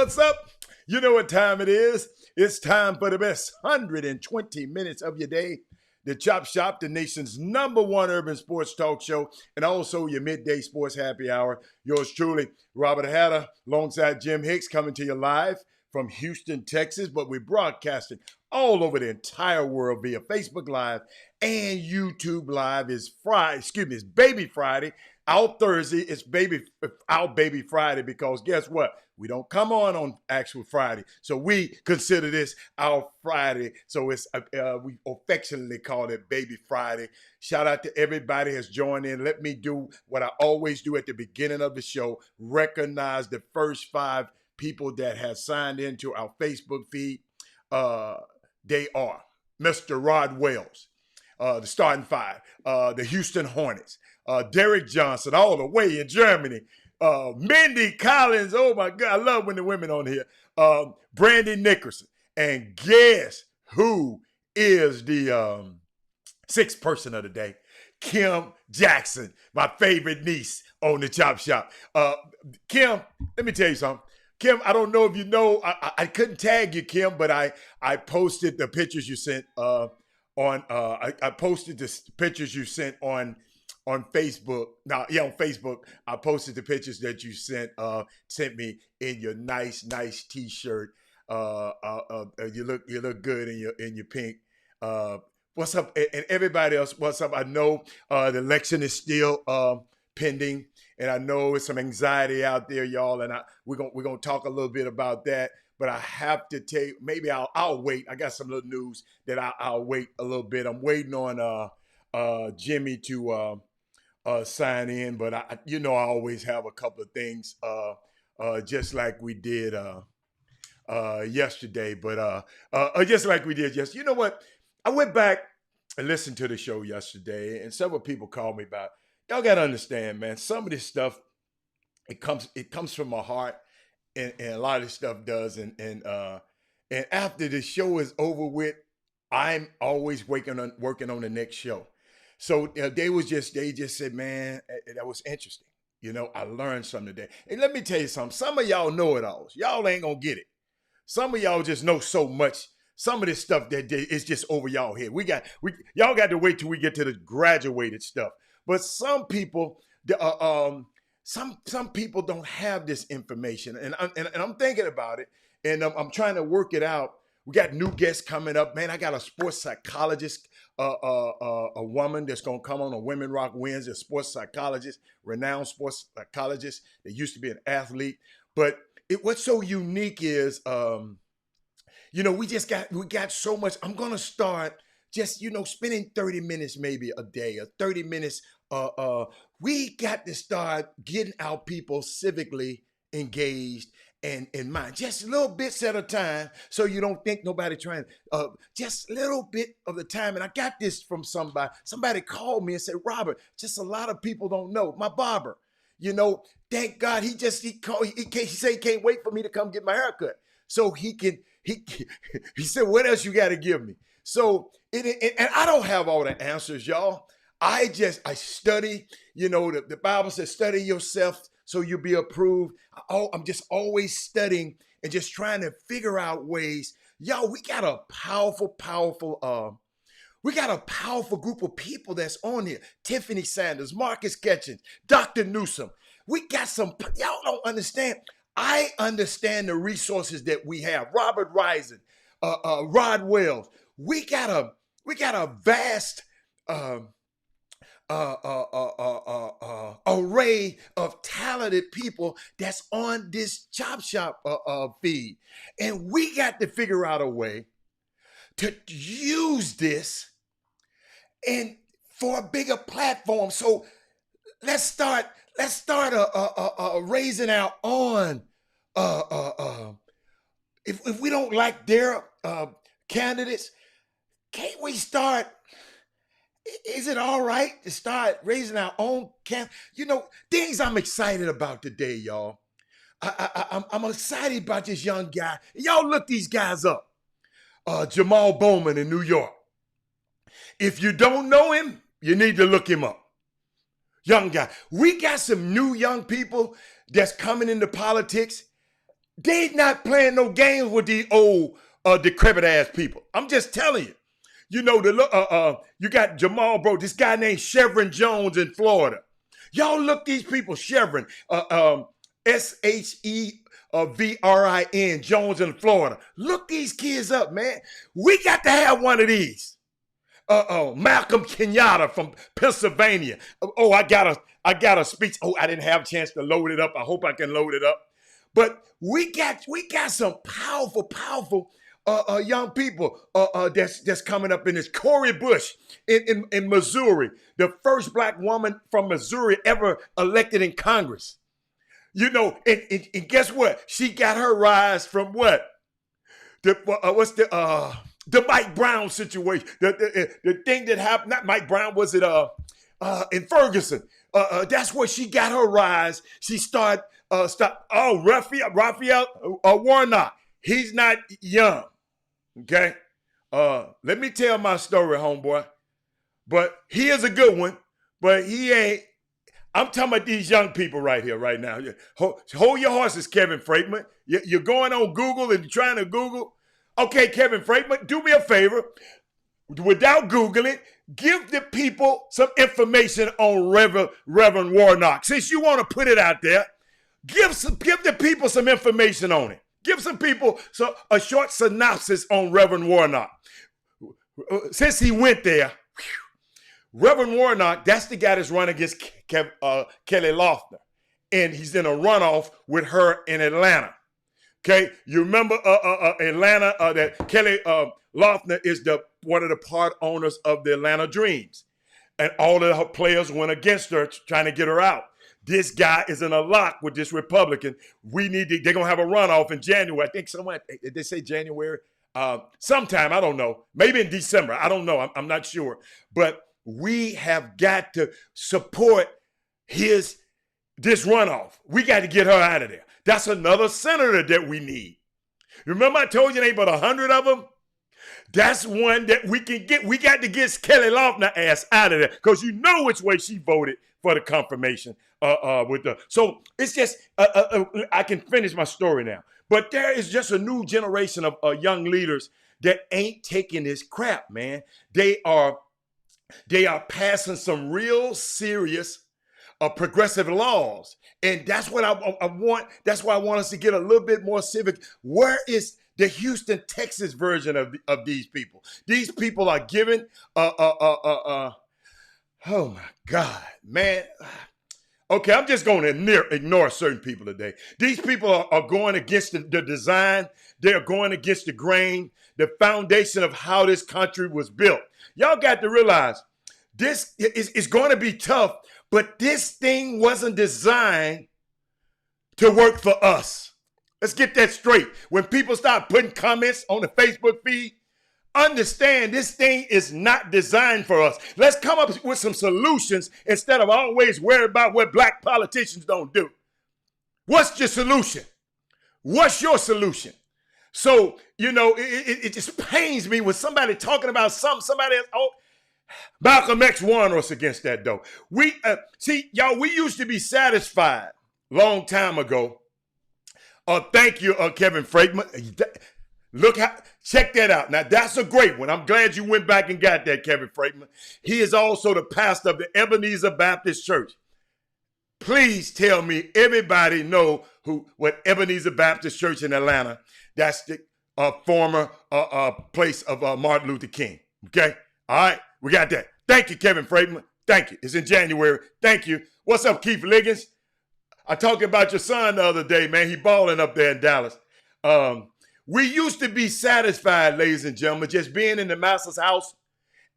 what's up? You know what time it is. It's time for the best 120 minutes of your day. The Chop Shop, the nation's #1 urban sports talk show, and also your midday sports happy hour. Yours truly, Robert Hatter, alongside Jim Hicks, coming to you live from Houston, Texas. But we're broadcasting all over the entire world via Facebook Live and YouTube Live. It's Baby Friday. Our Thursday, it's our Baby Friday, because guess what? We don't come on actual Friday. So we consider this our Friday. So we affectionately call it Baby Friday. Shout out to everybody that's joined in. Let me do what I always do at the beginning of the show, recognize the first 5 people that have signed into our Facebook feed. They are Mr. Rod Wells, the starting 5, the Houston Hornets, Derek Johnson, all the way in Germany, Mindy Collins, oh my God, I love when the women on here, Brandy Nickerson, and guess who is the 6th person of the day? Kim Jackson, my favorite niece on the Chop Shop. Kim, let me tell you something. Kim, I don't know if you know, I couldn't tag you, Kim, but I posted the pictures you sent I posted the pictures you sent on Facebook. On Facebook, I posted the pictures that you sent me in your nice T-shirt. You look good in your pink. What's up? And everybody else, what's up? I know the election is still pending, and I know it's some anxiety out there, y'all. And we're gonna talk a little bit about that. But I have to take, maybe I'll wait. I got some little news that I'll wait a little bit. I'm waiting on Jimmy to sign in, but I always have a couple of things just like we did yesterday. But just like we did yesterday. You know what? I went back and listened to the show yesterday, and several people called me about. Y'all got to understand, man. Some of this stuff, it comes from my heart. And a lot of this stuff does, and after the show is over with, I'm always working on the next show. So they just said, man, that was interesting. I learned something today. And let me tell you something. Some of y'all know it all. Y'all ain't gonna get it. Some of y'all just know so much. Some of this stuff that is just over y'all head. Y'all got to wait till we get to the graduated stuff. But some people, Some people don't have this information, and I'm thinking about it, and I'm trying to work it out. We got new guests coming up, man. I got a sports psychologist, a woman that's gonna come on Women Rock Wins, a sports psychologist, renowned sports psychologist that used to be an athlete. But what's so unique is, we got so much. I'm gonna start just spending 30 minutes maybe a day, or 30 minutes. We got to start getting our people civically engaged and in mind, just little bits at a time, so you don't think nobody trying, just a little bit of the time. And I got this from somebody. Somebody called me and said, Robert, just a lot of people don't know. My barber, thank God he said he can't wait for me to come get my haircut. So he said, what else you got to give me? So, and I don't have all the answers, y'all. I study, the Bible says, study yourself so you'll be approved. I'm just always studying and just trying to figure out ways. Y'all, we got a powerful group of people that's on here. Tiffany Sanders, Marcus Ketchens, Dr. Newsom. We got y'all don't understand. I understand the resources that we have. Robert Risen, Rod Wells. We got a vast array of talented people that's on this Chop Shop feed. And we got to figure out a way to use this and for a bigger platform. So let's start raising our own. If we don't like their candidates, can't we start? Is it all right to start raising our own things I'm excited about today, y'all? I'm excited about this young guy. Y'all look these guys up. Jamal Bowman in New York. If you don't know him, you need to look him up. Young guy. We got some new young people that's coming into politics. They not playing no games with these old decrepit ass people. I'm just telling you. You know, you got Jamal, bro, this guy named Chevron Jones in Florida. Y'all look these people, Chevron, SHEVRIN, Jones in Florida. Look these kids up, man. We got to have one of these. Malcolm Kenyatta from Pennsylvania. Oh, I got a speech. Oh, I didn't have a chance to load it up. I hope I can load it up. But we got some powerful young people that's coming up in this. Cori Bush in Missouri, the first black woman from Missouri ever elected in Congress. You know, and guess what? She got her rise from what? The Mike Brown situation. The thing that happened, not Mike Brown, was it in Ferguson? That's where she got her rise. She started Raphael Warnock. He's not young. Okay. Let me tell my story, homeboy. But he is a good one, but he ain't. I'm talking about these young people right here, right now. Hold your horses, Kevin Freitman. You're going on Google and you're trying to Google. Okay, Kevin Freitman, do me a favor. Without Googling, give the people some information on Reverend Warnock. Since you want to put it out there, give the people some information on it. Give some people a short synopsis on Reverend Warnock. Since he went there, Reverend Warnock, that's the guy that's running against Kelly Loeffler. And he's in a runoff with her in Atlanta. Okay, you remember Atlanta, that Kelly Loeffler is one of the part owners of the Atlanta Dreams. And all of her players went against her trying to get her out. This guy is in a lock with this Republican. They're going to have a runoff in January. I think did they say January? Sometime, I don't know. Maybe in December. I don't know. I'm not sure. But we have got to support this runoff. We got to get her out of there. That's another senator that we need. Remember I told you there ain't but 100 of them? That's one that we can get. We got to get Kelly Loeffler ass out of there because you know which way she voted for the confirmation. So it's just, I can finish my story now. But there is just a new generation of young leaders that ain't taking this crap, man. They are passing some real serious progressive laws. And that's what I want. That's why I want us to get a little bit more civic. Where is the Houston, Texas version of these people? These people are given, oh my God, man. Okay, I'm just going to ignore certain people today. These people are going against the design. They're going against the grain, the foundation of how this country was built. Y'all got to realize this is going to be tough, but this thing wasn't designed to work for us. Let's get that straight. When people start putting comments on the Facebook feed, understand this thing is not designed for us. Let's come up with some solutions instead of always worried about what black politicians don't do. What's your solution? What's your solution? So, you know, it just pains me when somebody talking about somebody else. Oh, Malcolm X warned us against that, though. See, y'all, we used to be satisfied long time ago. Thank you, Kevin Freitman. Check that out. Now, that's a great one. I'm glad you went back and got that, Kevin Freitman. He is also the pastor of the Ebenezer Baptist Church. Please tell me everybody know what Ebenezer Baptist Church in Atlanta, that's the former place of Martin Luther King. Okay? All right? We got that. Thank you, Kevin Freitman. Thank you. It's in January. Thank you. What's up, Keith Liggins? I talked about your son the other day, man. He balling up there in Dallas. We used to be satisfied, ladies and gentlemen, just being in the master's house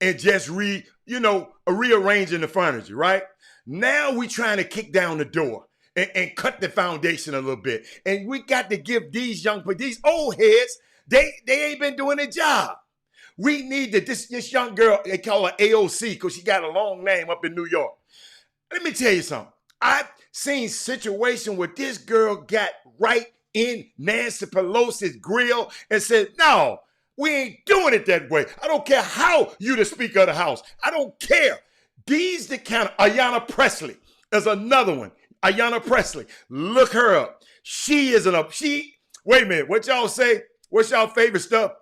and just rearranging the furniture, right? Now we trying to kick down the door and cut the foundation a little bit. And we got to give these these old heads, they ain't been doing their job. We need this young girl, they call her AOC because she got a long name up in New York. Let me tell you something. I've seen situations where this girl got right in Nancy Pelosi's grill and said, no, we ain't doing it that way. I don't care how you the Speaker of the House. I don't care. These the kind of, Ayanna Presley is another one. Ayanna Presley, look her up. She Wait a minute. What y'all say? What's y'all favorite stuff?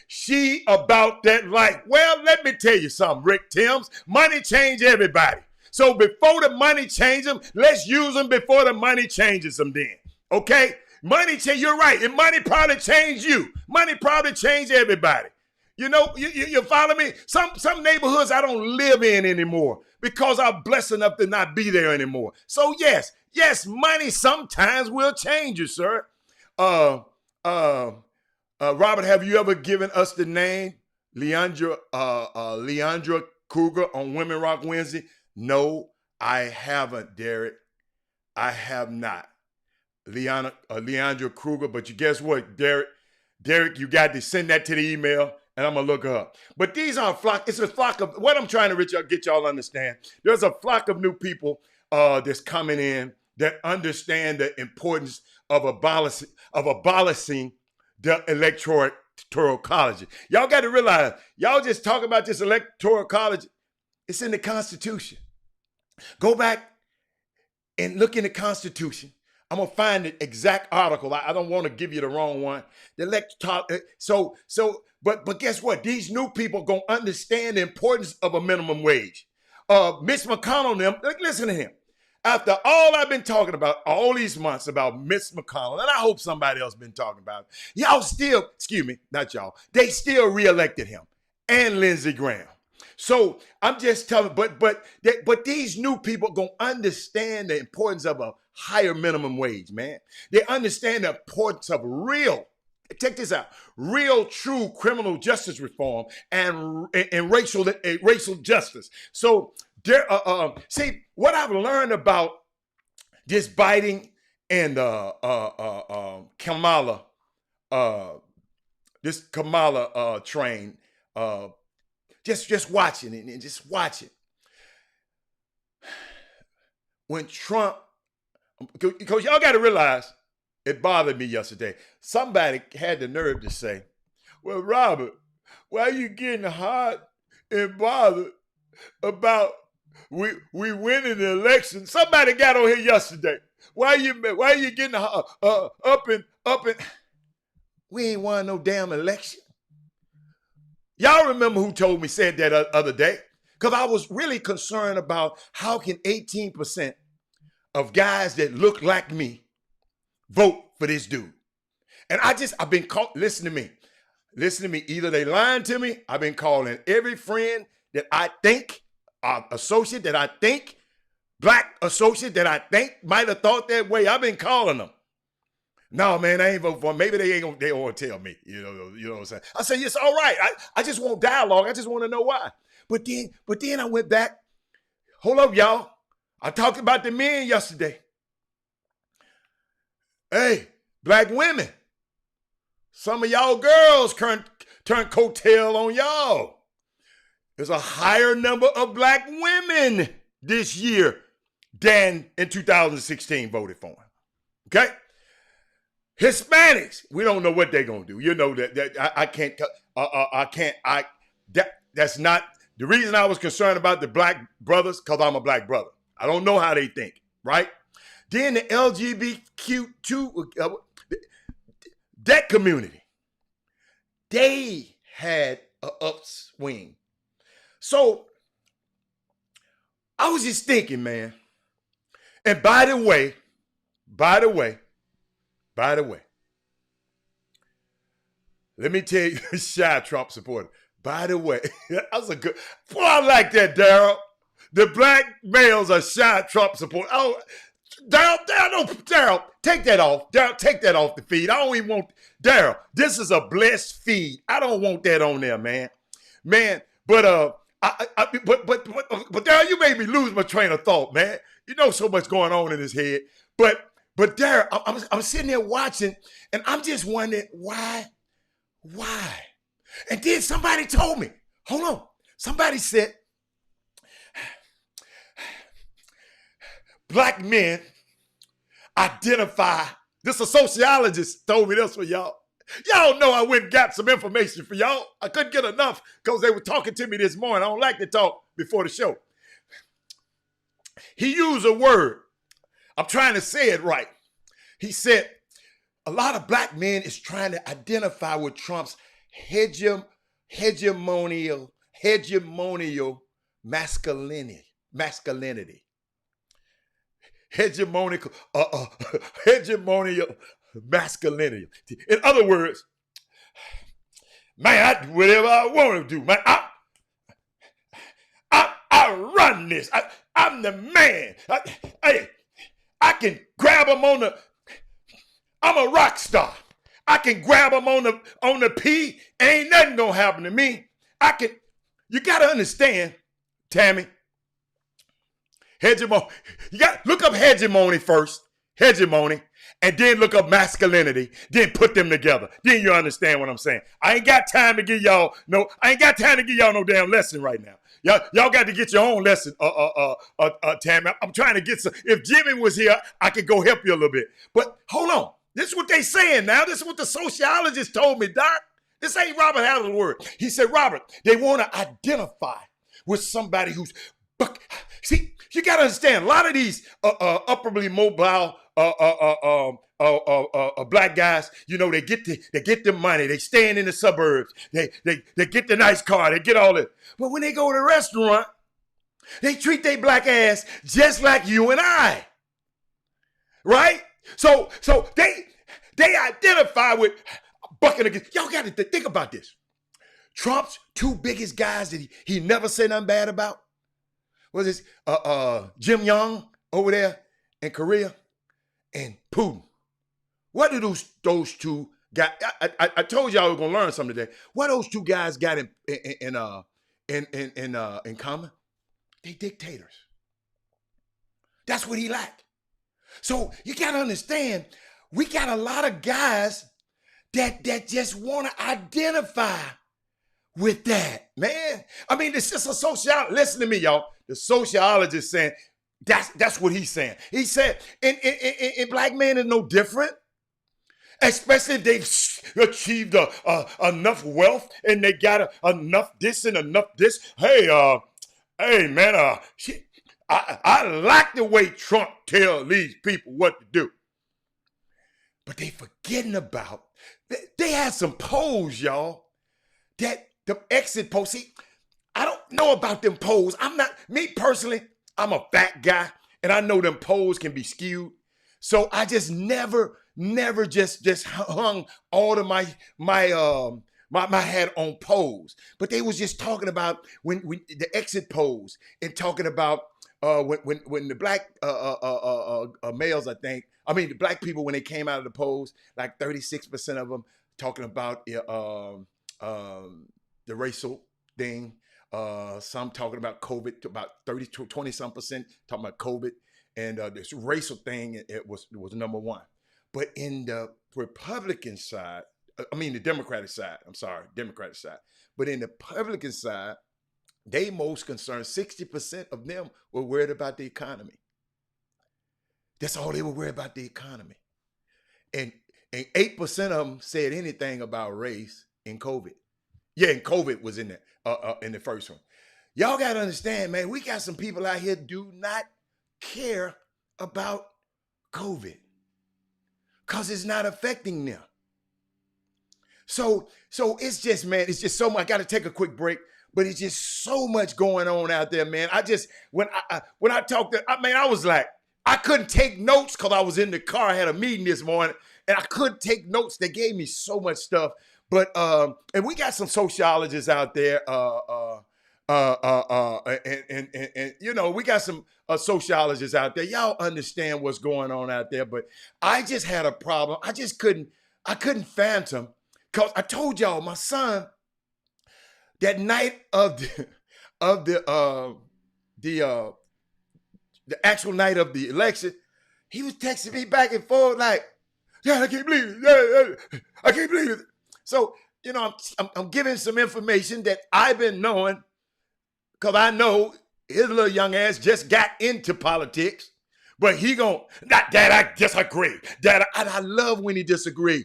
She about that life. Well, let me tell you something, Rick Timms. Money change everybody. So before the money change them, let's use them before the money changes them then. Okay? Money change, you're right. And money probably changed you. Money probably changed everybody. You know, you follow me? Some neighborhoods I don't live in anymore because I'm blessed enough to not be there anymore. So yes, money sometimes will change you, sir. Robert, have you ever given us the name Leandra Kruger on Women Rock Wednesday? No, I haven't, Derek. I have not. Leandra Kruger, but you guess what, Derek? Derek, you got to send that to the email, and I'm going to look her up. But these aren't flock. It's a flock of, what I'm trying to get y'all to understand, there's a flock of new people that's coming in that understand the importance of abolishing the electoral college. Y'all got to realize, y'all just talk about this electoral college. It's in the Constitution. Go back and look in the Constitution. I'm gonna find the exact article. I don't want to give you the wrong one. The but guess what? These new people gonna understand the importance of a minimum wage. Mitch McConnell and them, listen to him. After all I've been talking about all these months about Mitch McConnell, and I hope somebody else been talking about it, y'all still, excuse me, not y'all, they still reelected him and Lindsey Graham. So I'm just telling, but these new people gonna understand the importance of a higher minimum wage, man. They understand the importance of check this out, real, true criminal justice reform and racial justice. So there, see what I've learned about this Biden and Kamala, this Kamala train. Just watching it and just watch it. When Trump, because y'all got to realize, it bothered me yesterday. Somebody had the nerve to say, well, Robert, why are you getting hot and bothered about we winning the election? Somebody got on here yesterday. Why are you getting up and we ain't won no damn election. Y'all remember who said that other day? Because I was really concerned about how can 18% of guys that look like me vote for this dude. And I've been called, listen to me. Either they lying to me, I've been calling every friend that I think, associate that I think, black associate that I think might have thought that way. I've been calling them. No, man, I ain't vote for him. Maybe they won't tell me. You know what I'm saying? I said, yes, all right. I just want dialogue. I just want to know why. But then I went back. Hold up, y'all. I talked about the men yesterday. Hey, black women. Some of y'all girls turn coattail on y'all. There's a higher number of black women this year than in 2016 voted for him. Okay? Hispanics, we don't know what they're gonna do. You know that's not the reason I was concerned about the black brothers, because I'm a black brother. I don't know how they think, right? Then the LGBTQ2 that community, they had an upswing. So I was just thinking, man. And by the way, let me tell you, shy Trump supporter. By the way, that was a good. Boy, I like that, Daryl. The black males are shy Trump supporters. Oh, Daryl, take that off. Daryl, take that off the feed. I don't even want Daryl. This is a blessed feed. I don't want that on there, man. But Daryl, you made me lose my train of thought, man. You know so much going on in his head. But Daryl, I'm sitting there watching, and I'm just wondering why. And then somebody told me, hold on. Somebody said, black men identify. This a sociologist told me this for y'all. Y'all know I went and got some information for y'all. I couldn't get enough because they were talking to me this morning. I don't like to talk before the show. He used a word. I'm trying to say it right. He said, a lot of black men is trying to identify with Trump's hegemonial masculinity. Hegemonical, hegemonial masculinity. In other words, man, I do whatever I want to do. Man, I run this. I'm the man. I can grab him on the. I'm a rock star. I can grab him on the P. Ain't nothing gonna happen to me. You gotta understand, Tammy. Hegemony. You got look up hegemony first. Hegemony. And then look up masculinity. Then put them together. Then you understand what I'm saying. I ain't got time to give y'all no damn lesson right now. Y'all got to get your own lesson, Tammy. I'm trying to get some. If Jimmy was here, I could go help you a little bit. But hold on. This is what they saying now. This is what the sociologist told me, Doc. This ain't Robert Haller's word. He said, Robert, they want to identify with somebody who's. See, you got to understand, a lot of these upperly mobile black guys, you know, they get the money. They staying in the suburbs. They get the nice car. They get all this. But when they go to the restaurant, they treat their black ass just like you and I. Right? So they identify with bucking against. Y'all got to think about this. Trump's two biggest guys that he never said nothing bad about was this Jim Young over there in Korea and Putin. What do those two guys? I told y'all we were gonna learn something today. What those two guys got in common? They dictators. That's what he lacked. So you gotta understand, we got a lot of guys that just want to identify with that, man. I mean, it's just a sociologist. Listen to me, y'all. The sociologist saying that's what he's saying. He said, and black men is no different, especially if they've achieved enough wealth and they got enough this and enough this. Hey, man, I like the way Trump tell these people what to do, but they forgetting about. They had some polls, y'all. That the exit polls. See, I don't know about them polls. Me personally, I'm a fat guy, and I know them polls can be skewed. So I just never just hung all of my hat on polls. But they was just talking about when the exit polls and talking about when the black males, the black people, when they came out of the polls, like 36% of them talking about the racial thing. Some talking about COVID, to about 20-some% talking about COVID, and this racial thing, it was number one. But in the Republican side, the Democratic side, but in the Republican side, they most concerned, 60% of them were worried about the economy. That's all they were worried about, the economy. And 8% of them said anything about race in COVID. Yeah, and COVID was in the first one. Y'all got to understand, man, we got some people out here do not care about COVID because it's not affecting them. So it's just, man, it's just so much. I got to take a quick break, but it's just so much going on out there, man. When I talked, I was like, I couldn't take notes because I was in the car. I had a meeting this morning, and I couldn't take notes. They gave me so much stuff. But and we got some sociologists out there, and you know, we got some sociologists out there. Y'all understand what's going on out there. But I just had a problem. I couldn't fathom, because I told y'all, my son, that night of the actual night of the election, he was texting me back and forth like, "Yeah, I can't believe it. Yeah, I can't believe it." So, you know, I'm giving some information that I've been knowing, because I know his little young ass just got into politics, but he Dad, I disagree. Dad, I love when he disagree.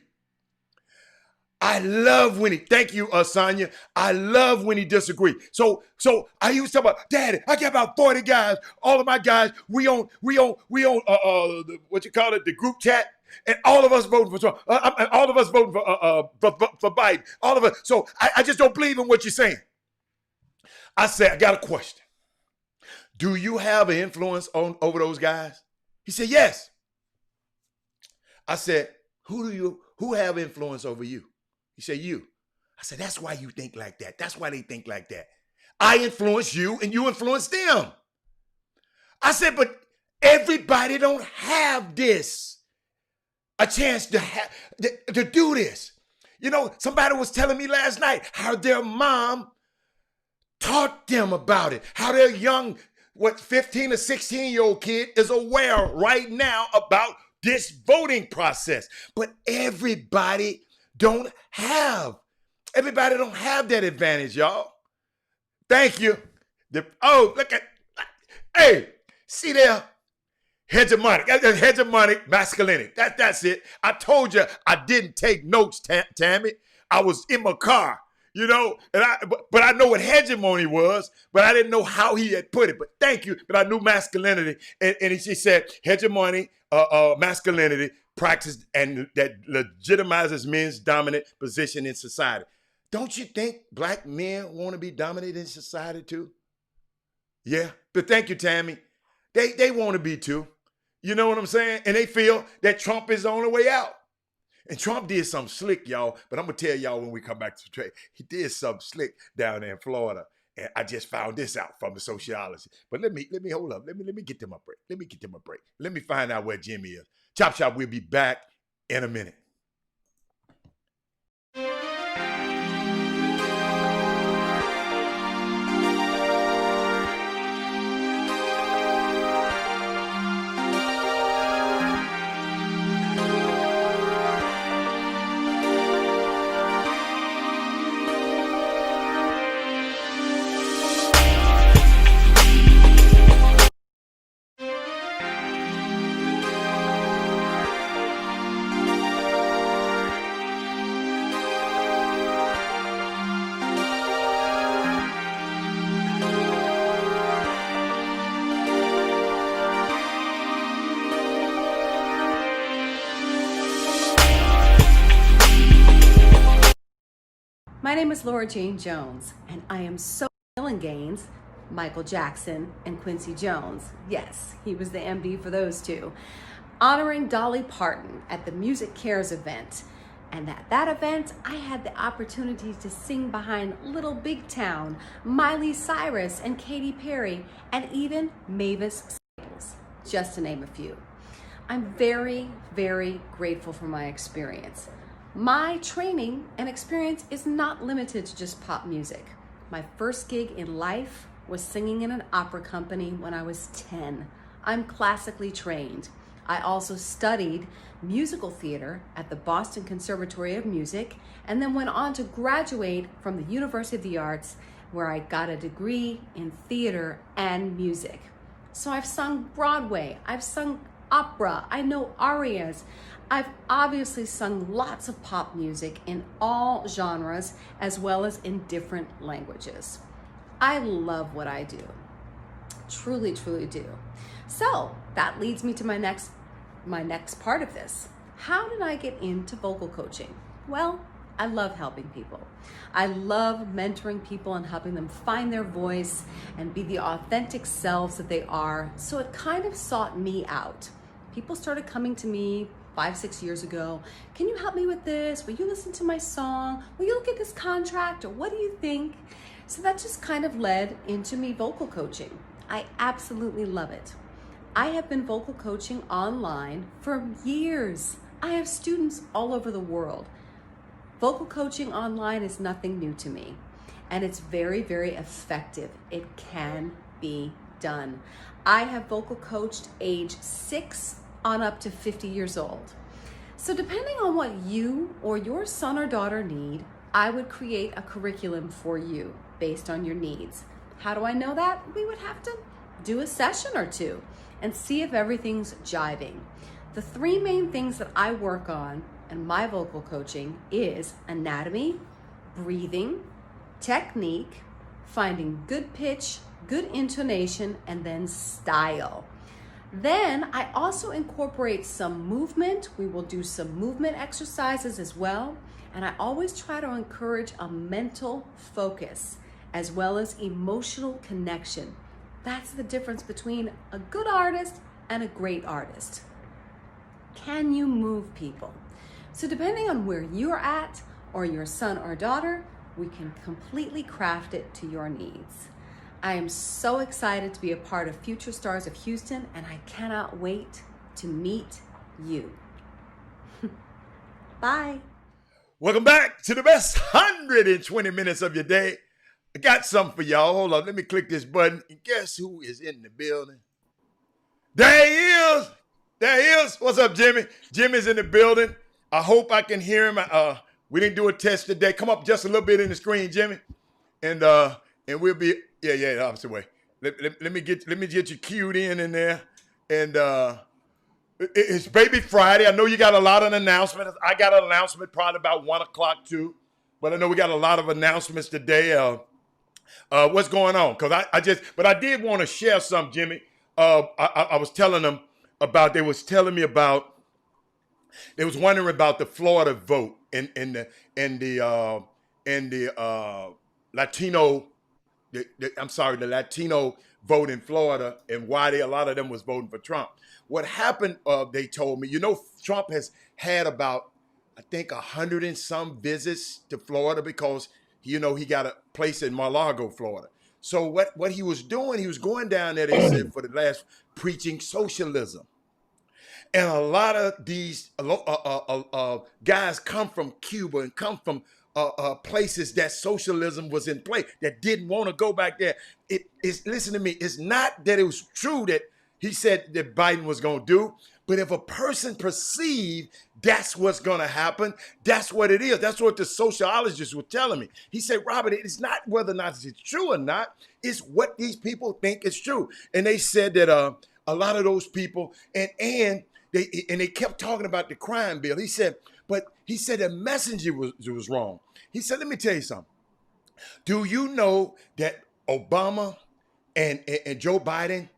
I love when thank you, Sonia. I love when he disagree. So I used to talk about, Daddy, I got about 40 guys. All of my guys, we on what you call it, the group chat. And all of us voting for Trump. All of us voting for Biden. All of us. So I just don't believe in what you're saying. I said, I got a question. Do you have an influence over those guys? He said, yes. I said, who have influence over you? He said, you. I said, that's why you think like that. That's why they think like that. I influence you and you influence them. I said, but everybody don't have this, a chance to do this. You know, somebody was telling me last night how their mom taught them about it, how their young, 15 or 16-year-old kid is aware right now about this voting process. But everybody don't have that advantage, y'all. Thank you. Look at, hey, see there? Hegemonic masculinity. That's it. I told you I didn't take notes, Tammy. I was in my car, you know, but I know what hegemony was, but I didn't know how he had put it. But thank you. But I knew masculinity, and she said hegemony, masculinity, practice, and that legitimizes men's dominant position in society. Don't you think black men want to be dominated in society too? Yeah, but thank you, Tammy. They want to be too. You know what I'm saying? And they feel that Trump is the only way out. And Trump did something slick, y'all. But I'm going to tell y'all when we come back to the trade. He did something slick down there in Florida. And I just found this out from the sociology. But let me hold up. Let me get them a break. Let me find out where Jimmy is. Chop Shop, we'll be back in a minute. My name is Laura Jane Jones, and I am so Dylan Gaines, Michael Jackson, and Quincy Jones. Yes, he was the MD for those two. Honoring Dolly Parton at the Music Cares event. And at that event, I had the opportunity to sing behind Little Big Town, Miley Cyrus, and Katy Perry, and even Mavis Staples, just to name a few. I'm very, very grateful for my experience. My training and experience is not limited to just pop music. My first gig in life was singing in an opera company when I was 10. I'm classically trained. I also studied musical theater at the Boston Conservatory of Music and then went on to graduate from the University of the Arts, where I got a degree in theater and music. So I've sung Broadway, I've sung opera, I know arias. I've obviously sung lots of pop music in all genres as well as in different languages. I love what I do. Truly, truly do. So that leads me to my next part of this. How did I get into vocal coaching? Well, I love helping people. I love mentoring people and helping them find their voice and be the authentic selves that they are. So it kind of sought me out. People started coming to me 5-6 years ago. Can you help me with this? Will you listen to my song? Will you look at this contract? Or what do you think? So that just kind of led into me vocal coaching. I absolutely love it. I have been vocal coaching online for years. I have students all over the world. Vocal coaching online is nothing new to me, and it's very, very effective. It can be done. I have vocal coached age 6 on up to 50 years old. So depending on what you or your son or daughter need, I would create a curriculum for you based on your needs. How do I know that? We would have to do a session or two and see if everything's jiving. The 3 main things that I work on in my vocal coaching is anatomy, breathing, technique, finding good pitch, good intonation, and then style. Then I also incorporate some movement. We will do some movement exercises as well. And I always try to encourage a mental focus as well as emotional connection. That's the difference between a good artist and a great artist. Can you move people? So depending on where you're at or your son or daughter, we can completely craft it to your needs. I am so excited to be a part of Future Stars of Houston, and I cannot wait to meet you. Bye. Welcome back to the best 120 minutes of your day. I got something for y'all. Hold on, let me click this button. And guess who is in the building? There he is. There he is. What's up, Jimmy? Jimmy's in the building. I hope I can hear him. We didn't do a test today. Come up just a little bit in the screen, Jimmy. And we'll be the opposite way. Let me get you cued in there. And it's Baby Friday. I know you got a lot of announcements. I got an announcement probably about 1 o'clock too. But I know we got a lot of announcements today. What's going on? Because I did want to share some, Jimmy. I was telling them about. They was wondering about the Florida vote and the Latino. The Latino vote in Florida and why a lot of them was voting for Trump. What happened? They told me. Trump has had about, I think, 100 and some visits to Florida because he got a place in Mar-a-Lago, Florida. So what he was doing, he was going down there, they said, for the last preaching socialism. And a lot of these guys come from Cuba and come from places that socialism was in play, that didn't want to go back there. Listen to me, it's not that it was true that he said that Biden was going to do, but if a person perceived that's what's going to happen, that's what it is. That's what the sociologists were telling me. He said, Robert, it's not whether or not it's true or not, it's what these people think is true. And they said that a lot of those people, and they kept talking about the crime bill. He said the messenger was wrong. He said, let me tell you something. Do you know that Obama and Joe Biden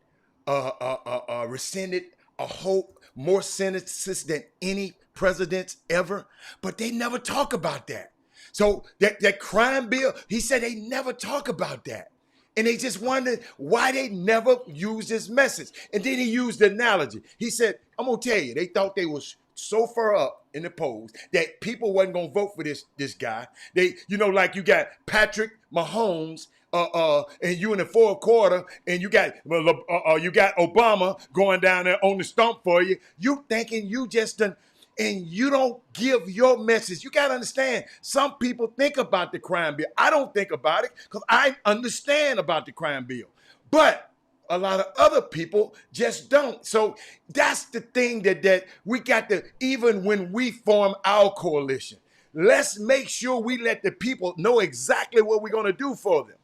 rescinded a whole more sentences than any presidents ever? But they never talk about that. So that crime bill, he said they never talk about that. And they just wondered why they never used this message. And then he used the analogy. He said, I'm going to tell you, they thought they was so far up in the polls that people wasn't going to vote for this guy. They, like you got Patrick Mahomes and you in the fourth quarter, and you got Obama going down there on the stump for you. You thinking you just done, and you don't give your message. You got to understand, some people think about the crime bill. I don't think about it because I understand about the crime bill. But a lot of other people just don't. So that's the thing that we got to, even when we form our coalition, let's make sure we let the people know exactly what we're going to do for them.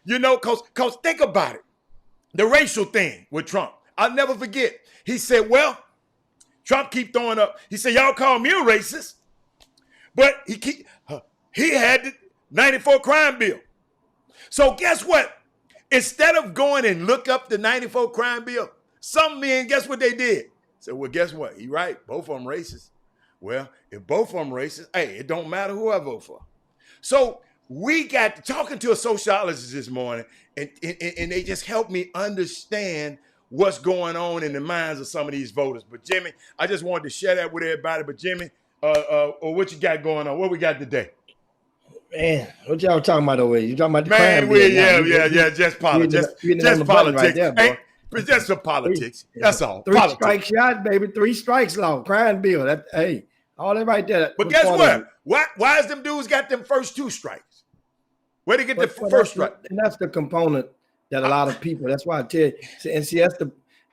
Because think about it. The racial thing with Trump, I'll never forget. He said, Trump keep throwing up. He said, y'all call me a racist, but he had the 94 crime bill. So guess what? Instead of going and look up the 94 crime bill, some men, guess what they did? Said, well, guess what? He right. Both of them racist. Well, if both of them racist, hey, it don't matter who I vote for. So we got talking to a sociologist this morning, and they just helped me understand what's going on in the minds of some of these voters. But Jimmy, I just wanted to share that with everybody. But Jimmy, what you got going on? What we got today? Man, what y'all talking about over here? You talking about the crime bill? Yeah, just politics. Just politics. Right there, boy. But just for politics. That's all. Three strike shot, baby. 3 strikes law. Crime bill. All that right there. But guess what? Why is them dudes got them first 2 strikes? Where they get the first strike? And that's the component that a lot of people, that's why I tell you. And see, that's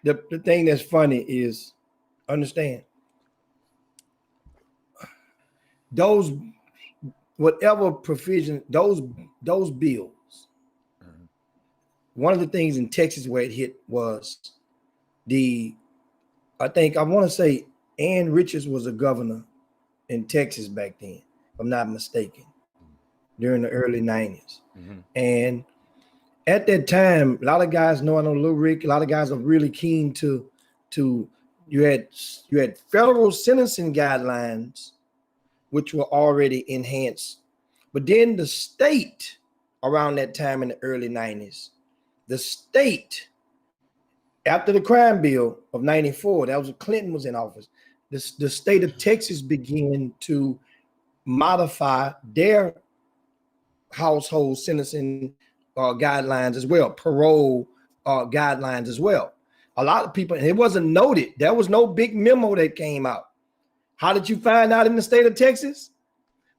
the thing that's funny is, understand, those, whatever provision, those bills, one of the things in Texas where it hit was I want to say Ann Richards was a governor in Texas back then, if I'm not mistaken, during the early 90s. Mm-hmm. And at that time, a lot of guys know, I know Lil Rick, a lot of guys are really keen to to you had federal sentencing guidelines, which were already enhanced, but then the state around that time in the early 90s, the state after the crime bill of 94, that was when Clinton was in office, the state of Texas began to modify their household sentencing guidelines as well, parole guidelines as well. A lot of people, and it wasn't noted. There was no big memo that came out. How did you find out in the state of Texas?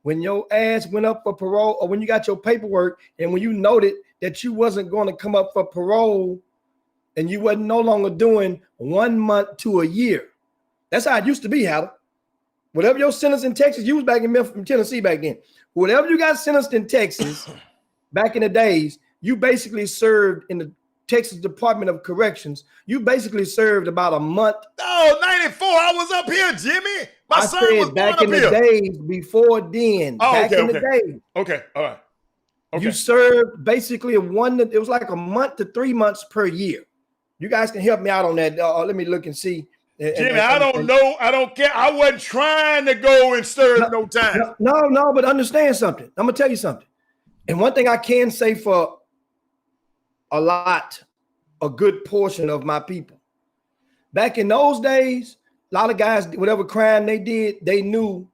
When your ass went up for parole, or when you got your paperwork, and when you noted that you wasn't going to come up for parole, and you wasn't no longer doing 1 month to a year. That's how it used to be, Hatter. Whatever your sentence in Texas, you was back in Memphis, Tennessee back then. Whatever you got sentenced in Texas back in the days, you basically served in the Texas Department of Corrections. You basically served about a month. Oh, 94, I was up here, Jimmy. My son was back born in up the here. days before then. Oh, back okay, in the days. Okay, all right. Okay. You served basically it was like a month to 3 months per year. You guys can help me out on that. Let me look and see. Jimmy, I don't know. I don't care. I wasn't trying to go and serve no time. No, but understand something. I'm going to tell you something. And one thing I can say for a good portion of my people, back in those days, a lot of guys, whatever crime they did, they knew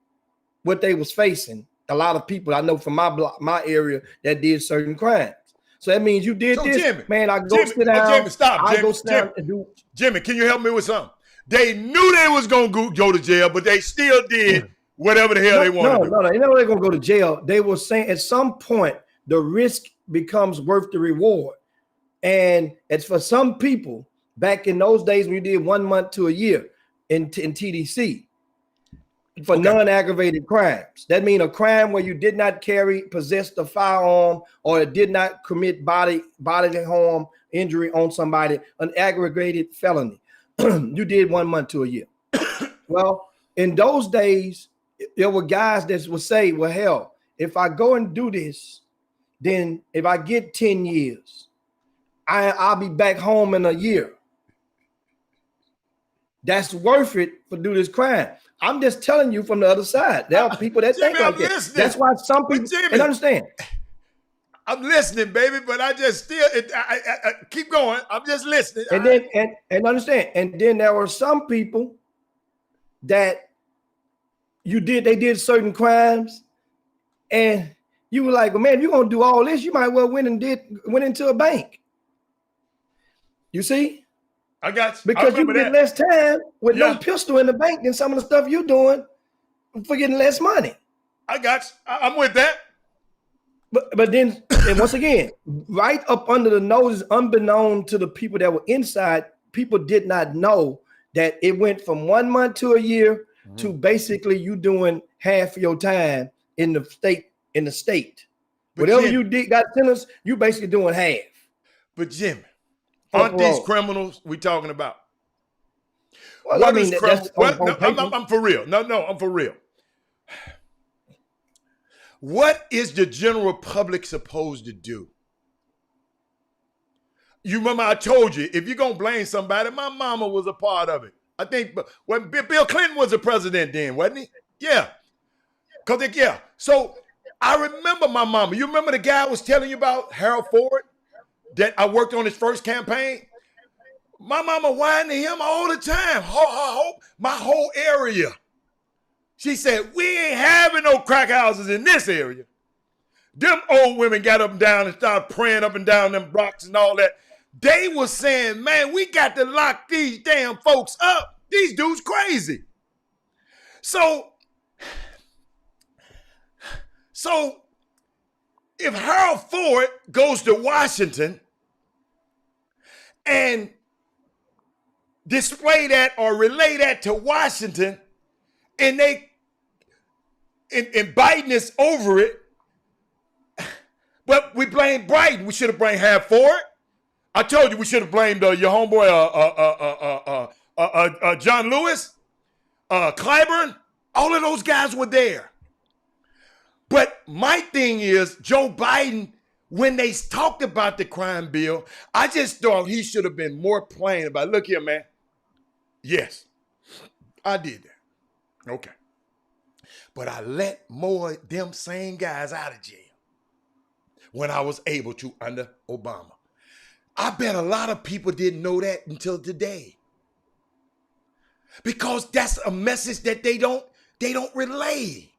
what they was facing. A lot of people I know from my block, my area, that did certain crimes. So that means you did this, Jimmy, man. I go sit down. Jimmy, stop. I go sit down and do. Jimmy, can you help me with something? They knew they was gonna go to jail, but they still did whatever the hell they wanted. No, you know they're gonna go to jail. They were saying at some point the risk becomes worth the reward, and it's for some people back in those days when you did 1 month to a year in TDC for non-aggravated crimes. That means a crime where you did not possess the firearm, or it did not commit bodily harm, injury on somebody, an aggravated felony. You did 1 month to a year. Well, in those days, there were guys that would say, well, hell, if I go and do this, then if I get 10 years, I'll be back home in a year. That's worth it for do this crime. I'm just telling you from the other side. There are people that think like that. That's why some people and understand. I'm listening, baby, but I just still I keep going. I'm just listening. And then and understand. And then there were some people that they did certain crimes, and you were like, well, man, if you're gonna do all this, you might well went into a bank. You see? I got you. Because you get less time with no pistol in the bank than some of the stuff you're doing for getting less money. I got you. I'm with that. But then, and once again, right up under the nose, unbeknown to the people that were inside, people did not know that it went from 1 month to a year to basically you doing half of your time in the state. Whatever you got sentenced, you basically doing half. But Jimmy, aren't these criminals we talking about? Well, I mean, I'm for real. No, I'm for real. What is the general public supposed to do? You remember I told you, if you're going to blame somebody, my mama was a part of it. I think when Bill Clinton was the president then, wasn't he? Yeah. So I remember my mama. You remember the guy I was telling you about, Harold Ford, that I worked on his first campaign? My mama whined to him all the time. My whole area. She said, we ain't having no crack houses in this area. Them old women got up and down and started praying up and down them blocks and all that. They was saying, man, we got to lock these damn folks up. These dudes crazy. So if Harold Ford goes to Washington and display that or relay that to Washington, and Biden is over it, but we blame Biden. We should have blamed Harold Ford. I told you we should have blamed your homeboy, John Lewis, Clyburn. All of those guys were there. But my thing is, Joe Biden, when they talked about the crime bill, I just thought he should have been more plain about, look here, man. Yes, I did that. Okay. But I let more of them same guys out of jail when I was able to under Obama. I bet a lot of people didn't know that until today. Because that's a message that they don't relay.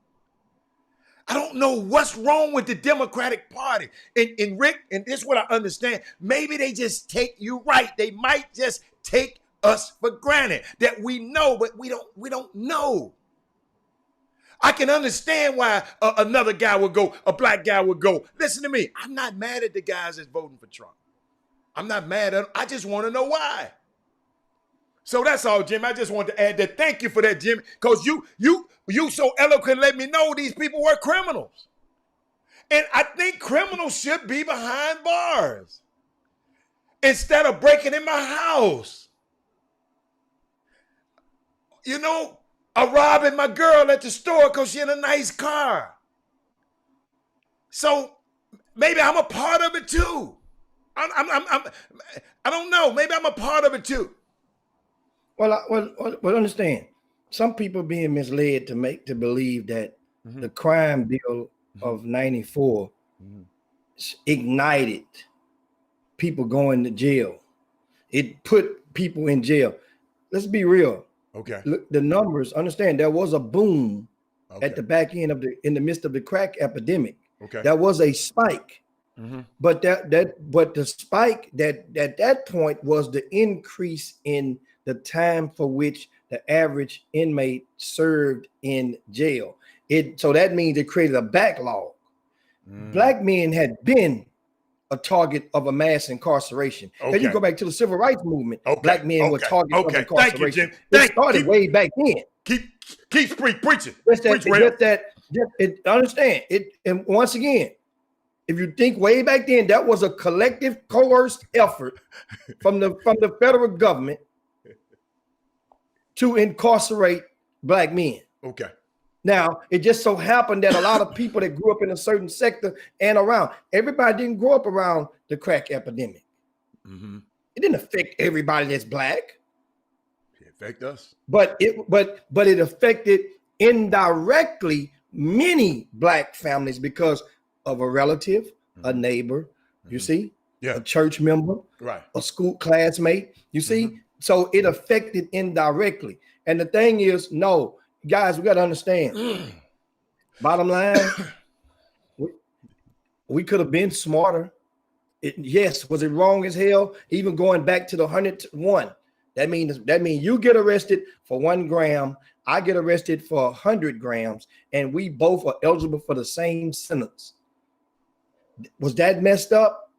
I don't know what's wrong with the Democratic Party. And Rick, and this is what I understand. Maybe they just take you right. They might just take us for granted that we know, but we don't know. I can understand why another guy would go, a black guy would go. Listen to me. I'm not mad at the guys that's voting for Trump. I'm not mad at them. I just want to know why. So that's all, Jim. I just wanted to add that. Thank you for that, Jim, because you so eloquent let me know these people were criminals. And I think criminals should be behind bars instead of breaking in my house. You know, or robbing my girl at the store because she in a nice car. So maybe I'm a part of it too. I don't know. Maybe I'm a part of it too. Well, understand. Some people being misled to believe that the crime bill of '94 ignited people going to jail. It put people in jail. Let's be real. Okay. Look, the numbers. Understand, there was a boom at the back end in the midst of the crack epidemic. Okay. There was a spike. But the spike that at that point was the increase in the time for which the average inmate served in jail. So that means it created a backlog. Black men had been a target of a mass incarceration. Okay. If you go back to the civil rights movement, black men were targets of incarceration. Thank you, Jim. It started way back then. Keep preaching. Understand it, and once again, if you think way back then, that was a collective coerced effort from the federal government to incarcerate black men. Okay. Now, it just so happened that a lot of people that grew up in a certain sector and around, everybody didn't grow up around the crack epidemic. It didn't affect everybody that's black. It affected us. But it affected indirectly many black families because of a relative, a neighbor, you see, a church member, right, a school classmate, you see. So it affected indirectly. And the thing is, no, guys, we got to understand. Bottom line, we could have been smarter. Yes, was it wrong as hell? Even going back to the 101, that means you get arrested for 1 gram, I get arrested for 100 grams, and we both are eligible for the same sentence. Was that messed up?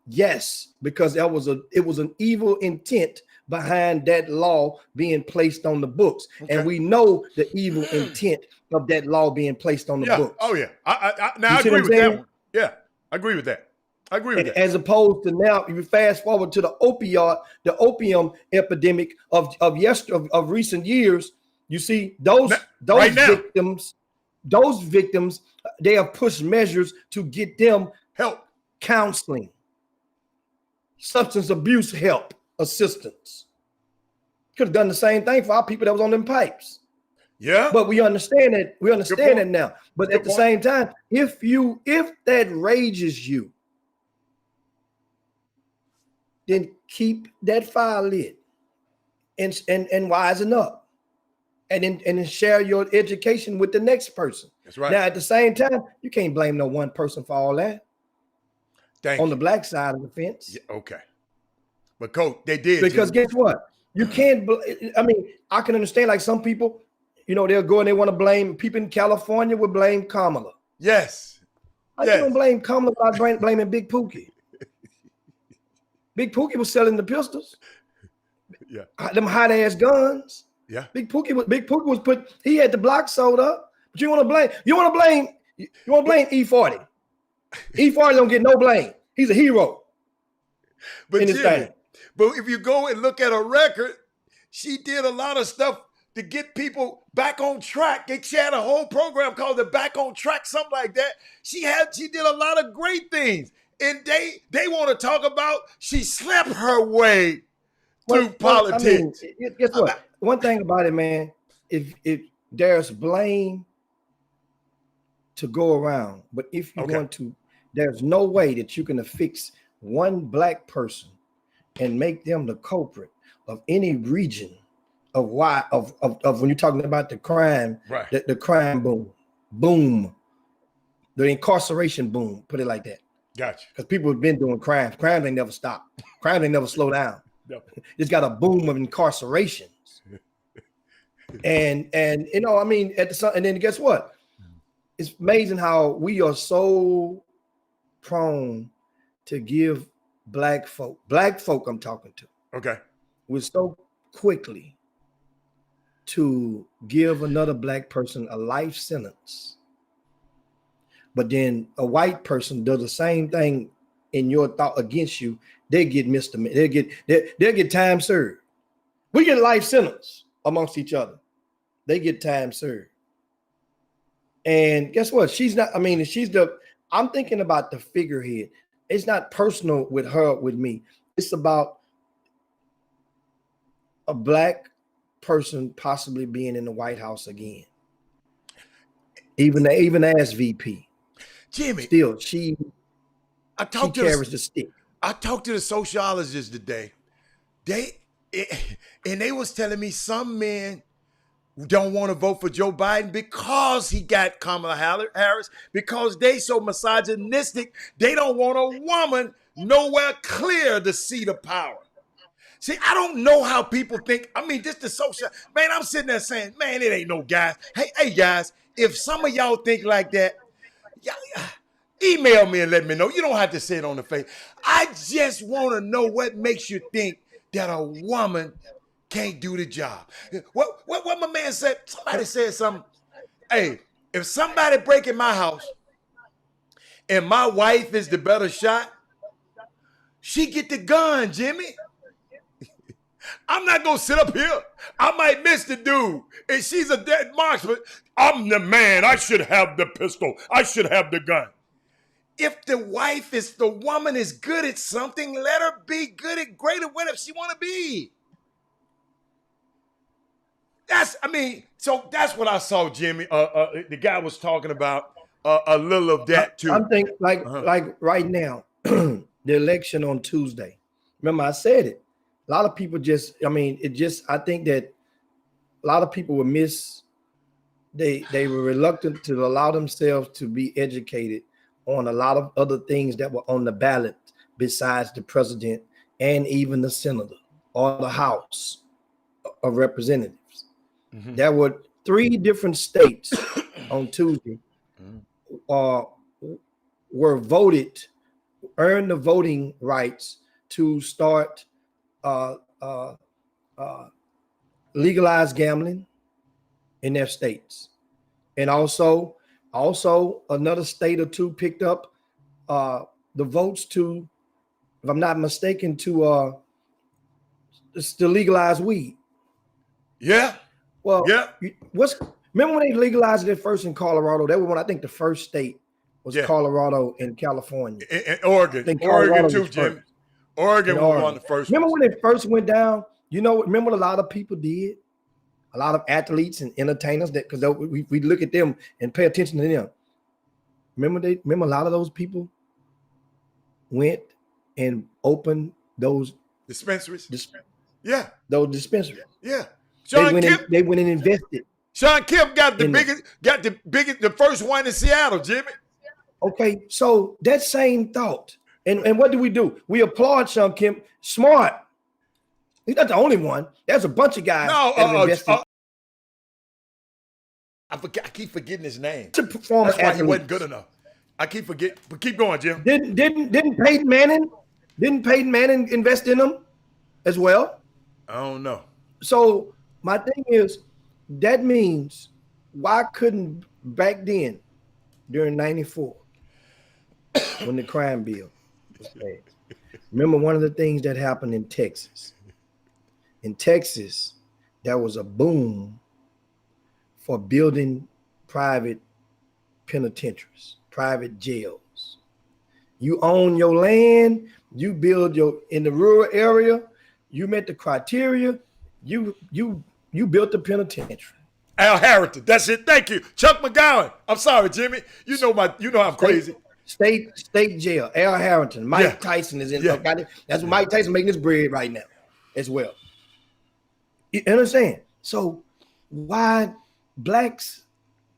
Yes, because it was an evil intent behind that law being placed on the books. Okay. And we know the evil intent of that law being placed on the books. Oh, yeah. I agree with that one. Yeah, I agree with that. that. As opposed to now, if you fast forward to the opium epidemic of recent years, you see those victims, they have pushed measures to get them help, counseling, substance abuse help, assistance. Could have done the same thing for our people that was on them pipes. Yeah. But we understand it. We understand it now. But at the same time, if that rages you, then keep that fire lit and wisen up. And then share your education with the next person. That's right. Now, at the same time, you can't blame no one person for all that. On the black side of the fence. Yeah, okay. But Coach, they did. Because guess what? You can't, I mean, I can understand like some people, you know, they'll go and they want to blame, people in California would blame Kamala. Yes. I don't blame Kamala by blaming Big Pookie. Big Pookie was selling the pistols. Yeah. Them hot ass guns. Yeah. Big Pookie was he had the block sold up. But you want to blame E40. E40 don't get no blame. He's a hero. But if you go and look at her record, she did a lot of stuff to get people back on track. She had a whole program called the Back on Track, something like that. She did a lot of great things. And they want to talk about she slept her way through politics. I mean, guess what? One thing about it, man, if there's blame to go around, but if you want to, there's no way that you can affix one black person and make them the culprit of any region of why of when you're talking about the crime, right? The crime boom, the incarceration boom. Put it like that. Gotcha. Because people have been doing crimes. Crimes ain't never stop. Crimes ain't never slow down. No. It's got a boom of incarcerations. and you know, I mean, and then guess what? It's amazing how we are so prone to give black folk I'm talking to. Okay. We're so quickly to give another black person a life sentence. But then a white person does the same thing in your thought against you, they get misdemeanor. They'll get time served. We get life sentence amongst each other. They get time served. And guess what? I'm thinking about the figurehead. It's not personal with her, with me. It's about a black person possibly being in the White House again. Even as VP. Jimmy, still she carries the stick. I talked to the sociologist today. They was telling me some men don't want to vote for Joe Biden because he got Kamala Harris, because they so misogynistic, they don't want a woman nowhere clear the seat of power. See, I don't know how people think. I mean, just the social, man, I'm sitting there saying, man, it ain't no guys. Hey guys, if some of y'all think like that, email me and let me know. You don't have to say it on the face. I just want to know what makes you think that a woman can't do the job. What my man said, somebody said something. Hey, if somebody break in my house and my wife is the better shot, she get the gun, Jimmy. I'm not going to sit up here. I might miss the dude. And she's a dead marksman. I'm the man. I should have the pistol. I should have the gun. If the woman is good at something, let her be good at great at whatever she want to be. So that's what I saw, Jimmy. The guy was talking about a little of that too. I'm thinking like right now, the election on Tuesday. Remember, I said it. A lot of people I think that a lot of people were they were reluctant to allow themselves to be educated on a lot of other things that were on the ballot besides the president and even the senator or the House of Representatives. Mm-hmm. There were 3 different states on Tuesday were earned the voting rights to start legalize gambling in their states. And also another state or 2 picked up the votes to, if I'm not mistaken, to legalize weed. Yeah. Well, yeah. Remember when they legalized it first in Colorado? That was when I think the first state was Colorado and California. And Oregon. I think Oregon too, Jim. Oregon was one of the first. Remember when it first went down? Remember what a lot of people did? A lot of athletes and entertainers because we look at them and pay attention to them. Remember a lot of those people went and opened those dispensaries. Those dispensaries. Yeah. They went and invested. Sean Kemp got the first one in Seattle, Jimmy. Okay, so that same thought. And what do? We applaud Sean Kemp. Smart. He's not the only one. There's a bunch of guys that have invested. I keep forgetting his name. That's why he wasn't good enough. I keep forgetting. But keep going, Jim. Didn't Peyton Manning invest in them as well? I don't know. So my thing is, that means why couldn't back then, during '94, when the crime bill was passed? Remember one of the things that happened in Texas. In Texas, there was a boom for building private penitentiaries, private jails. You own your land, you build in the rural area, You met the criteria. You built the penitentiary. Al Harrington. That's it. Thank you. Chuck McGowan. I'm sorry, Jimmy. You know I'm crazy. State jail. Al Harrington. Mike Tyson is in. Yeah. That's what Mike Tyson making his bread right now as well. You understand? So why blacks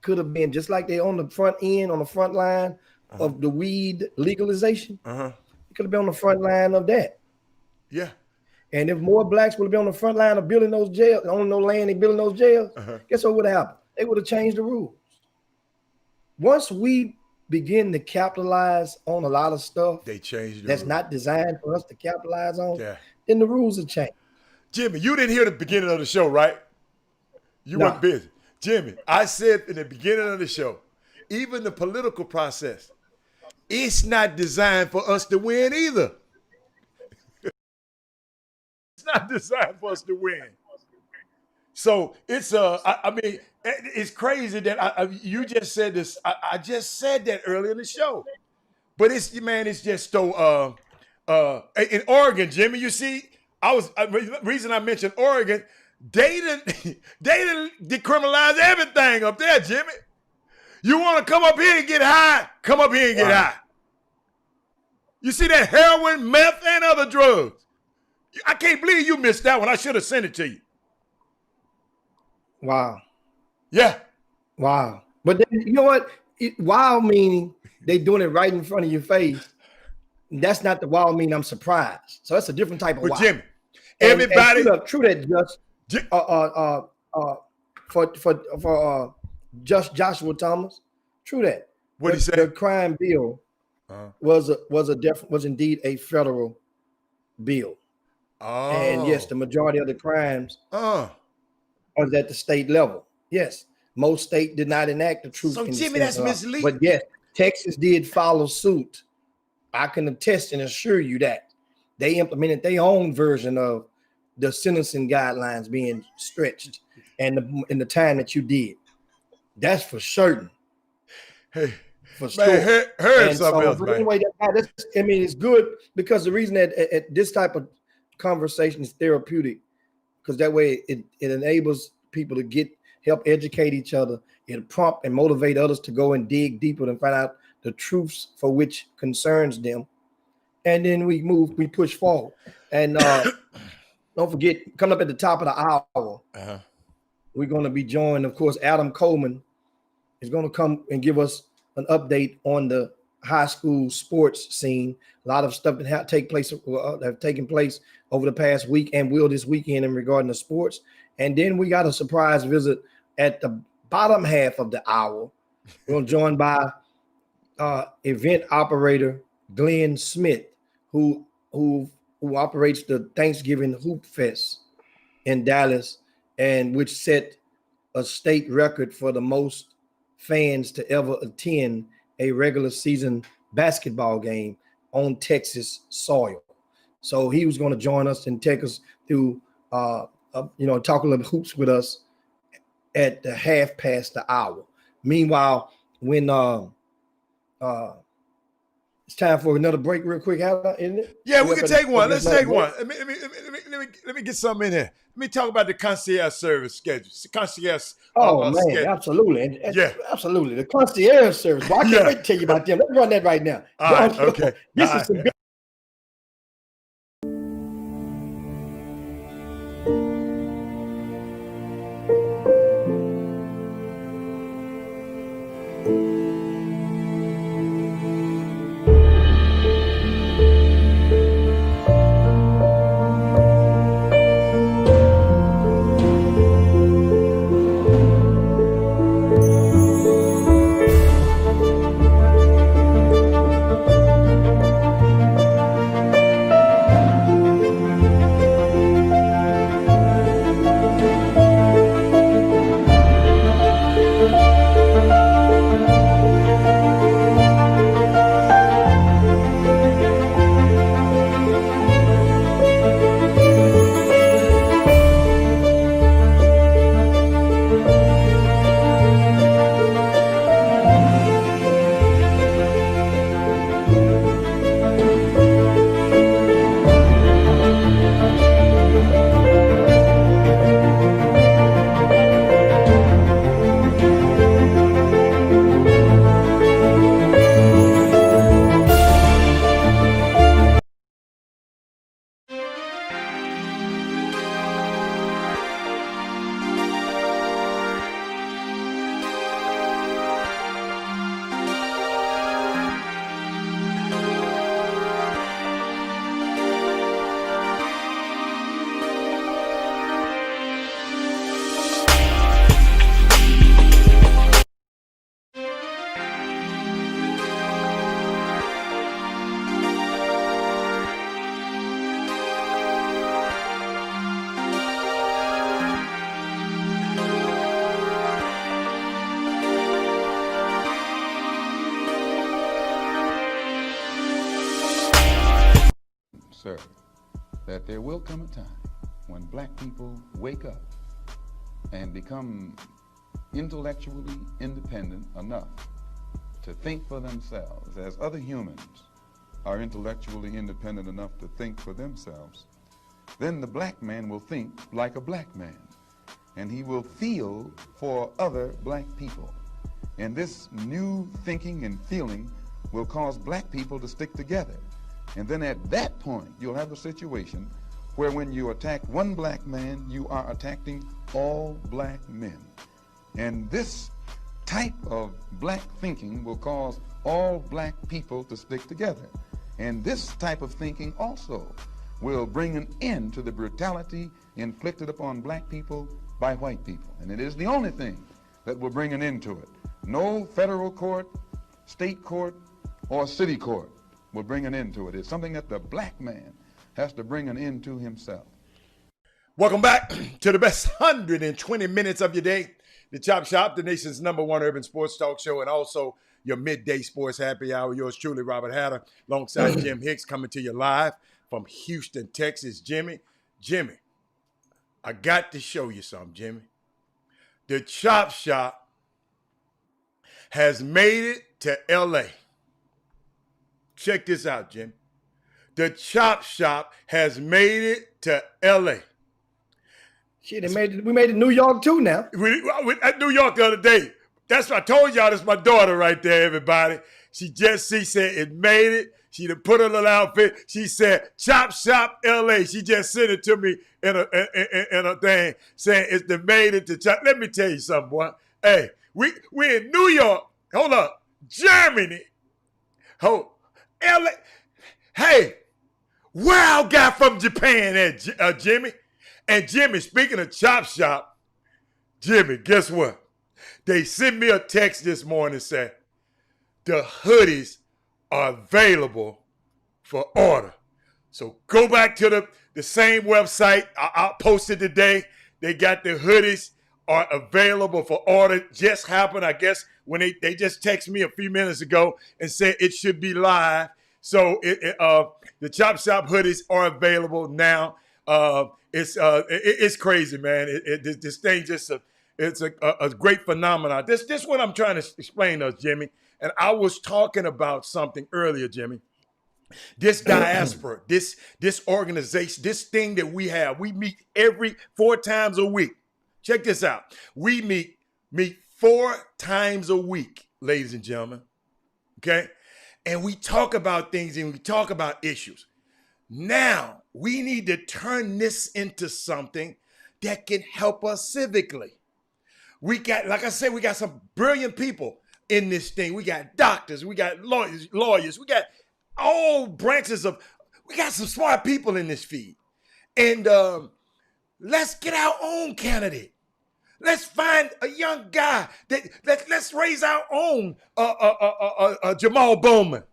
could have been just like they're on the front end, on the front line of the weed legalization. It could have been on the front line of that. Yeah. And if more blacks would have been on the front line of building those jails, on no land they building those jails, guess what would have happened? They would have changed the rules. Once we begin to capitalize on a lot of stuff they changed that's rules. Not designed for us to capitalize on, Yeah. then the rules will change. Jimmy, you didn't hear the beginning of the show, right? You weren't busy. Jimmy, I said in the beginning of the show, even the political process, it's not designed for us to win either. It's not designed for us to win. So it's I mean, it's crazy that you just said this. I just said that earlier in the show, but it's just so in Oregon, Jimmy. You see, reason I mentioned Oregon, they didn't decriminalize everything up there, Jimmy. You want to come up here and get high? Come up here and get high. You see that heroin, meth, and other drugs. I can't believe you missed that one. I should have sent it to you. Wow. Yeah. Wow. But then, you know what? Wow meaning they doing it right in front of your face. That's not the wow meaning I'm surprised. So that's a different type of wow. Jimmy, everybody. And true that just Joshua Thomas. True that. What he said? The crime bill was indeed a federal bill. Oh. And yes, the majority of the crimes are at the state level. Yes, most states did not enact the truth. So Jimmy, that's misleading. But yes, Texas did follow suit. I can attest and assure you that they implemented their own version of the sentencing guidelines being stretched and in the time that you did. That's for certain. Hey, for man, heard something else, man. Anyway, it's good because the reason that this type of conversation is therapeutic, because that way it enables people to help educate each other. It'll prompt and motivate others to go and dig deeper and find out the truths for which concerns them. And then we push forward. And don't forget, coming up at the top of the hour, we're going to be joined, of course, Adam Coleman is going to come and give us an update on the high school sports scene. A lot of stuff that have taken place over the past week and will this weekend in regarding to sports. And then we got a surprise visit at the bottom half of the hour. We're joined by event operator Glenn Smith, who operates the Thanksgiving Hoop Fest in Dallas, and which set a state record for the most fans to ever attend a regular season basketball game on Texas soil. So he was going to join us and take us through, talk a little hoops with us at the half past the hour. Meanwhile, when it's time for another break real quick, isn't it? Yeah, we can take one. Let's take one. Let me get something in here. Let me talk about the concierge service schedule. Concierge. Man, schedule. Absolutely. Yeah, absolutely. The concierge service. Well, I can't wait to tell you about them. Let's run that right now. All right, okay. This is some good. that there will come a time when black people wake up and become intellectually independent enough to think for themselves, as other humans are intellectually independent enough to think for themselves, then the black man will think like a black man, and he will feel for other black people. And this new thinking and feeling will cause black people to stick together. And then at that point, you'll have a situation where when you attack one black man, you are attacking all black men. And this type of black thinking will cause all black people to stick together. And this type of thinking also will bring an end to the brutality inflicted upon black people by white people. And it is the only thing that will bring an end to it. No federal court, state court, or city court will bring an end to it. It's something that the black man has to bring an end to himself. Welcome back to the best 120 minutes of your day. The Chop Shop, the nation's #1 urban sports talk show, and also your midday sports happy hour. Yours truly, Robert Hatter, alongside Jim Hicks, coming to you live from Houston, Texas. Jimmy, I got to show you something, Jimmy. The Chop Shop has made it to L.A. Check this out, Jimmy. The Chop Shop has made it to L.A. Shit, we made it New York too now. We at New York the other day. That's what I told y'all. That's my daughter right there, everybody. She said it made it. She done put her little outfit. She said, Chop Shop LA. She just sent it to me in a thing saying it's the made it to Chop. Let me tell you something, boy. Hey, we in New York. Hold up. Germany. LA. Hey, wild guy from Japan at Jimmy. And Jimmy, speaking of Chop Shop, Jimmy, guess what? They sent me a text this morning saying the hoodies are available for order. So go back to the same website. I'll post it today. They got the hoodies are available for order. Just happened, I guess, when they just texted me a few minutes ago and said it should be live. So the Chop Shop hoodies are available now. It's crazy, man. This thing it's a great phenomenon. This is what I'm trying to explain to us, Jimmy. And I was talking about something earlier, Jimmy. This diaspora, this organization, this thing that we have, we meet 4 times a week. Check this out. We meet 4 times a week, ladies and gentlemen. Okay? And we talk about things and we talk about issues. Now, we need to turn this into something that can help us civically. We got, like I said, we got some brilliant people in this thing. We got doctors, we got lawyers, we got all branches we got some smart people in this feed. And let's get our own candidate. Let's find a young guy let's raise our own Jamal Bowman.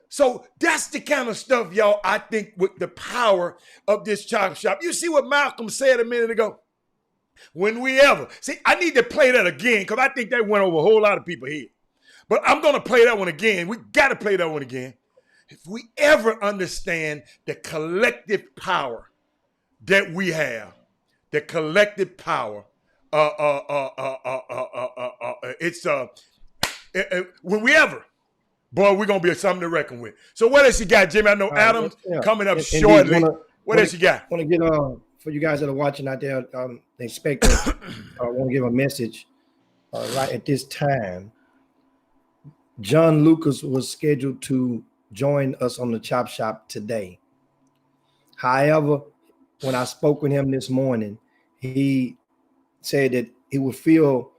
So that's the kind of stuff, y'all, I think with the power of this Chop Shop. You see what Malcolm said a minute ago? See, I need to play that again because I think that went over a whole lot of people's head. But I'm going to play that one again. We got to play that one again. If we ever understand the collective power that we have, the collective power, when we ever, boy, we're going to be something to reckon with. So what else you got, Jimmy? I know Adam's coming up shortly. What else you got? I want to get for you guys that are watching out there, expect I want to give a message right at this time. John Lucas was scheduled to join us on the Chop Shop today. However, when I spoke with him this morning, he said that he would feel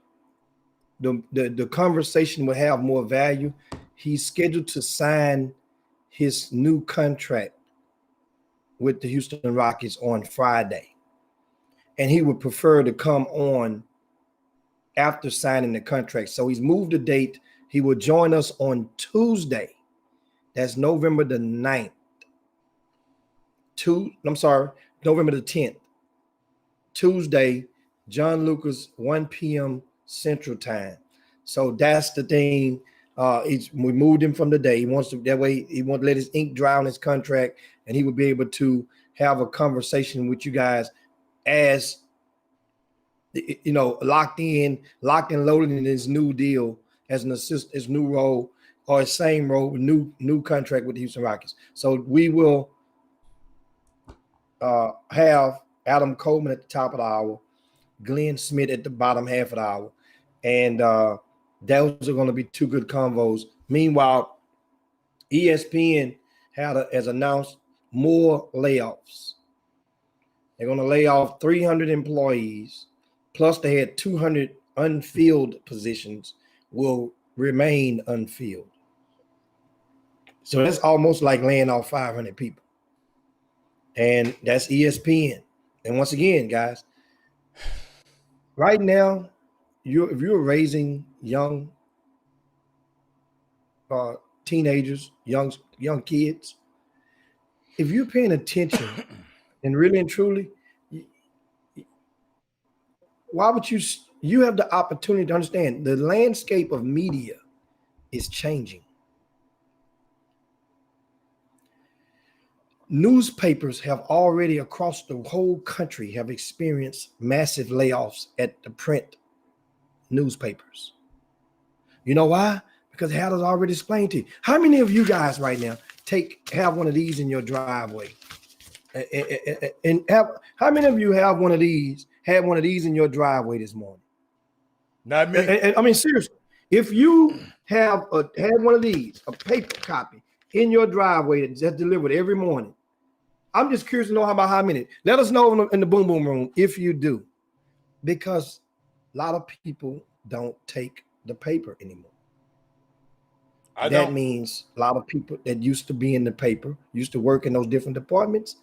the conversation would have more value. He's scheduled to sign his new contract with the Houston Rockets on Friday. And he would prefer to come on after signing the contract. So he's moved the date. He will join us on Tuesday. That's November the 9th. November the 10th. Tuesday, John Lucas, 1 p.m. Central Time. So that's the thing. We moved him from the day. He wants to, that way he won't let his ink dry on his contract. and he would be able to have a conversation with you guys as locked and loaded in his new deal as an assist, his new role or his same role, new contract with the Houston Rockets. So we will have Adam Coleman at the top of the hour, Glenn Smith at the bottom half of the hour, and those are going to be two good convos. Meanwhile, ESPN has announced more layoffs. They're going to lay off 300 employees, plus they had 200 unfilled positions will remain unfilled. So that's almost like laying off 500 people. And that's ESPN. And once again, guys, right now, if you're raising young teenagers, young kids, if you're paying attention and really and truly, why would you have the opportunity to understand the landscape of media is changing. Newspapers have already across the whole country have experienced massive layoffs at the print newspapers. You know why? Because Hatters already explained to you. How many of you guys right now have one of these in your driveway? And how many of you had one of these in your driveway this morning? Not me. And I mean, seriously, if you had one of these, a paper copy in your driveway that's delivered every morning, I'm just curious to know how many. Let us know in the boom boom room if you do, because a lot of people don't take the paper anymore. That means a lot of people that used to be in the paper, used to work in those different departments,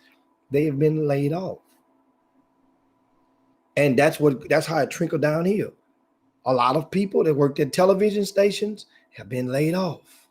they have been laid off. And that's how it trickled down here. A lot of people that worked at television stations have been laid off.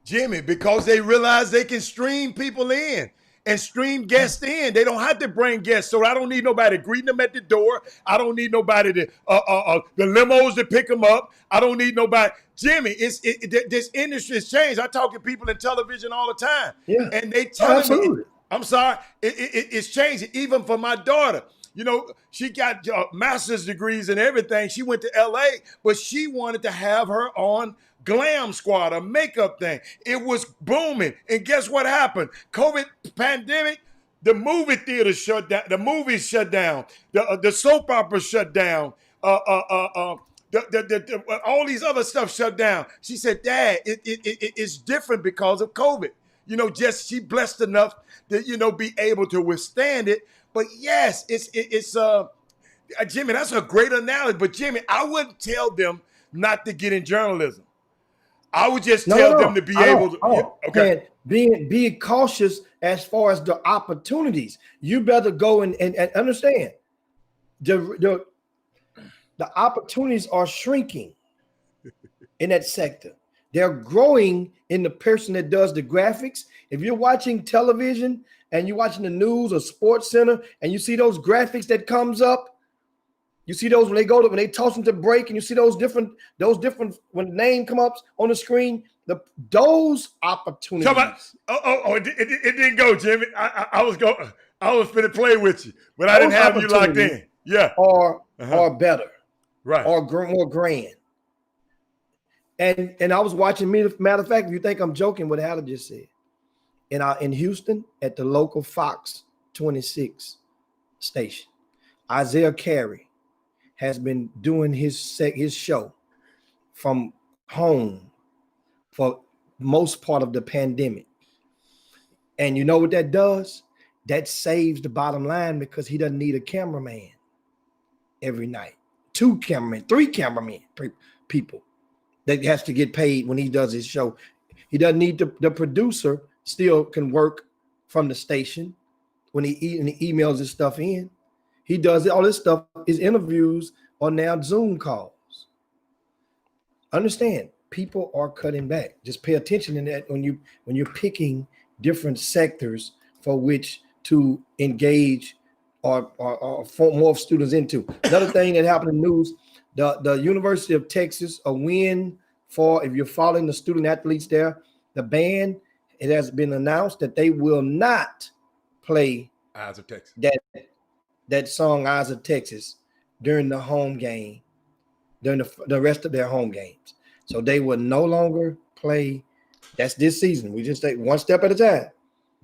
Jimmy, because they realize they can stream people in and stream guests in. They don't have to bring guests. So I don't need nobody greeting them at the door. I don't need nobody to the limos to pick them up. I don't need nobody. Jimmy, this industry has changed. I talk to people in television all the time. Yeah. And they telling me, I'm sorry, it's changing. Even for my daughter. You know, she got master's degrees and everything. She went to LA, but she wanted to have her on Glam Squad, a makeup thing. It was booming. And guess what happened? COVID pandemic, the movie theater shut down. The movies shut down. The soap opera shut down. All these other stuff shut down. She said, Dad, it's different because of COVID. You know, just she blessed enough to, be able to withstand it. But yes, it's Jimmy, that's a great analogy. But Jimmy, I wouldn't tell them not to get in journalism. I would just tell them to be able to. Okay. Be cautious as far as the opportunities. You better go and understand. The opportunities are shrinking in that sector. They're growing in the person that does the graphics. If you're watching television and you're watching the news or Sports Center and you see those graphics that comes up, you see those when they toss them to break, and you see those different when the name come up on the screen, those opportunities. It didn't go, Jimmy. I was finna play with you, but I didn't have you locked in. Yeah, or better, right, or more grand. And I was watching. Matter of fact, if you think I'm joking, what Adam just said, in Houston at the local Fox 26 station, Isaiah Carey has been doing his show from home for most part of the pandemic. And you know what that does? That saves the bottom line because he doesn't need a cameraman every night. 2 cameramen, 3 cameramen, people that has to get paid when he does his show. He doesn't need the producer still can work from the station when he emails his stuff in. He does all this stuff. His interviews are now Zoom calls. Understand, people are cutting back. Just pay attention to that when you're picking different sectors for which to engage or for more students into. Another thing that happened in the news, the University of Texas, a win for, if you're following the student athletes there, the band it has been announced that they will not play Eyes of Texas. that song "Eyes of Texas" during the home game, during the rest of their home games. So they will no longer play. That's this season. We just take one step at a time.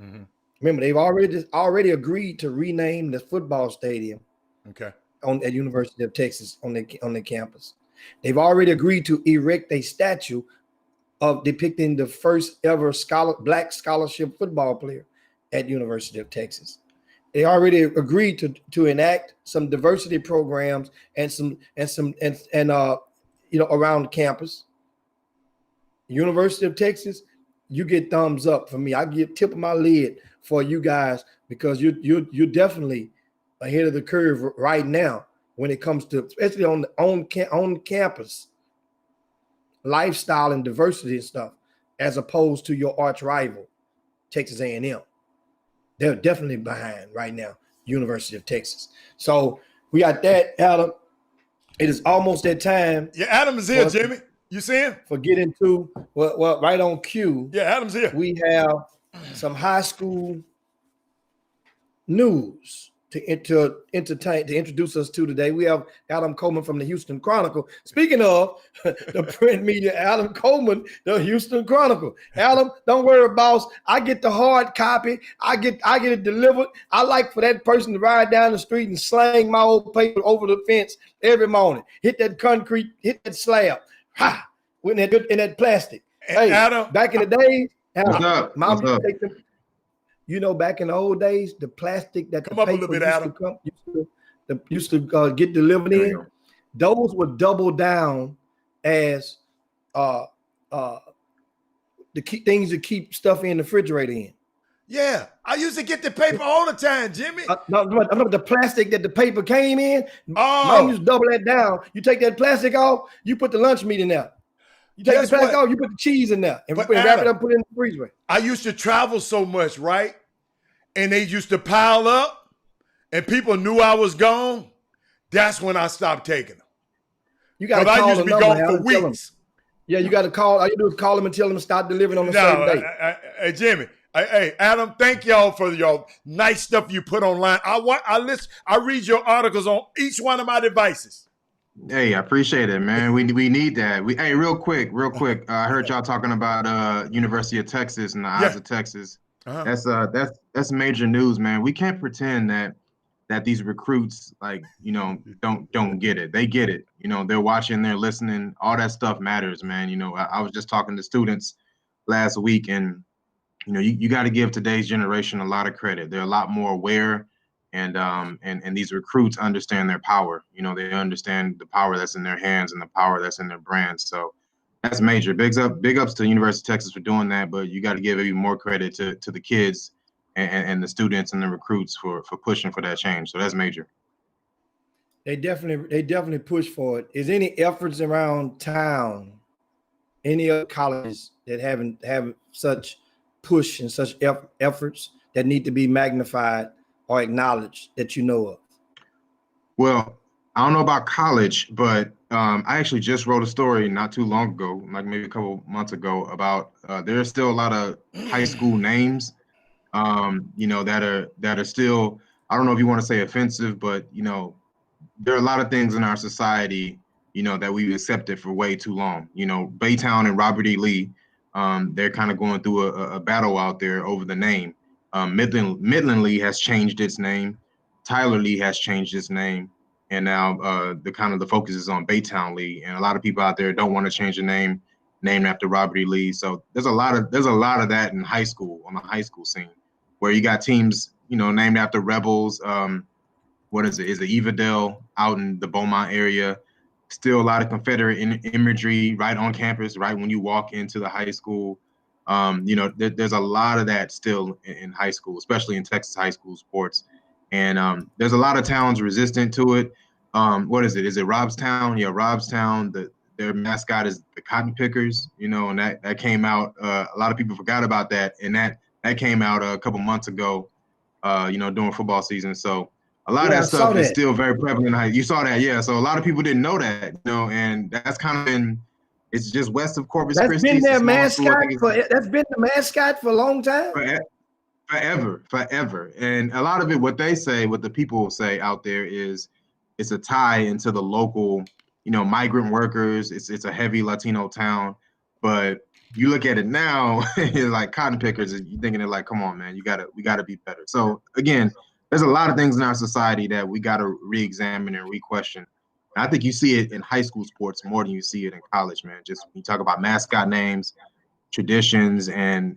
Mm-hmm. Remember, they've already agreed to rename the football stadium Okay. at University of Texas on the campus. They've already agreed to erect a statue of depicting the first ever black scholarship football player at University of Texas. They already agreed to enact some diversity programs and around campus. University of Texas, you get thumbs up for me. I get tip of my lid for you guys because you're definitely ahead of the curve right now when it comes to, especially on campus lifestyle and diversity and stuff, as opposed to your arch rival, Texas A&M. They're definitely behind right now, University of Texas. So we got that, Adam. It is almost that time. Yeah, Adam's here, Jimmy. You see him? For getting to well, right on cue. Yeah, Adam's here. We have some high school news to introduce us to today. We have Adam Coleman from the Houston Chronicle. Speaking of the print media, Adam Coleman, the Houston Chronicle. Adam, don't worry, boss. I get the hard copy. I get it delivered. I like for that person to ride down the street and slang my old paper over the fence every morning. Hit that concrete, hit that slab. Ha! In that plastic. Hey, Adam, back in the days, what's up? Mom What's up? take them. You know, back in the old days, the plastic that Come up a little bit, Adam. used to get delivered in, those were doubled down as the key things to keep stuff in the refrigerator in. Yeah, I used to get the paper all the time, Jimmy. No, the plastic that the paper came in. Oh. Mom used to double that down. You take that plastic off, you put the lunch meat in there. You take the plastic off, you put the cheese in there, and wrap it up, put it in the freezer. I used to travel so much, right? And they used to pile up, and people knew I was gone. That's when I stopped taking them. You got to I call used to be gone for weeks. Yeah, you got to call. All you do is call them and tell them to stop delivering on a certain day. Hey, Jimmy. Hey, Adam, thank y'all for your nice stuff you put online. I read your articles on each one of my devices. Hey, I appreciate it, man. We need that. Hey, real quick. I heard y'all talking about University of Texas and the Eyes of Texas. Uh-huh. That's major news, man. We can't pretend that these recruits don't get it. They get it. They're watching, they're listening. All that stuff matters, man. I was just talking to students last week, and you got to give today's generation a lot of credit. They're a lot more aware, and these recruits understand their power. They understand the power that's in their hands and the power that's in their brands. So that's major. Big ups to the University of Texas for doing that, but you got to give even more credit to the kids and the students and the recruits for pushing for that change. So that's major. They definitely push for it. Is any efforts around town, any other colleges that have such push and such efforts that need to be magnified or acknowledged that you know of? Well, I don't know about college, but I actually just wrote a story not too long ago, like maybe a couple months ago, about there's still a lot of high school names, that are still, I don't know if you want to say offensive, but there are a lot of things in our society, that we've accepted for way too long. Baytown and Robert E. Lee, they're kind of going through a battle out there over the name. Midland Lee has changed its name. Tyler Lee has changed its name. And now the focus is on Baytown Lee, and a lot of people out there don't want to change the name, named after Robert E. Lee. So there's a lot of that in high school, on the high school scene, where you got teams, named after rebels. What is it? Is it Evadale out in the Beaumont area? Still a lot of Confederate imagery right on campus, right when you walk into the high school. There's a lot of that still in high school, especially in Texas high school sports. And there's a lot of towns resistant to it. What is it? Is it Robstown? Yeah, Robstown. Their mascot is the Cotton Pickers, and that came out. A lot of people forgot about that. And that came out a couple months ago, during football season. So a lot of that stuff is still very prevalent. You saw that, yeah. So a lot of people didn't know that, and that's kind of been It's just west of Corpus That's Christi. been It's a their small school. I mascot think for it's that's been the mascot for a long time. forever. And a lot of it, what the people say out there is it's a tie into the local, migrant workers. It's a heavy Latino town, but you look at it now, it's like cotton pickers. You're thinking it like, come on, man, we gotta be better. So again, there's a lot of things in our society that we gotta re-examine and re-question. And I think you see it in high school sports more than you see it in college, man. Just when you talk about mascot names, traditions, and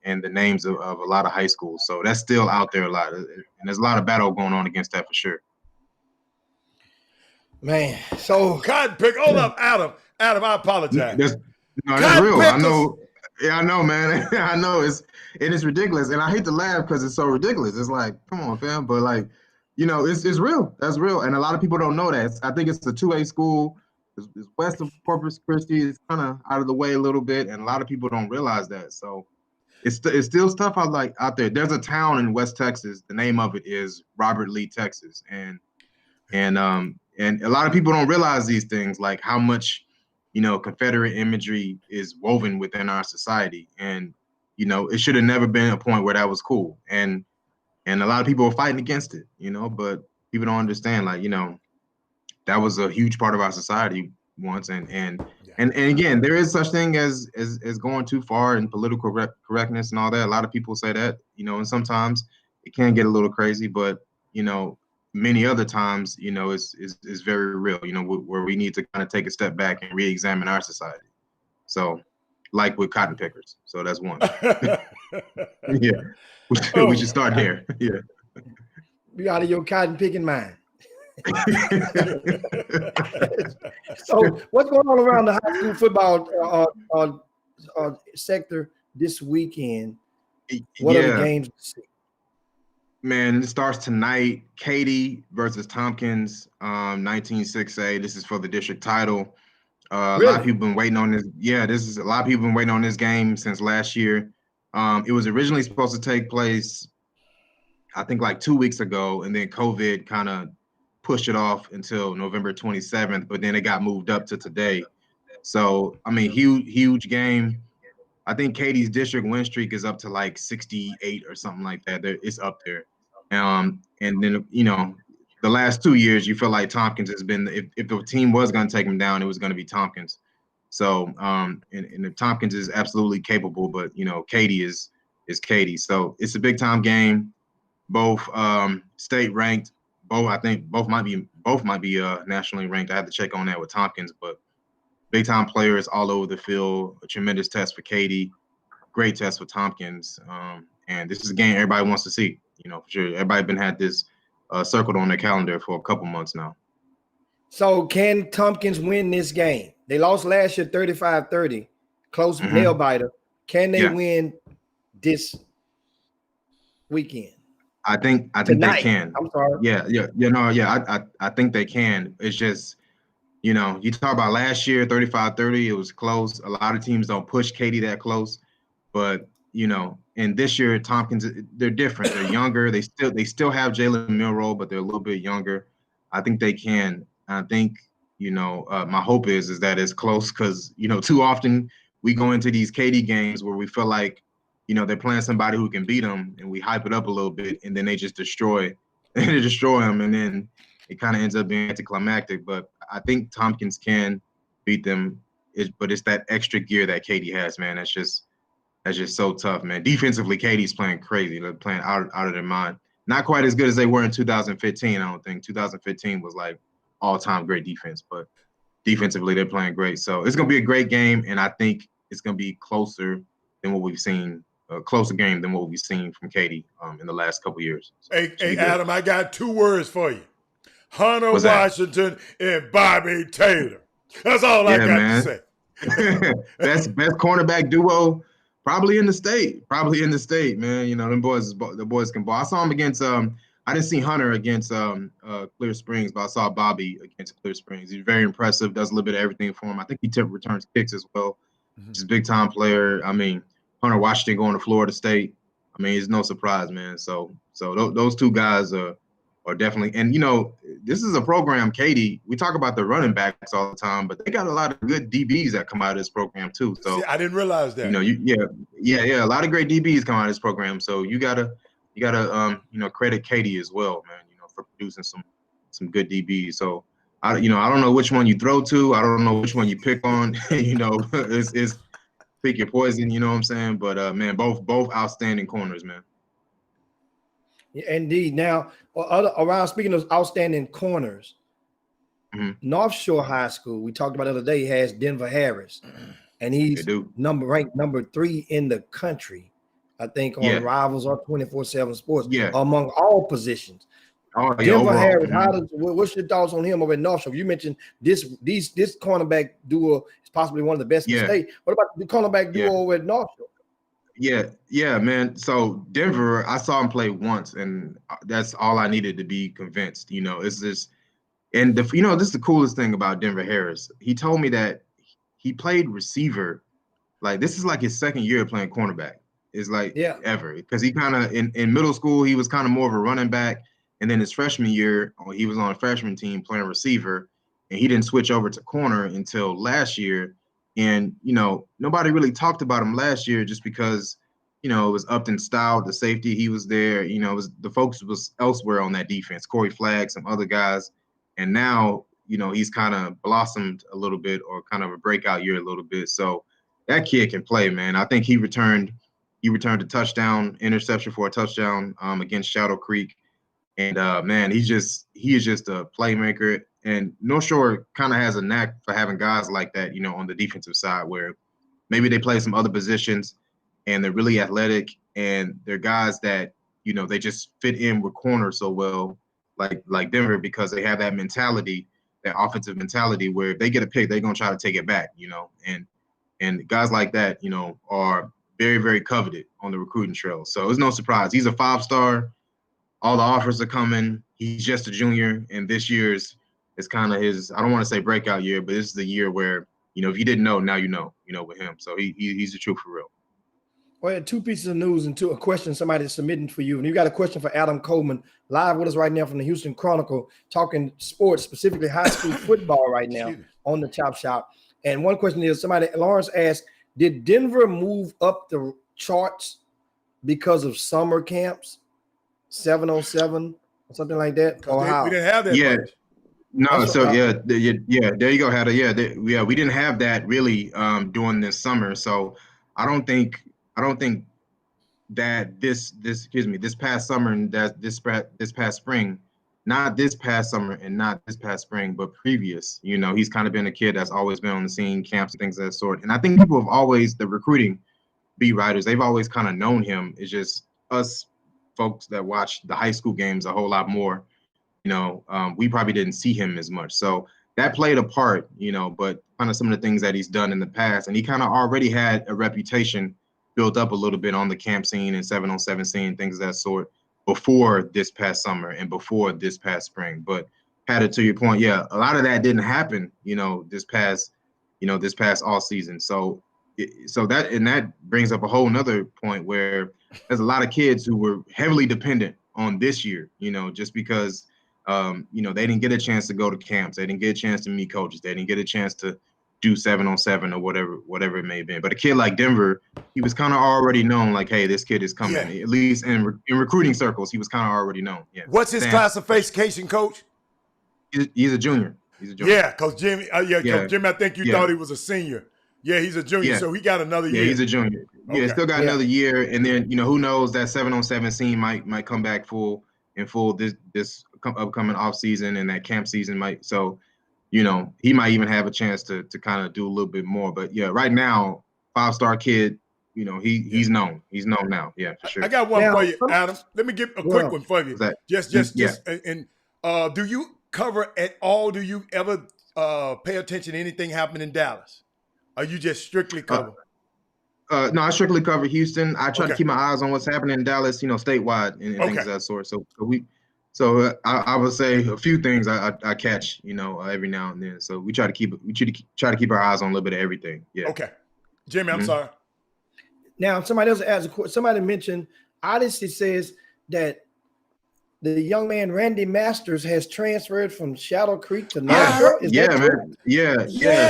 the names of a lot of high schools. So that's still out there a lot, and there's a lot of battle going on against that for sure. Man, so Cotton pick. Hold up, Adam. Adam, I apologize. That's Cotton real. I pickers. know. Yeah, I know, man. I know it's ridiculous, and I hate to laugh because it's so ridiculous. It's like, come on, fam, but like, it's real. That's real, and a lot of people don't know that. I think it's a 2A school. It's west of Corpus Christi. It's kind of out of the way a little bit, and a lot of people don't realize that. So it's still stuff out there. There's a town in West Texas. The name of it is Robert Lee, Texas, and a lot of people don't realize these things, like how much Confederate imagery is woven within our society, and it should have never been a point where that was cool, and a lot of people are fighting against it, but people don't understand, like, that was a huge part of our society once, and again, there is such thing as going too far in political correctness and all that. A lot of people say that, and sometimes it can get a little crazy, but many other times, is very real, where we need to kind of take a step back and re-examine our society. So, like with cotton pickers. So that's one. Yeah, we should start there. Yeah. be out of your cotton picking mind. So, what's going on around the high school football sector this weekend? What are the games to see? Man, it starts tonight. Katy versus Tompkins, 19-6A. This is for the district title. A lot of people been waiting on this. Yeah, a lot of people been waiting on this game since last year. It was originally supposed to take place, I think, like 2 weeks ago, and then COVID kind of pushed it off until November 27th, but then it got moved up to today. So, I mean, huge game. I think Katie's district win streak is up to like 68 or something like that. It's up there. And then, the last 2 years, you feel like Tompkins has been, if the team was going to take him down, it was going to be Tompkins. So, and Tompkins is absolutely capable, but, Katy is Katy. So it's a big time game. Both state ranked. I think both might be nationally ranked. I have to check on that with Tompkins, but big time players all over the field. A tremendous test for Katy, great test for Tompkins, and this is a game everybody wants to see. For sure, everybody been had this circled on their calendar for a couple months now. So can Tompkins win this game? They lost last year 35-30, close nail biter. Can they win this weekend? I think Tonight. They can. I'm sorry. I think they can. It's just, you talk about last year, 35-30, it was close. A lot of teams don't push Katy that close, but and this year Tompkins, they're different. They're younger. They still have Jalen Milroe, but they're a little bit younger. I think they can. I think my hope is that it's close, because too often we go into these Katy games where we feel like they're playing somebody who can beat them, and we hype it up a little bit, and then they just destroy them, and then it kind of ends up being anticlimactic. But I think Tompkins can beat them, but it's that extra gear that Katy has, man. That's just so tough, man. Defensively, Katie's playing crazy. They're playing out of their mind. Not quite as good as they were in 2015, I don't think. 2015 was like all-time great defense, but defensively, they're playing great. So it's going to be a great game, and I think it's going to be closer than what we've seen, a closer game than what we've seen from Katy in the last couple of years. So hey, Adam, I got 2 words for you. Hunter Washington and Bobby Taylor. That's all I got to say. Best cornerback duo probably in the state, man. The boys can ball. I saw him against I didn't see Hunter against Clear Springs, but I saw Bobby against Clear Springs. He's very impressive, does a little bit of everything for him. I think he returns kicks as well. He's a big time player. I mean, Hunter Washington going to Florida State, I mean, it's no surprise, man. So those 2 guys are or definitely. And this is a program, Katie. We talk about the running backs all the time, but they got a lot of good DBs that come out of this program too. So See, I didn't realize that. A lot of great DBs come out of this program. So you gotta credit Katie as well, man. For producing some good DBs. So I don't know which one you throw to. I don't know which one you pick on. It's pick your poison. You know what I'm saying? But man, both outstanding corners, man. Yeah, indeed. Now, around speaking of outstanding corners, North Shore High School, we talked about the other day, has Denver Harris, and he's ranked number 3 in the country, I think, on Rivals or 24/7 Sports, among all positions. Denver Harris, what's your thoughts on him over at North Shore? You mentioned this cornerback duo is possibly one of the best in the state. What about the cornerback duo over at North Shore? Yeah, man. So Denver, I saw him play once, and that's all I needed to be convinced. It's this, and this is the coolest thing about Denver Harris. He told me that he played receiver. Like, this is like his second year playing cornerback. It's like ever, because he kind of in middle school he was kind of more of a running back, and then his freshman year he was on a freshman team playing receiver, and he didn't switch over to corner until last year. And nobody really talked about him last year just because it was Upton Style, the safety. He was there. The focus was elsewhere on that defense. Corey Flagg, some other guys, and now he's kind of blossomed a little bit, or kind of a breakout year a little bit. So that kid can play, man. I think he returned a touchdown, interception for a touchdown against Shadow Creek. And man, he is just a playmaker. And North Shore kind of has a knack for having guys like that, on the defensive side, where maybe they play some other positions and they're really athletic, and they're guys that, they just fit in with corners so well, like Denver, because they have that mentality, that offensive mentality, where if they get a pick, they're gonna try to take it back, and guys like that, are very, very coveted on the recruiting trail. So it's no surprise. He's a 5-star. All the offers are coming. He's just a junior, and this year's is kind of his, I don't want to say breakout year, but this is the year where, if you didn't know, now you know, with him. So he's the truth for real. Well, I had 2 pieces of news and a question somebody's submitting for you. And you got a question for Adam Coleman, live with us right now from the Houston Chronicle, talking sports, specifically high school football right now on the Chop Shop. And one question is, Lawrence asked, did Denver move up the charts because of summer camps, 707 or something like that? Or how? We didn't have that much. No, so there you go, Hatter. We didn't have that really during this summer. So I don't think that this past summer and that this past spring, not this past summer and not this past spring, but previous, he's kind of been a kid that's always been on the scene, camps and things of that sort. And I think people have always, the recruiting beat writers, they've always kind of known him. It's just us folks that watch the high school games a whole lot more. We probably didn't see him as much. So that played a part, but kind of some of the things that he's done in the past. And he kind of already had a reputation built up a little bit on the camp scene and 7on7 scene, things of that sort, before this past summer and before this past spring. But Hatter, to your point, a lot of that didn't happen, this past all season. So that brings up a whole nother point where there's a lot of kids who were heavily dependent on this year, just because they didn't get a chance to go to camps. They didn't get a chance to meet coaches. They didn't get a chance to do 7on7 or whatever it may have been. But a kid like Denver, he was kind of already known, like, hey, this kid is coming. Yeah. At least in recruiting circles, he was kind of already known. Yeah. What's his classification, Coach? He's a junior. Yeah, Coach Jimmy. Coach Jimmy, I think you thought he was a senior. Yeah, he's a junior, so he got another year. Yeah, he's a junior. Okay. Yeah, still got another year, and then who knows, that 7on7 scene might come back full this upcoming off season, and that camp season might. So, he might even have a chance to kind of do a little bit more. But yeah, right now, 5-star kid, he's known. He's known now. Yeah, for sure. I got one for you, Adam. Let me get a quick one for you. Do you cover at all? Do you ever pay attention to anything happening in Dallas? Or you just strictly cover? No, I strictly cover Houston. I try to keep my eyes on what's happening in Dallas, statewide and things of that sort. So I would say a few things I catch, every now and then. So we try to keep our eyes on a little bit of everything. Yeah. Okay, Jimmy, I'm sorry. Now somebody else asked a question. Somebody mentioned Odyssey says that the young man Randy Masters has transferred from Shadow Creek to North I Shore. heard, Is Yeah, that true? man. Yeah.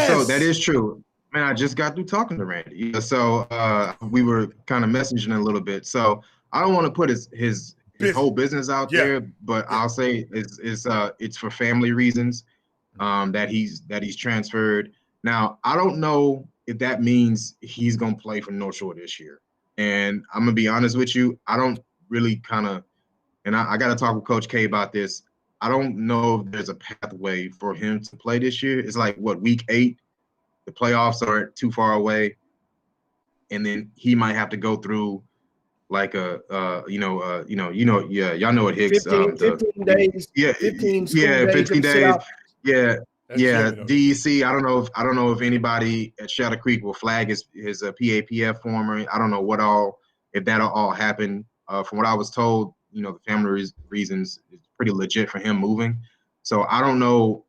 So that yes. is true. Man, I just got through talking to Randy. Yeah, so we were kind of messaging a little bit. So I don't want to put his whole Business. business out Yeah. there, but Yeah. I'll say it's for family reasons that he's transferred. Now, I don't know if that means he's gonna play for North Shore this year. And I'm gonna be honest with you, I don't really kind of, and I got to talk with Coach K about this. I don't know if there's a pathway for him to play this year. It's like what, week 8, the playoffs aren't too far away, and then he might have to go through like yeah, y'all know what Hicks, 15 days, yeah, 15 school yeah, days 15 to sit days, out. yeah, That's yeah, Jimmy though. DEC. I don't know if anybody at Shadow Creek will flag his PAPF form. Or I don't know if that'll all happen. From what I was told, the family reasons is pretty legit for him moving. So I don't know.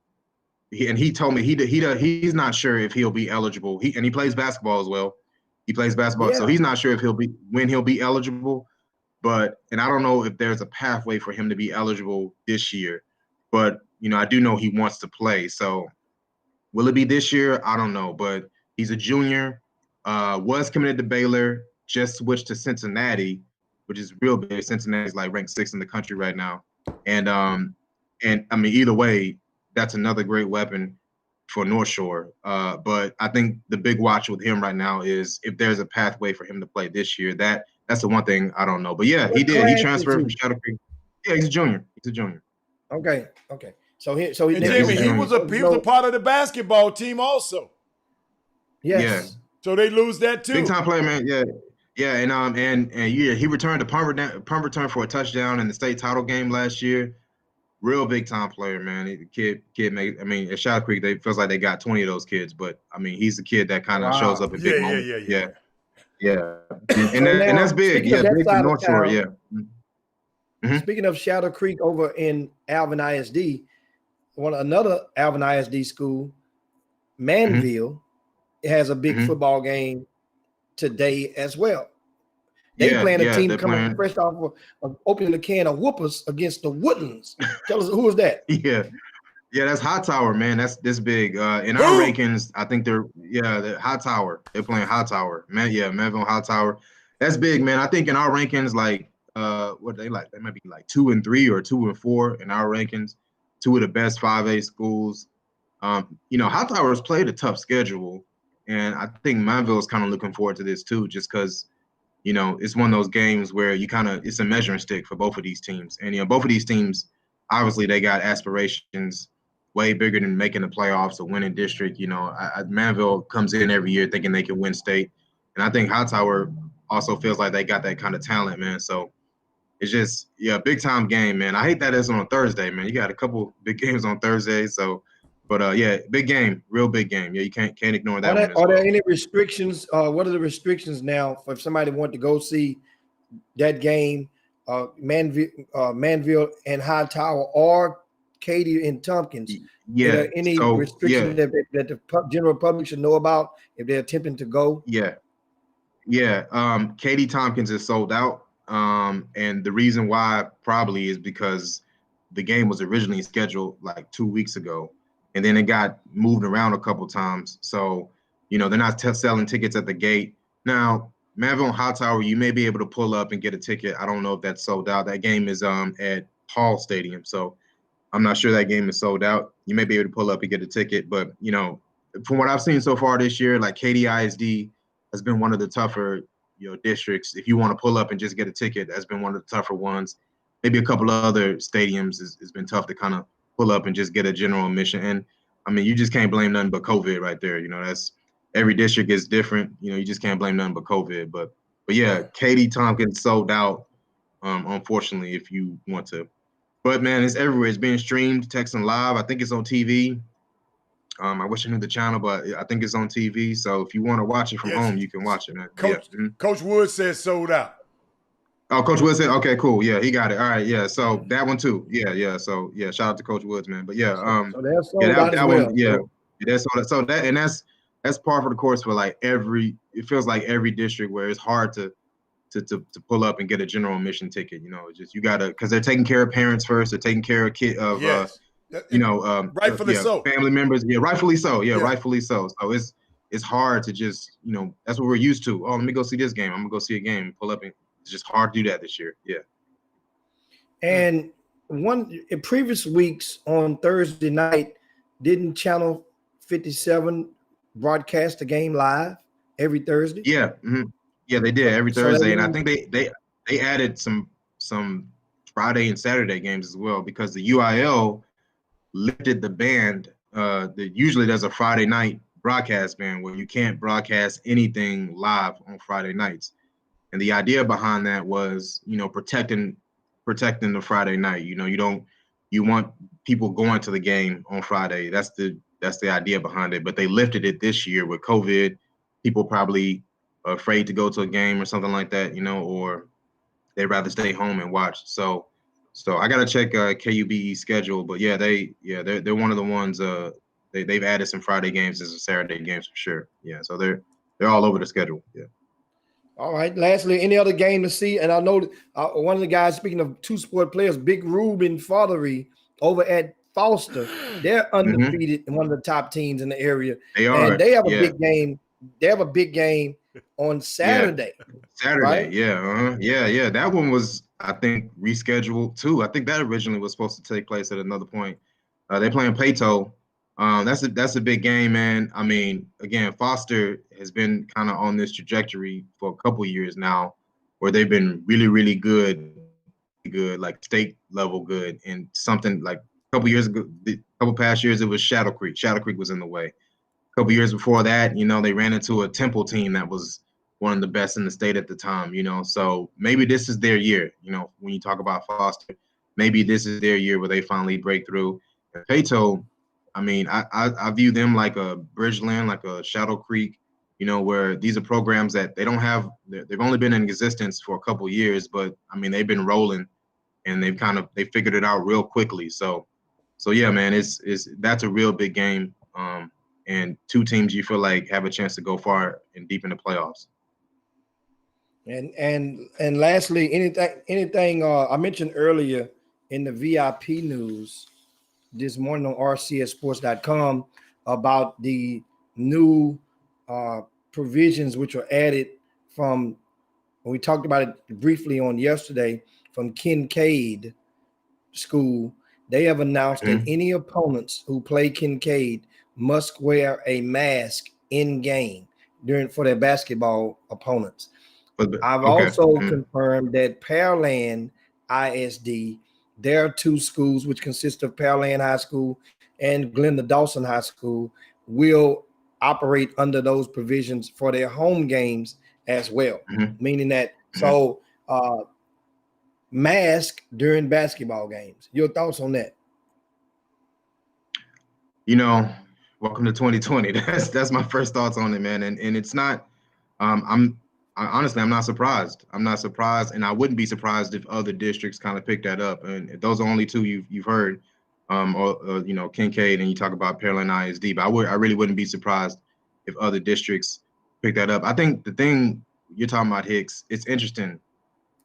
He told me he's not sure if he'll be eligible. He plays basketball as well. He plays basketball, so Yeah, he's not sure if when he'll be eligible. And I don't know if there's a pathway for him to be eligible this year. But I do know he wants to play. So will it be this year? I don't know. But he's a junior. Was committed to Baylor. Just switched to Cincinnati, which is real big. Cincinnati's like ranked 6th in the country right now. And I mean, either way, that's another great weapon for North Shore. But I think the big watch with him right now is if there's a pathway for him to play this year. That's the one thing I don't know. But yeah, he what did. He class is transferred from he? Shadow Creek. Yeah, he's a junior. He's a junior. Okay. So And Yeah, he's Jimmy, a he junior. was a part of the basketball team also. Yeah, yes. So they lose that big too. time player, man. Yeah, yeah, and yeah, he returned a punt return for a touchdown in the state title game last year. Real big time player, man. The kid made. I mean, at Shadow Creek, they feels like they got 20 of those kids, but I mean, he's the kid that kind of shows Wow. up in big moments. Yeah. Yeah, and So that's now, big. speaking of Yeah, that big for side of North Shore. town, Yeah. Hmm. speaking of Shadow Creek over in Alvin ISD, another Alvin ISD school, Hmm. Manville, has a big Hmm. football game today as well. They Yeah, playing a yeah, team they're coming playing. fresh off of opening a can of whoopers against the Woodlands. Tell us, who is that? Yeah, yeah, that's High Tower, man. That's this big. In our Who? rankings, I think the High Tower. They're playing High Tower, man. Yeah, Manville High Tower. That's big, man. I think in our rankings, like what they like, they might be like 2 and 3 or 2 and 4 in our rankings. Two of the best 5A schools. High Tower's played a tough schedule, and I think Manville is kind of looking forward to this too, just because it's one of those games where it's a measuring stick for both of these teams. And, both of these teams, obviously they got aspirations way bigger than making the playoffs or winning district. Manville comes in every year thinking they can win state. And I think Hightower also feels like they got that kind of talent, man. So it's just, yeah, big time game, man. I hate that it's on a Thursday, man. You got a couple big games on Thursday. So, but yeah, big game, real big game. Yeah, you can't ignore that one as Are there well. any restrictions? What are the restrictions now for if somebody want to go see that game, Manville and High Tower, or Katy and Tompkins? Are Yeah. there any So restrictions that the general public should know about if they're attempting to go? yeah. Yeah, Katie Tompkins is sold out. And the reason why probably is because the game was originally scheduled like 2 weeks ago, and then it got moved around a couple times. So, they're not selling tickets at the gate. Now, Manville and Hightower, you may be able to pull up and get a ticket. I don't know if that's sold out. That game is at Hall Stadium. So I'm not sure that game is sold out. You may be able to pull up and get a ticket, but from what I've seen so far this year, like KDISD has been one of the tougher, districts. If you want to pull up and just get a ticket, that's been one of the tougher ones. Maybe a couple of other stadiums has been tough to kind of pull up and just get a general admission. And I mean, you just can't blame nothing but COVID right there. That's every district is different. You just can't blame nothing but COVID. But yeah, Right. Katie Tompkins sold out. Unfortunately, if you want to. But man, it's everywhere. It's being streamed, texting live. I think it's on TV. I wish I knew the channel, but I think it's on TV. So if you want to watch it from Yes. home, you can watch it, man. Yeah. Coach Coach Wood says sold out. Oh, Coach Woods said, okay, cool. Yeah, he got it. All right. Yeah. So that one too. Yeah. So yeah, shout out to Coach Woods, man. But yeah, So they're yeah, sold out as that one, well. yeah. That's par for the course for like it feels like every district where it's hard to to pull up and get a general admission ticket. You know, just you gotta, because they're taking care of parents first. They're taking care of Yes. Rightfully so. family members. Yeah, rightfully so. Yeah, Yeah. rightfully so. So it's hard to just, you know, that's what we're used to. Oh, let me go see this game. I'm gonna go see a game, pull up, and it's just hard to do that this year. Yeah. And in previous weeks on Thursday night, didn't Channel 57 broadcast the game live every Thursday? Yeah. Yeah, they did every So Thursday, and I think they added some Friday and Saturday games as well, because the UIL lifted the ban that usually there's a Friday night broadcast ban where you can't broadcast anything live on Friday nights. And the idea behind that was, you know, protecting the Friday night. You know, you want people going to the game on Friday. That's the idea behind it. But they lifted it this year with COVID. People probably are afraid to go to a game or something like that, you know, or they'd rather stay home and watch. So I gotta check KUBE's schedule. But yeah, they're one of the ones. They've added some Friday games and some Saturday games for sure. Yeah, so they're all over the schedule. Yeah. All right. Lastly, any other game to see? And I know one of the guys, speaking of two sport players, Big Ruben Fothery over at Foster, they're undefeated and one of the top teams in the area. They are. And they have a big game. They have a big game on Saturday. Saturday, right? Yeah. That one was, I think, rescheduled too. I think that originally was supposed to take place at another point. They're playing Pato. That's a big game, man. I mean, again, Foster has been kind of on this trajectory for a couple years now, where they've been really, really good, like state level good. And something like a couple years ago, a couple past years, it was Shadow Creek. Shadow Creek was in the way. A couple years before that, you know, they ran into a Temple team that was one of the best in the state at the time, you know. So maybe this is their year, you know, when you talk about Foster, maybe this is their year where they finally break through. And Pato, I mean, I view them like a Bridgeland, like a Shadow Creek, you know, where these are programs that they've only been in existence for a couple years, but I mean, they've been rolling and they figured it out real quickly. So yeah, man, that's a real big game. And two teams you feel like have a chance to go far and deep in the playoffs. And lastly, anything I mentioned earlier in the VIP news this morning on rcsports.com about the new provisions which were added from, we talked about it briefly on yesterday, from Kincaid School. They have announced that any opponents who play Kincaid must wear a mask in game for their basketball opponents. I've also confirmed that Pearland ISD, there are two schools which consist of Pearland High School and Glenda Dawson High School, will operate under those provisions for their home games as well. Meaning that mask during basketball games. Your thoughts on that? You know, welcome to 2020. That's my first thoughts on it, man. And it's not. Honestly, I'm not surprised. I'm not surprised, and I wouldn't be surprised if other districts kind of pick that up. And those are only two you've heard, or you know, Kincaid, and you talk about Pearland ISD. But I really wouldn't be surprised if other districts pick that up. I think the thing you're talking about, Hicks, it's interesting.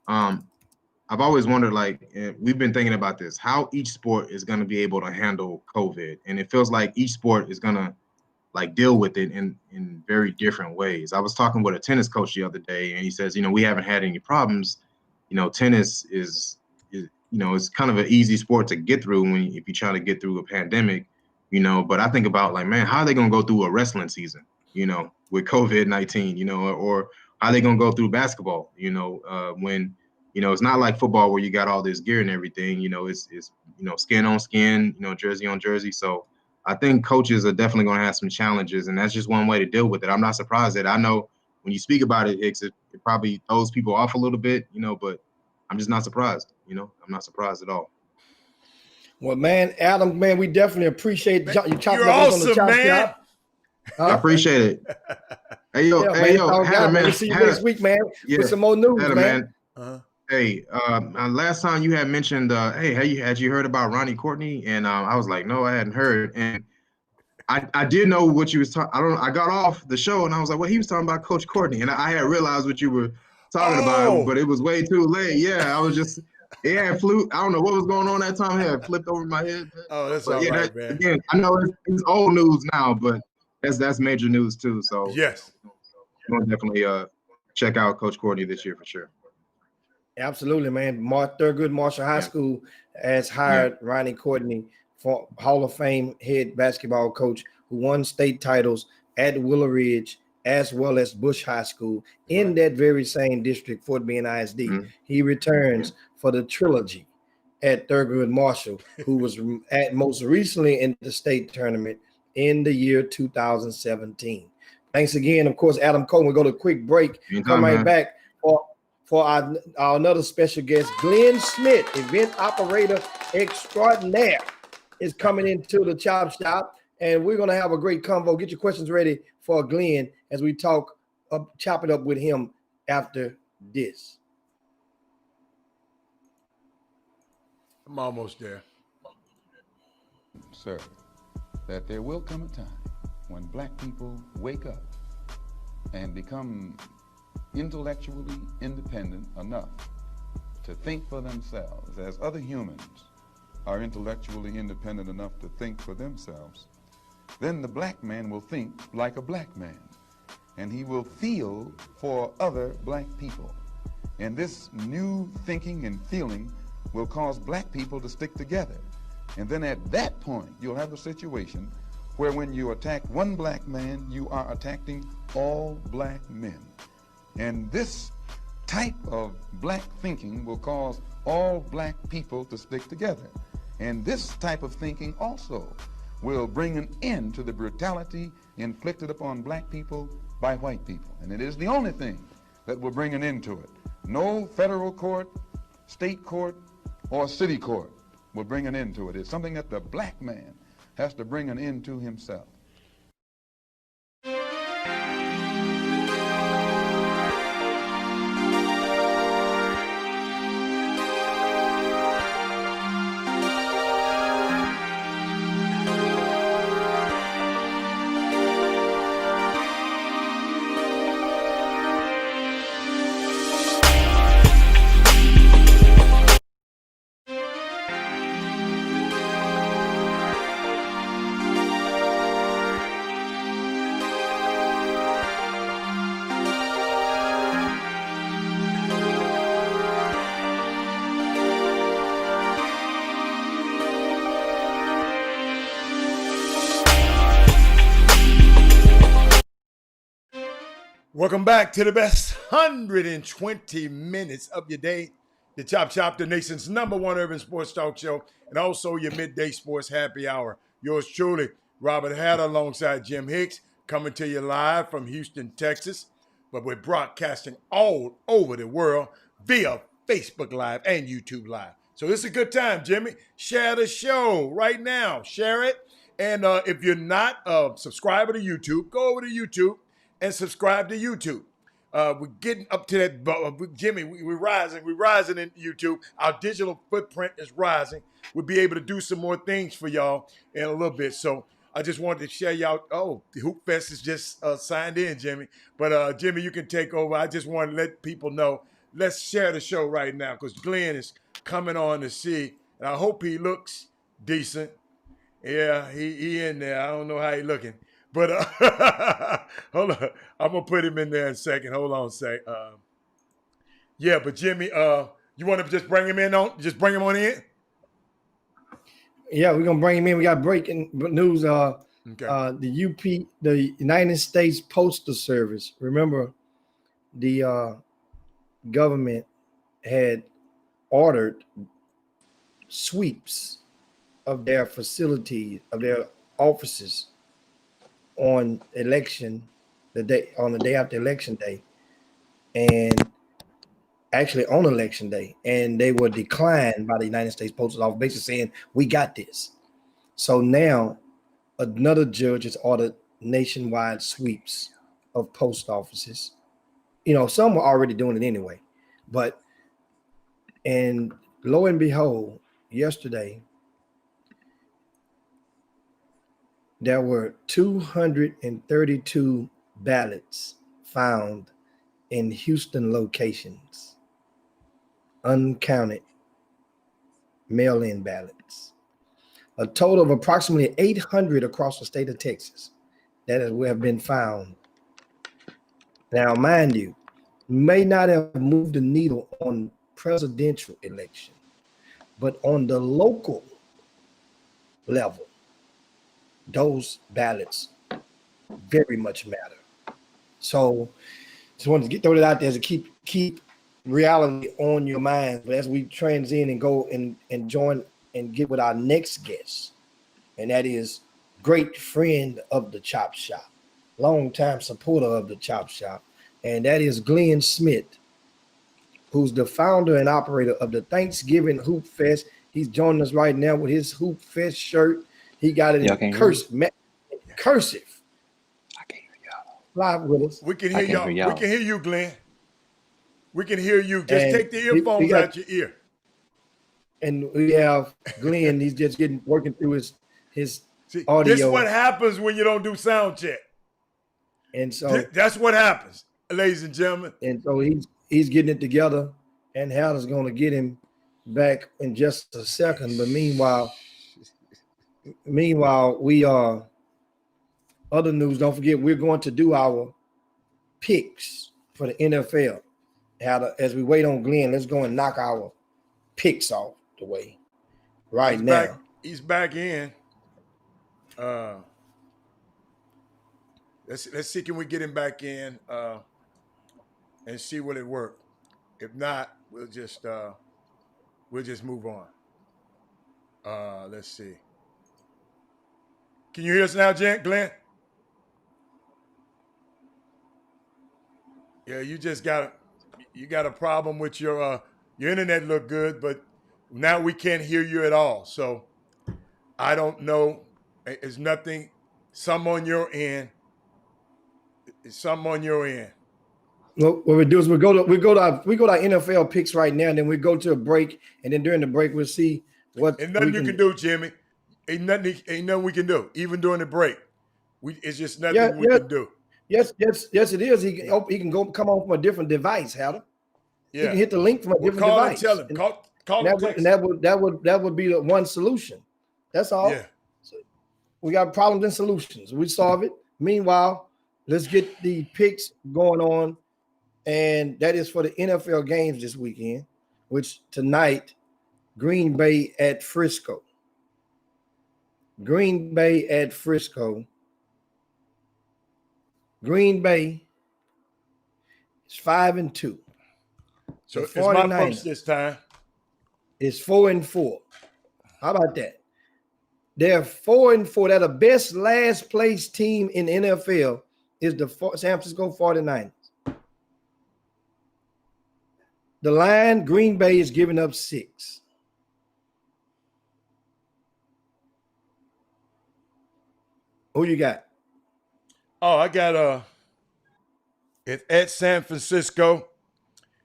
I've always wondered, like, we've been thinking about this, how each sport is going to be able to handle COVID. And it feels like each sport is going to like deal with it in very different ways. I was talking with a tennis coach the other day, and he says, you know, we haven't had any problems. You know, tennis is you know, it's kind of an easy sport to get through if you try to get through a pandemic, you know. But I think about, like, man, how are they going to go through a wrestling season, you know, with COVID-19, you know, or how are they going to go through basketball, you know, when, you know, it's not like football where you got all this gear and everything, you know, it's you know, skin on skin, you know, jersey on jersey. So I think coaches are definitely going to have some challenges, and that's just one way to deal with it. I'm not surprised that, I know when you speak about it, Hicks, it probably throws people off a little bit, you know, but I'm just not surprised, you know. I'm not surprised at all. Well, man, Adam, man, we definitely appreciate you chopping You're up awesome, on the chop man. shop. I appreciate it. Hey, yo, Hatter, man. We'll see you next week, man, with some more news, Hatter, man. Hey, last time you had mentioned, hey, had you heard about Ronnie Courtney? And I was like, no, I hadn't heard. And I did know what you was talking. I got off the show and I was like, well, he was talking about Coach Courtney, and I had realized what you were talking about it, but it was way too late. Yeah, I was just it had flew. I don't know what was going on that time. It had flipped over my head. Oh, that's But all yeah, right, that, man. again, I know it's old news now, but that's major news too. So Yes. I'm gonna definitely check out Coach Courtney this year for sure. Absolutely, man. Thurgood Marshall High Yeah. School has hired Ronnie Courtney, for Hall of Fame head basketball coach who won state titles at Willow Ridge as well as Bush High School in that very same district, Fort Bend ISD. Mhm. He returns for the trilogy at Thurgood Marshall, who was at most recently in the state tournament in the year 2017. Thanks again, of course, Adam Cole. We'll go to a quick break. Anytime, Come right man. back for our another special guest, Glenn Smith, event operator extraordinaire, is coming into the Chop Shop, and we're gonna have a great convo. Get your questions ready for Glenn as we chop it up with him after this. I'm almost there. Sir, that there will come a time when black people wake up and become intellectually independent enough to think for themselves, as other humans are intellectually independent enough to think for themselves, then the black man will think like a black man, and he will feel for other black people. And this new thinking and feeling will cause black people to stick together. And then at that point, you'll have a situation where when you attack one black man, you are attacking all black men. And this type of black thinking will cause all black people to stick together. And this type of thinking also will bring an end to the brutality inflicted upon black people by white people. And it is the only thing that will bring an end to it. No federal court, state court, or city court will bring an end to it. It's something that the black man has to bring an end to himself. Welcome back to the best 120 minutes of your day. The Chop Shop, the nation's #1 urban sports talk show, and also your midday sports happy hour. Yours truly, Robert Hatter, alongside Jim Hicks, coming to you live from Houston, Texas. But we're broadcasting all over the world via Facebook Live and YouTube Live. So this is a good time, Jimmy. Share the show right now. Share it. And if you're not a subscriber to YouTube, go over to YouTube and subscribe to YouTube. We're getting up to that, Jimmy. We're rising. We're rising in YouTube. Our digital footprint is rising. We'll be able to do some more things for y'all in a little bit. So I just wanted to share y'all. Oh, the Hoop Fest is just signed in, Jimmy. But Jimmy, you can take over. I just want to let people know. Let's share the show right now because Glenn is coming on to see, and I hope he looks decent. Yeah, he in there. I don't know how he looking. But hold on, I'm gonna put him in there in a second. Hold on a sec. Yeah, but Jimmy, you want to just bring him in on? Just bring him on in. Yeah, we're gonna bring him in. We got breaking news. Okay. The United States Postal Service. Remember, the government had ordered sweeps of their facilities, of their offices on the day after election day, and actually on election day, and they were declined by the United States Postal Office, basically saying we got this. So now another judge has ordered nationwide sweeps of post offices. You know, some were already doing it anyway, and lo and behold, yesterday there were 232 ballots found in Houston locations. Uncounted mail-in ballots. A total of approximately 800 across the state of Texas that have been found. Now, mind you, may not have moved the needle on presidential election, but on the local level, those ballots very much matter. So just wanted to throw it out there to keep reality on your mind. But as we transition and go and join and get with our next guest, and that is great friend of the Chop Shop, longtime supporter of the Chop Shop, and that is Glenn Smith, who's the founder and operator of the Thanksgiving Hoop Fest. He's joining us right now with his Hoop Fest shirt. He got it in cursive. I can't hear y'all. Live with us. We can hear y'all. We can hear you, Glenn. We can hear you. Just And take the earphones out your ear. And we have Glenn. He's just working through his See, audio. this is what happens when you don't do sound check. And so that's what happens, ladies and gentlemen. And so he's getting it together, and Hannah's going to get him back in just a second. But meanwhile, we are other news. Don't forget, we're going to do our picks for the NFL. As we wait on Glenn, let's go and knock our picks off the way now. He's back in. Let's see, can we get him back in and see will it work? If not, we'll just move on. Let's see. Can you hear us now, Glenn? Yeah, you got a problem with your internet. Look good, but now we can't hear you at all. So I don't know. It's nothing. Some on your end. It's something on your end. What we do is we go to our NFL picks right now, and then we go to a break, and then during the break we'll see what. Ain't nothing you can do, Jimmy. Ain't nothing we can do, even during the break. It's just nothing we can do. Yes, it is. He can come on from a different device, Hatter. Yeah. He can hit the link from a different device. Call and tell him. Call and that would be the one solution. That's all. Yeah. So we got problems and solutions. We solve it. Meanwhile, let's get the picks going on, and that is for the NFL games this weekend, which tonight, Green Bay at Frisco. Green Bay at Frisco. Green Bay is 5-2. So it's my first this time. It's 4-4. How about that? They're 4-4. They're the best last place team in the NFL is the San Francisco 49ers. The line, Green Bay is giving up 6. Who you got? Oh, I got it's at San Francisco.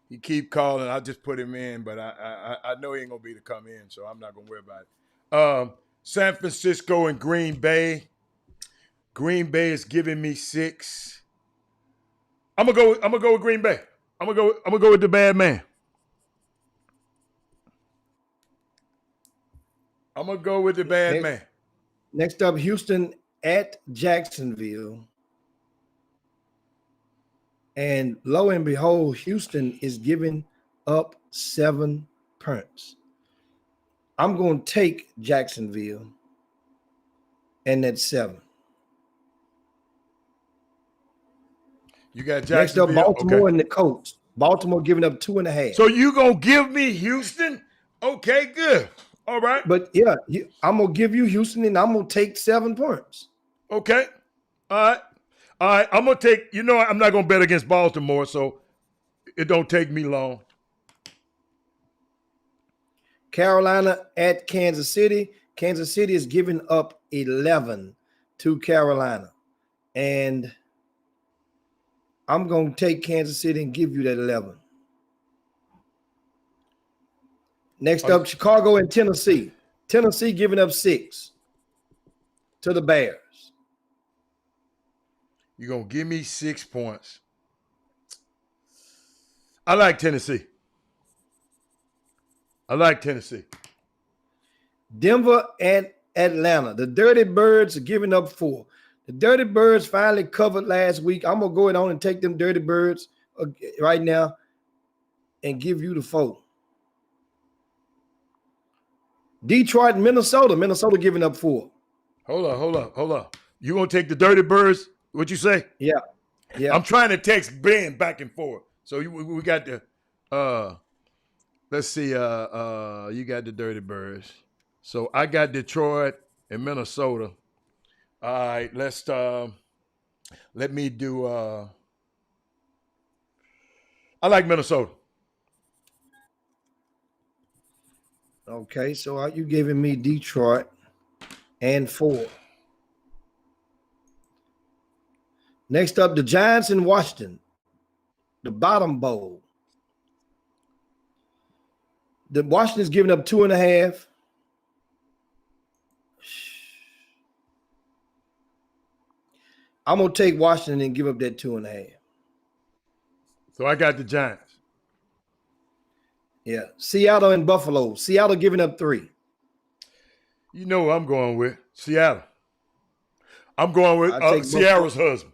He keep calling. I just put him in, but I know he ain't gonna be to come in, so I'm not gonna worry about it. San Francisco and Green Bay. Green Bay is giving me 6. I'm gonna go with Green Bay. I'm gonna go with the bad man. I'm gonna go with the bad man. Next up, Houston at Jacksonville. And lo and behold, Houston is giving up 7 points. I'm going to take Jacksonville, and that's 7. You got Jacksonville. Next up, Baltimore and the Colts. Baltimore giving up 2.5. So you going to give me Houston? Okay, good. All right. But yeah, I'm going to give you Houston, and I'm going to take 7 points. Okay. All right. I'm going to take, I'm not going to bet against Baltimore, so it don't take me long. Carolina at Kansas City. Kansas City is giving up 11 to Carolina. And I'm going to take Kansas City and give you that 11. Next up, Chicago and Tennessee. Tennessee giving up 6 to the Bears. You're going to give me 6 points. I like Tennessee. I like Tennessee. Denver and Atlanta. The Dirty Birds are giving up 4. The Dirty Birds finally covered last week. I'm going to go ahead on and take them Dirty Birds right now and give you the 4. Detroit and Minnesota. Minnesota giving up 4. Hold on. You going to take the Dirty Birds? What you say? Yeah. I'm trying to text Ben back and forth. So we got the let's see, you got the Dirty Birds. So I got Detroit and Minnesota. All right, let me do I like Minnesota. Okay, so you giving me Detroit and 4. Next up, the Giants in Washington, the bottom bowl. The Washington's giving up 2.5. I'm gonna take Washington and give up that 2.5. So I got the Giants. Yeah, Seattle and Buffalo. Seattle giving up 3. You know who I'm going with? Seattle. I'm going with Sierra's husband.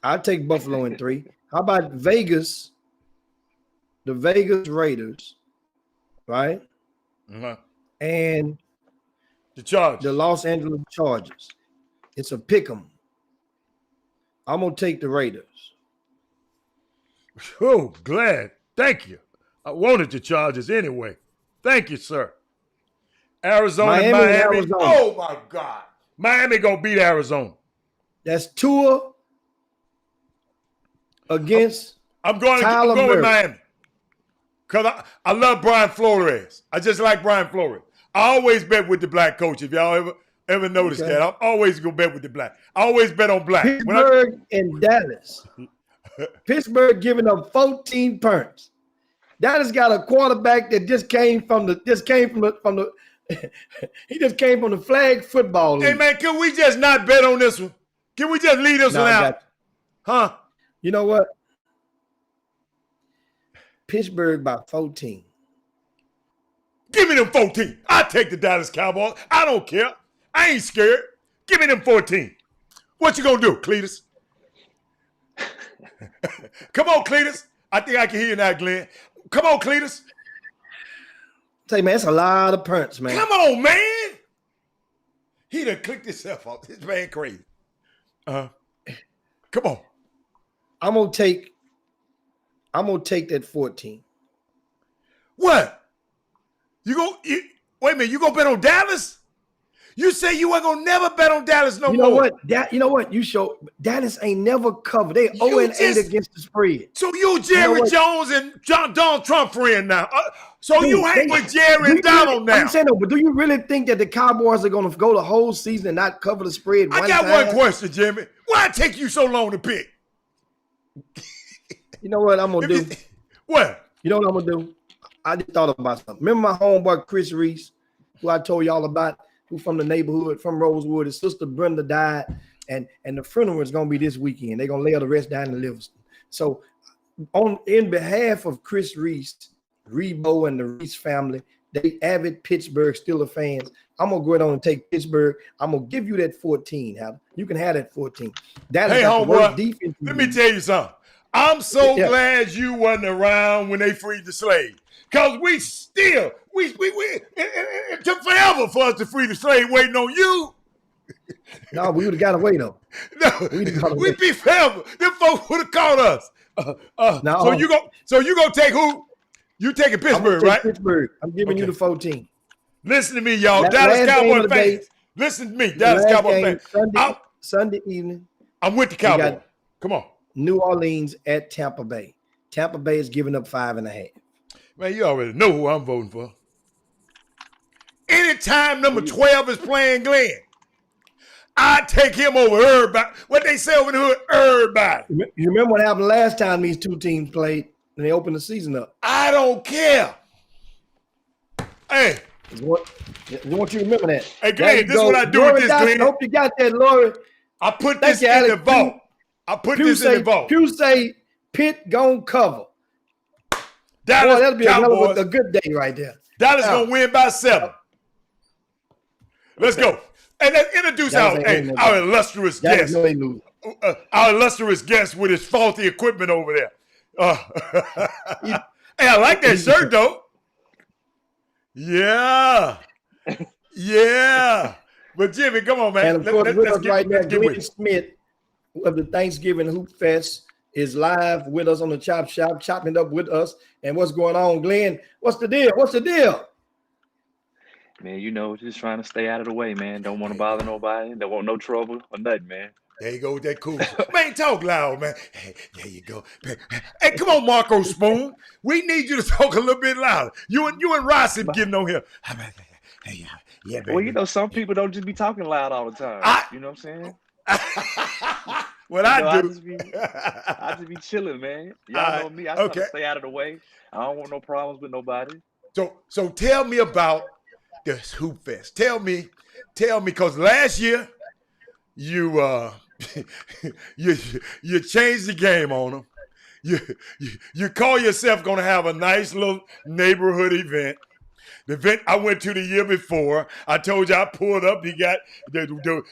I'll take Buffalo in 3. How about Vegas? The Vegas Raiders, right? Uh-huh. And the Chargers. The Los Angeles Chargers. It's a pick 'em. I'm going to take the Raiders. Oh, glad. Thank you. I wanted the Chargers anyway. Thank you, sir. Arizona, Miami. Arizona. Oh, my God. Miami going to beat Arizona. That's Tua against I'm going with Miami. Because I love Brian Flores. I just like Brian Flores. I always bet with the black coach. If y'all ever noticed that, I'm always going to bet with the black. I always bet on black. Pittsburgh and Dallas. Pittsburgh giving up 14 points. Dallas got a quarterback that just came from the he just came from the flag football league. Hey man, can we just not bet on this one? Can we just leave this one out? Huh? You know what? Pittsburgh by 14. Give me them 14. I take the Dallas Cowboys. I don't care. I ain't scared. Give me them 14. What you gonna do, Cletus? Come on, Cletus. I think I can hear you now, Glenn. Come on, Cletus. Say, man, it's a lot of punts, man. Come on, man. He done clicked himself off. This man crazy. Come on. I'm gonna take that 14. What? Wait a minute, you gonna bet on Dallas? You say you ain't gonna never bet on Dallas no more. You know what? You show Dallas ain't never covered. They 0-8 against the spread. So you Jerry Jones and Donald Trump friend now. You hang with Jerry and Donald now. I'm saying no, but do you really think that the Cowboys are gonna go the whole season and not cover the spread? I got one question, Jimmy. Why it take you so long to pick? You know what I'm gonna do? What? You know what I'm gonna do? I just thought about something. Remember my homeboy Chris Reese, who I told y'all about, who from the neighborhood, from Rosewood. His sister Brenda died, and the funeral is gonna be this weekend. They're gonna lay the rest down in Livingston. So, in behalf of Chris Reese, Rebo, and the Reese family, they avid Pittsburgh Steelers fans. I'm gonna go ahead on and take Pittsburgh. I'm gonna give you that 14. You can have that 14. That is the worst defense. Let me tell you something. I'm so glad you wasn't around when they freed the slaves. Because we it took forever for us to free the slave waiting on you. No, we would have got away though. No, we'd be forever. Them folks would have caught us. No. So you gonna take who? You taking Pittsburgh, right? Pittsburgh. I'm giving you the 14. Listen to me, y'all. Dallas Cowboy fans. Listen to me, Dallas Cowboy fans. Sunday evening. I'm with the Cowboys. Come on. New Orleans at Tampa Bay. Tampa Bay is giving up 5.5. Man, you already know who I'm voting for. Anytime number 12 is playing Glenn, I take him over everybody. What they say over the hood, everybody. You remember what happened last time these two teams played and they opened the season up? I don't care. Hey. I want you to remember that. Hey, Glenn, this is what I do with this, Glenn. I hope you got that, Lori. I put this in the vote. I put this in the vote. Pew say Pitt gonna cover. Dallas that'll be a hell Cowboys. of a good day right there. Dallas gonna win by 7. Let's go. And let's introduce our illustrious guest. Our illustrious guest with his faulty equipment over there. Hey, I like that shirt though. Yeah. Yeah. But Jimmy, come on, man. And of course, with us right now, Glenn Smith of the Thanksgiving Hoop Fest is live with us on the Chop Shop, chopping up with us. And what's going on, Glenn? What's the deal? What's the deal? Man, just trying to stay out of the way, man. Don't want to bother nobody. Don't want no trouble or nothing, man. There you go with that cool. Man, talk loud, man. Hey, there you go. Hey, come on, Marco Spoon. We need you to talk a little bit louder. You and Rossi getting on here. Hey, yeah, baby. Well, some people don't just be talking loud all the time. You know what I'm saying? What I do. I just be chilling, man. Y'all know me. I try to stay out of the way. I don't want no problems with nobody. So tell me about this Hoop Fest. Tell me, because last year you you changed the game on them. You call yourself gonna have a nice little neighborhood event. The event I went to the year before, I told you I pulled up. You got you're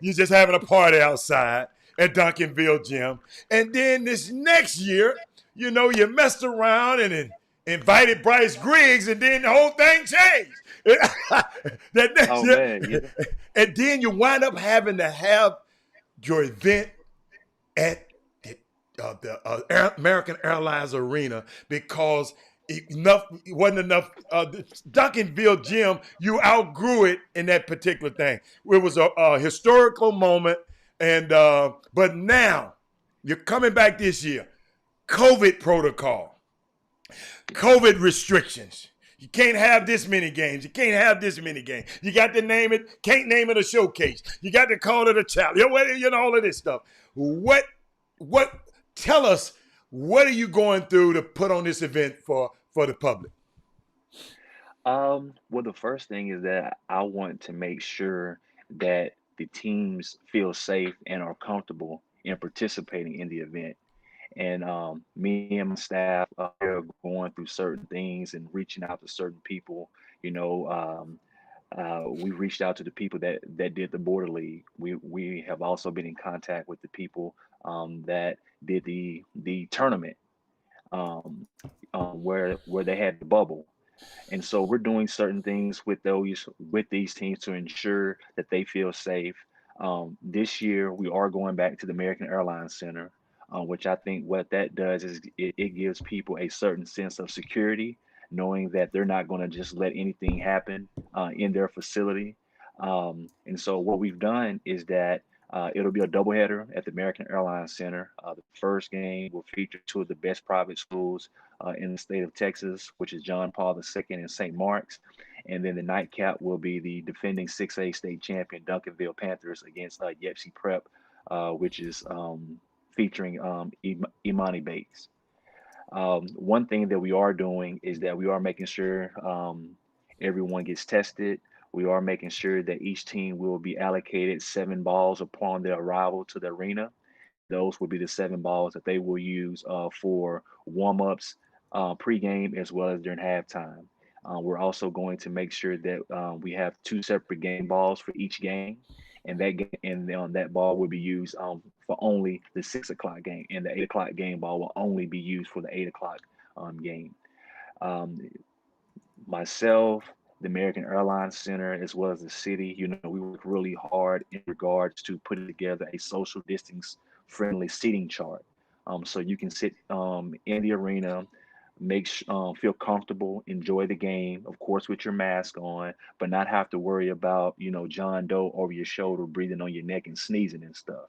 just having a party outside at Duncanville Gym, and then this next year, you messed around and invited Bryce Griggs, and then the whole thing changed. That next year, man, yeah. And then you wind up having to have your event at the American Airlines Arena because it wasn't enough. Duncanville Gym, you outgrew it in that particular thing. It was a historical moment, and but now you're coming back this year. COVID protocol, COVID restrictions. You can't have this many games. You can't have this many games. You got to name it. Can't name it a showcase. You got to call it a challenge. All of this stuff. What? Tell us. What are you going through to put on this event for the public? Well, the first thing is that I want to make sure that the teams feel safe and are comfortable in participating in the event. And me and my staff are going through certain things and reaching out to certain people. We reached out to the people that did the Border League. We have also been in contact with the people that did the tournament where they had the bubble. And so we're doing certain things with these teams to ensure that they feel safe. This year, we are going back to the American Airlines Center, which I think what that does is it gives people a certain sense of security, knowing that they're not going to just let anything happen in their facility. And so what we've done is that it'll be a doubleheader at the American Airlines Center. The first game will feature two of the best private schools in the state of Texas, which is John Paul II and St. Mark's. And then the nightcap will be the defending 6A state champion Duncanville Panthers against Yepsy Prep, which is featuring Imani Bates. One thing that we are doing is that we are making sure everyone gets tested. We are making sure that each team will be allocated 7 balls upon their arrival to the arena. Those will be the 7 balls that they will use for warm-ups, pregame, as well as during halftime. We're also going to make sure that we have 2 separate game balls for each game, and that ball will be used for only the 6 o'clock game, and the 8 o'clock game ball will only be used for the 8 o'clock game. Myself, the American Airlines Center, as well as the city, we work really hard in regards to putting together a social distance friendly seating chart. So you can sit in the arena, feel comfortable, enjoy the game, of course, with your mask on, but not have to worry about, John Doe over your shoulder, breathing on your neck and sneezing and stuff.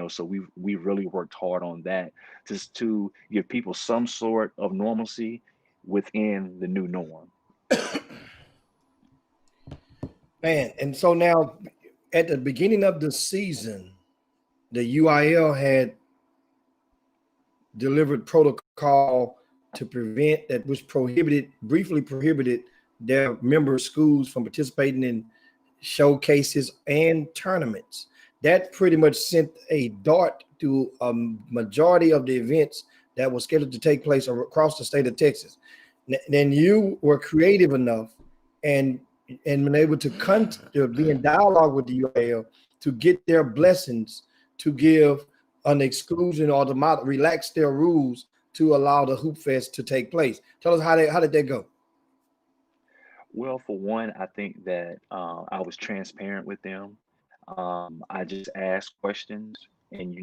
So we've really worked hard on that just to give people some sort of normalcy within the new norm. Man, and so now at the beginning of the season, the UIL had delivered protocol to prevent that, which briefly prohibited their member schools from participating in showcases and tournaments. That pretty much sent a dart to a majority of the events that was scheduled to take place across the state of Texas. Then you were creative enough and been able to be in dialogue with the UIL to get their blessings to give an exclusion or to relax their rules to allow the Hoop Fest to take place. Tell us how did that go? Well, for one, I think that I was transparent with them. I just asked questions, and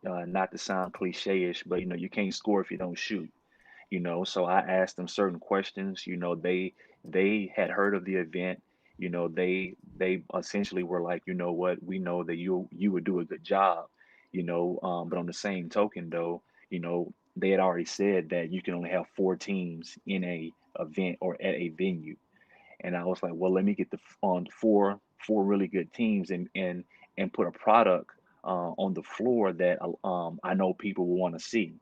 not to sound cliche-ish, but you can't score if you don't shoot. So I asked them certain questions. They had heard of the event. They essentially were like, you know what, we know that you would do a good job. But on the same token, though, they had already said that you can only have 4 teams in a event or at a venue. And I was like, well, let me get on four really good teams and put a product on the floor that I know people will want to see.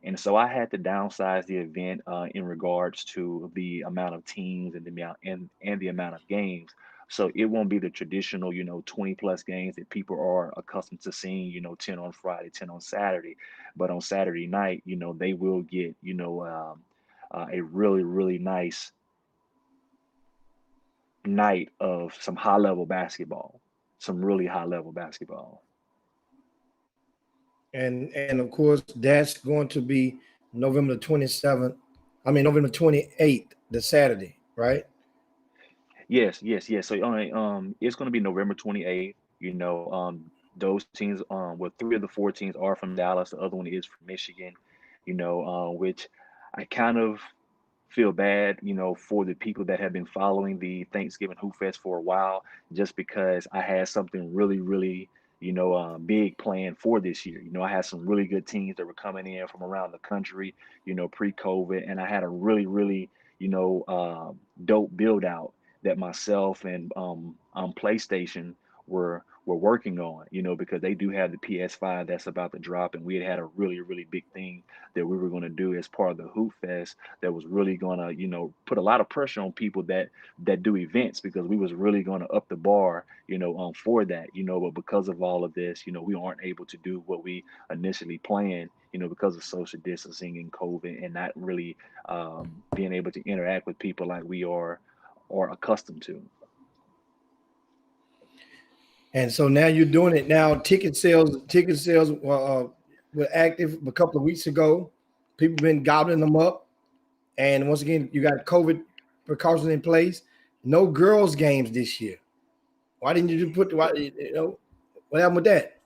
And so I had to downsize the event in regards to the amount of teams and the amount and the amount of games. So it won't be the traditional, 20 plus games that people are accustomed to seeing, 10 on Friday, 10 on Saturday. But on Saturday night, they will get, a really, really nice night of some high level basketball, some really high level basketball. And of course, that's going to be November 27th. I mean, November 28th, the Saturday, right? Yes, yes, yes. So it's going to be November 28th. Those teams, well, 3 of the 4 teams are from Dallas. The other one is from Michigan. Which I kind of feel bad, for the people that have been following the Thanksgiving Hoop Fest for a while, just because I had something really, really, big planned for this year. I had some really good teams that were coming in from around the country, pre-COVID, and I had a really, really, dope build out that myself and PlayStation were working on, because they do have the PS5 that's about to drop, and we had a really, really big thing that we were going to do as part of the Hoop Fest that was really going to, put a lot of pressure on people that do events, because we was really going to up the bar, for that, but because of all of this, we aren't able to do what we initially planned, because of social distancing and COVID, and not really being able to interact with people like we are accustomed to. And so now you're doing it now. Ticket sales were active a couple of weeks ago. People been gobbling them up. And once again, you got COVID precautions in place. No girls' games this year. Why didn't you what happened with that?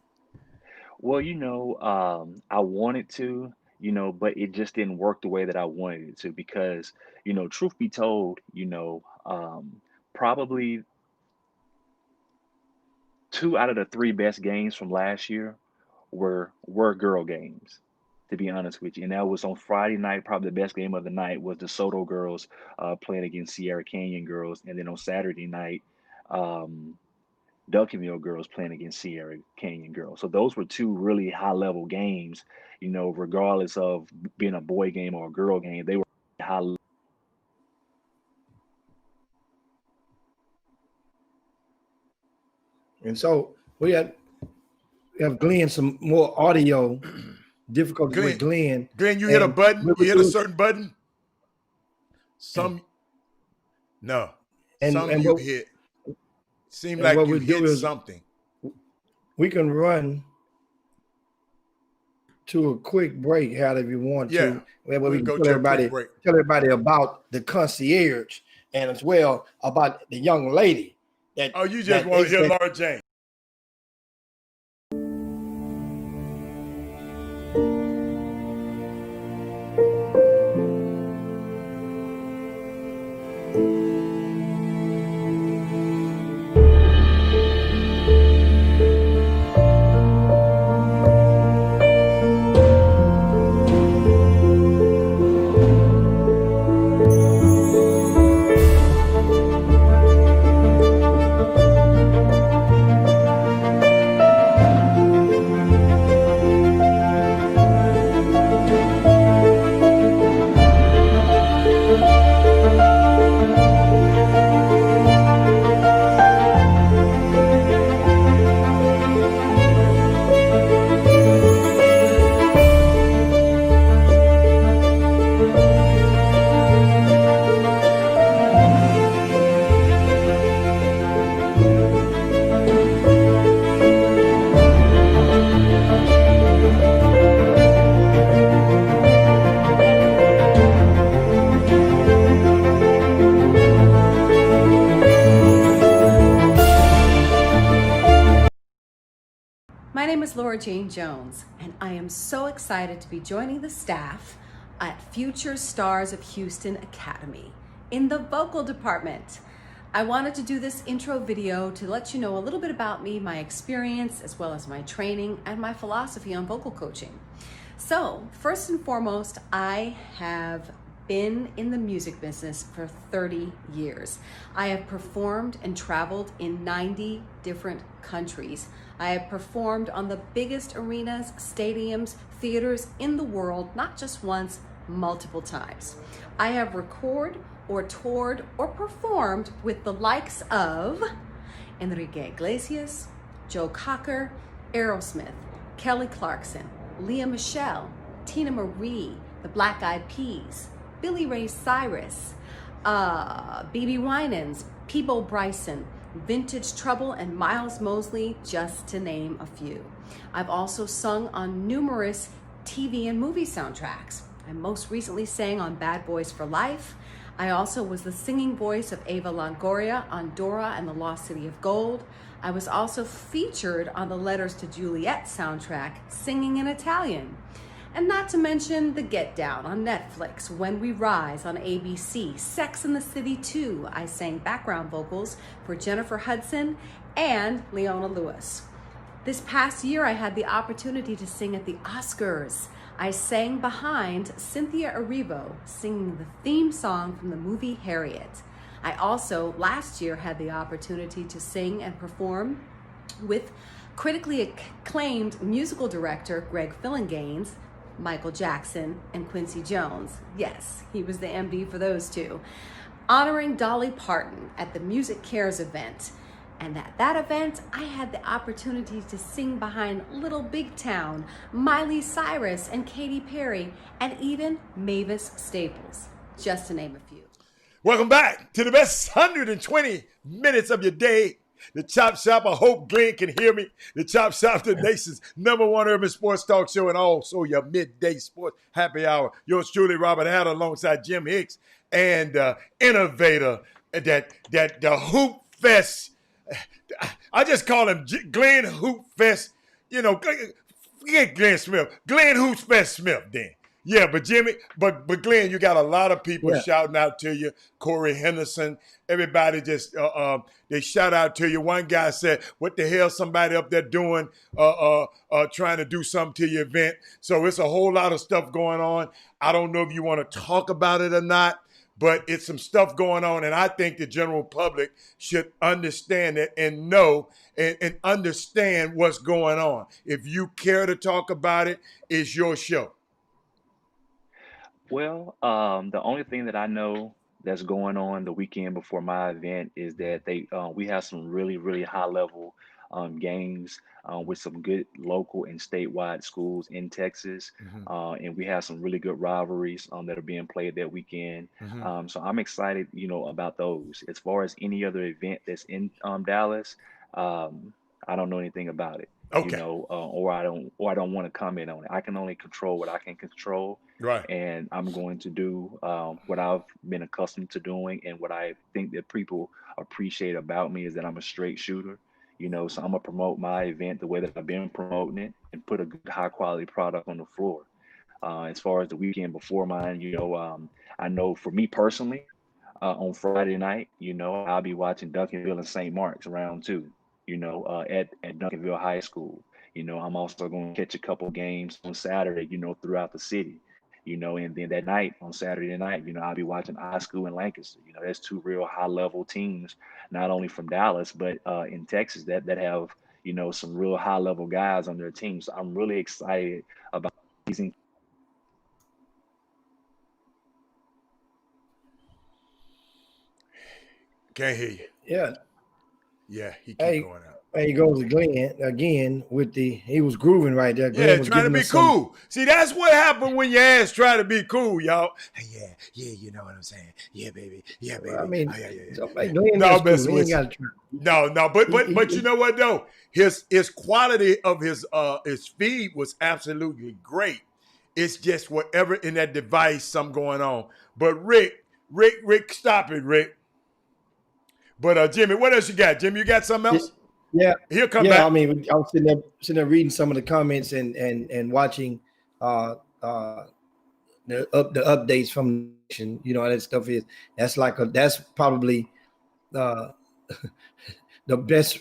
Well, I wanted to, but it just didn't work the way that I wanted it to, because, truth be told, probably 2 out of the 3 best games from last year were girl games, to be honest with you. And that was on Friday night. Probably the best game of the night was the Soto girls playing against Sierra Canyon girls, and then on Saturday night, um, Duncanville girls playing against Sierra Canyon girls. So those were 2 really high level games, regardless of being a boy game or a girl game. They were high. And so we have Glenn some more audio difficulties with Glenn. Glenn, you hit a button. You hit a certain button. Some you hit. Seemed like you hit something. We can run to a quick break, however you want to. Where we can tell everybody about the concierge, and as well about the young lady. You just want to hear Laura Jane. My name is Laura Jane Jones, and I am so excited to be joining the staff at Future Stars of Houston Academy in the vocal department. I wanted to do this intro video to let you know a little bit about me, my experience, as well as my training and my philosophy on vocal coaching. So, first and foremost, I have been in the music business for 30 years. I have performed and traveled in 90 different countries. I have performed on the biggest arenas, stadiums, theaters in the world, not just once, multiple times. I have recorded or toured or performed with the likes of Enrique Iglesias, Joe Cocker, Aerosmith, Kelly Clarkson, Leah Michele, Tina Marie, the Black Eyed Peas, Billy Ray Cyrus, BB Winans, Peebo Bryson, Vintage Trouble, and Miles Mosley, just to name a few. I've also sung on numerous TV and movie soundtracks. I most recently sang on Bad Boys for Life. I also was the singing voice of Eva Longoria on Dora and the Lost City of Gold. I was also featured on the Letters to Juliet soundtrack, singing in Italian. And not to mention The Get Down on Netflix, When We Rise on ABC, Sex and the City 2. I sang background vocals for Jennifer Hudson and Leona Lewis. This past year, I had the opportunity to sing at the Oscars. I sang behind Cynthia Erivo, singing the theme song from the movie Harriet. I also, last year, had the opportunity to sing and perform with critically acclaimed musical director Greg Phillinganes, Michael Jackson, and Quincy Jones. Yes, he was the MD for those two. Honoring Dolly Parton at the Music Cares event. And at that event, I had the opportunity to sing behind Little Big Town, Miley Cyrus, and Katy Perry, and even Mavis Staples, just to name a few. Welcome back to the best 120 minutes of your day. The Chop Shop. I hope Glenn can hear me. The Chop Shop, the nation's #1 urban sports talk show, and also your midday sports happy hour. Yours truly, Robert Hatter, alongside Jim Hicks, and innovator that the Hoop Fest. I just call him Glenn Hoop Fest. You know, forget Glenn Smith. Glenn Hoop Fest Smith then. Yeah, but Jimmy, but Glenn, you got a lot of people shouting out to you. Corey Henderson, everybody just they shout out to you. One guy said, "What the hell? Somebody up there doing trying to do something to your event." So it's a whole lot of stuff going on. I don't know if you want to talk about it or not, but it's some stuff going on, and I think the general public should understand it and know and understand what's going on. If you care to talk about it, it's your show. Well, the only thing that I know that's going on the weekend before my event is that we have some really high level games with some good local and statewide schools in Texas, and we have some really good rivalries that are being played that weekend. So I'm excited, about those. As far as any other event that's in Dallas, I don't know anything about it. Okay. Or I don't want to comment on it. I can only control what I can control. Right. And I'm going to do what I've been accustomed to doing, and what I think that people appreciate about me is that I'm a straight shooter. So I'm gonna promote my event the way that I've been promoting it and put a good high quality product on the floor. As far as the weekend before mine, I know for me personally, on Friday night, I'll be watching Duncanville and St. Mark's round 2. At Duncanville High School. I'm also going to catch a couple games on Saturday, throughout the city. And then that night, on Saturday night, I'll be watching I School in Lancaster. That's 2 real high level teams, not only from Dallas, but in Texas that have, some real high level guys on their team. So I'm really excited about these. Can't hear you. Yeah. Yeah, he keep going out. There he goes Glenn again with he was grooving right there. Glenn was trying to be cool. See, that's what happened when your ass try to be cool, y'all. Hey, yeah, you know what I'm saying. Yeah, baby. Yeah, baby. I mean, Glenn no, cool. No, but you know what though? His quality of his feed was absolutely great. It's just whatever in that device, something going on. But Rick, stop it, Rick. But Jimmy, what else you got? Jimmy, you got something else? Yeah, He'll come yeah. I back. mean, I was sitting there reading some of the comments and watching uh uh the updates from that stuff that's probably uh the best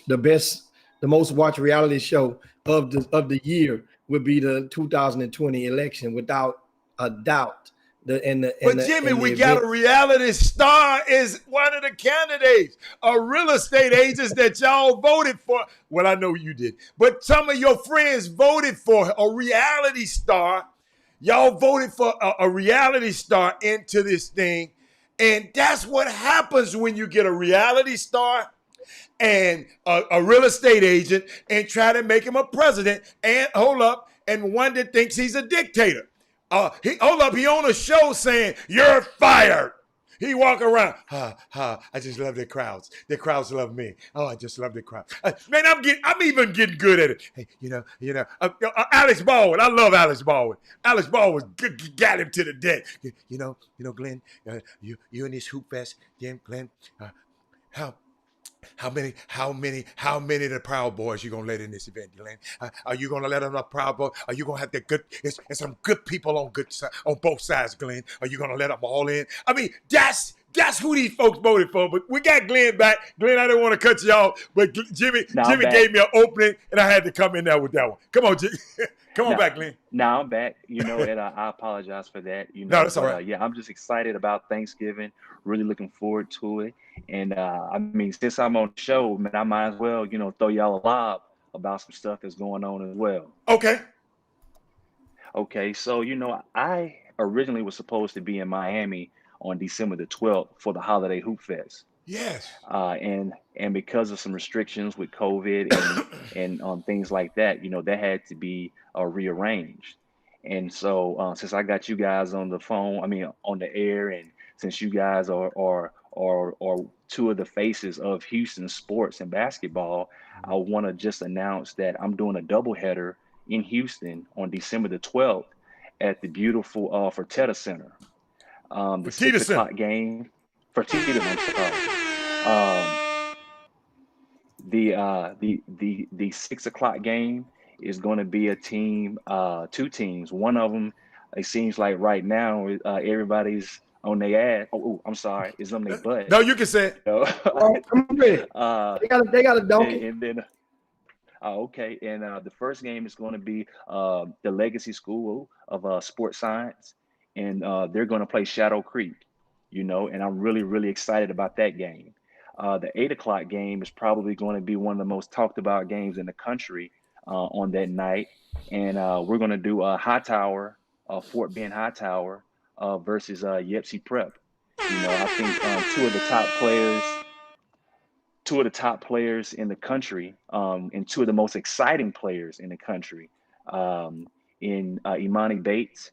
the most watched reality show of the year would be the 2020 election without a doubt. The and the and But the Jimmy, and the we got a event. reality star is one of the candidates, a real estate agents that y'all voted for. Well, I know you did, but some of your friends voted for a reality star. Y'all voted for a reality star into this thing. And that's what happens when you get a reality star and a real estate agent and try to make him a president and hold up, and one that thinks he's a dictator. He on a show saying you're fired. He walk around, I just love the crowds. The crowds love me. Oh, I just love the crowd. Man, I'm even getting good at it. Hey, Alex Baldwin. I love Alex Baldwin. Alex Baldwin got him to the dead. Glenn, you in this hoop fest, Glenn. How how many of the Proud Boys you gonna let in this event, Glenn? Are you gonna let them up Proud Boys? Are you gonna have the good? It's some good people on both sides, Glenn. Are you gonna let them all in? I mean, that's who these folks voted for. But we got Glenn back. Glenn, I didn't want to cut you off, but Jimmy Now I'm Jimmy back. gave me an opening, and I had to come in there with that one. Come on, Jimmy. Come on Now, back, Glenn. now I'm back, and I apologize for that, No, that's all but right. yeah, I'm just excited about Thanksgiving, really looking forward to it. And I mean, since I'm on the show, man, I might as well, throw y'all a lob about some stuff that's going on as well. Okay. Okay, so I originally was supposed to be in Miami on December the 12th for the Holiday Hoop Fest. Yes. And because of some restrictions with COVID and things like that, that had to be rearranged. And so since I got you guys on the phone, I mean on the air, and since you guys are two of the faces of Houston sports and basketball, I want to just announce that I'm doing a doubleheader in Houston on December the 12th at the beautiful Fertitta Center. The six Petita Center. o'clock game, Fertitta, I'm sorry. Um, the 6 o'clock game is going to be a team, two teams. One of them, it seems like right now, everybody's on their ass. I'm sorry, is on their butt. No, you can say it. Oh, come on with it. uh, They got a donkey. and then okay, and the first game is going to be the Legacy School of Sports Science, and they're going to play Shadow Creek, and I'm really, really excited about that game. The 8 o'clock game is probably going to be one of the most talked about games in the country on that night, and we're going to do Hightower, Fort Bend Hightower versus Yepsy Prep. I think two of the top players in the country, and two of the most exciting players in the country, um, in Imani Bates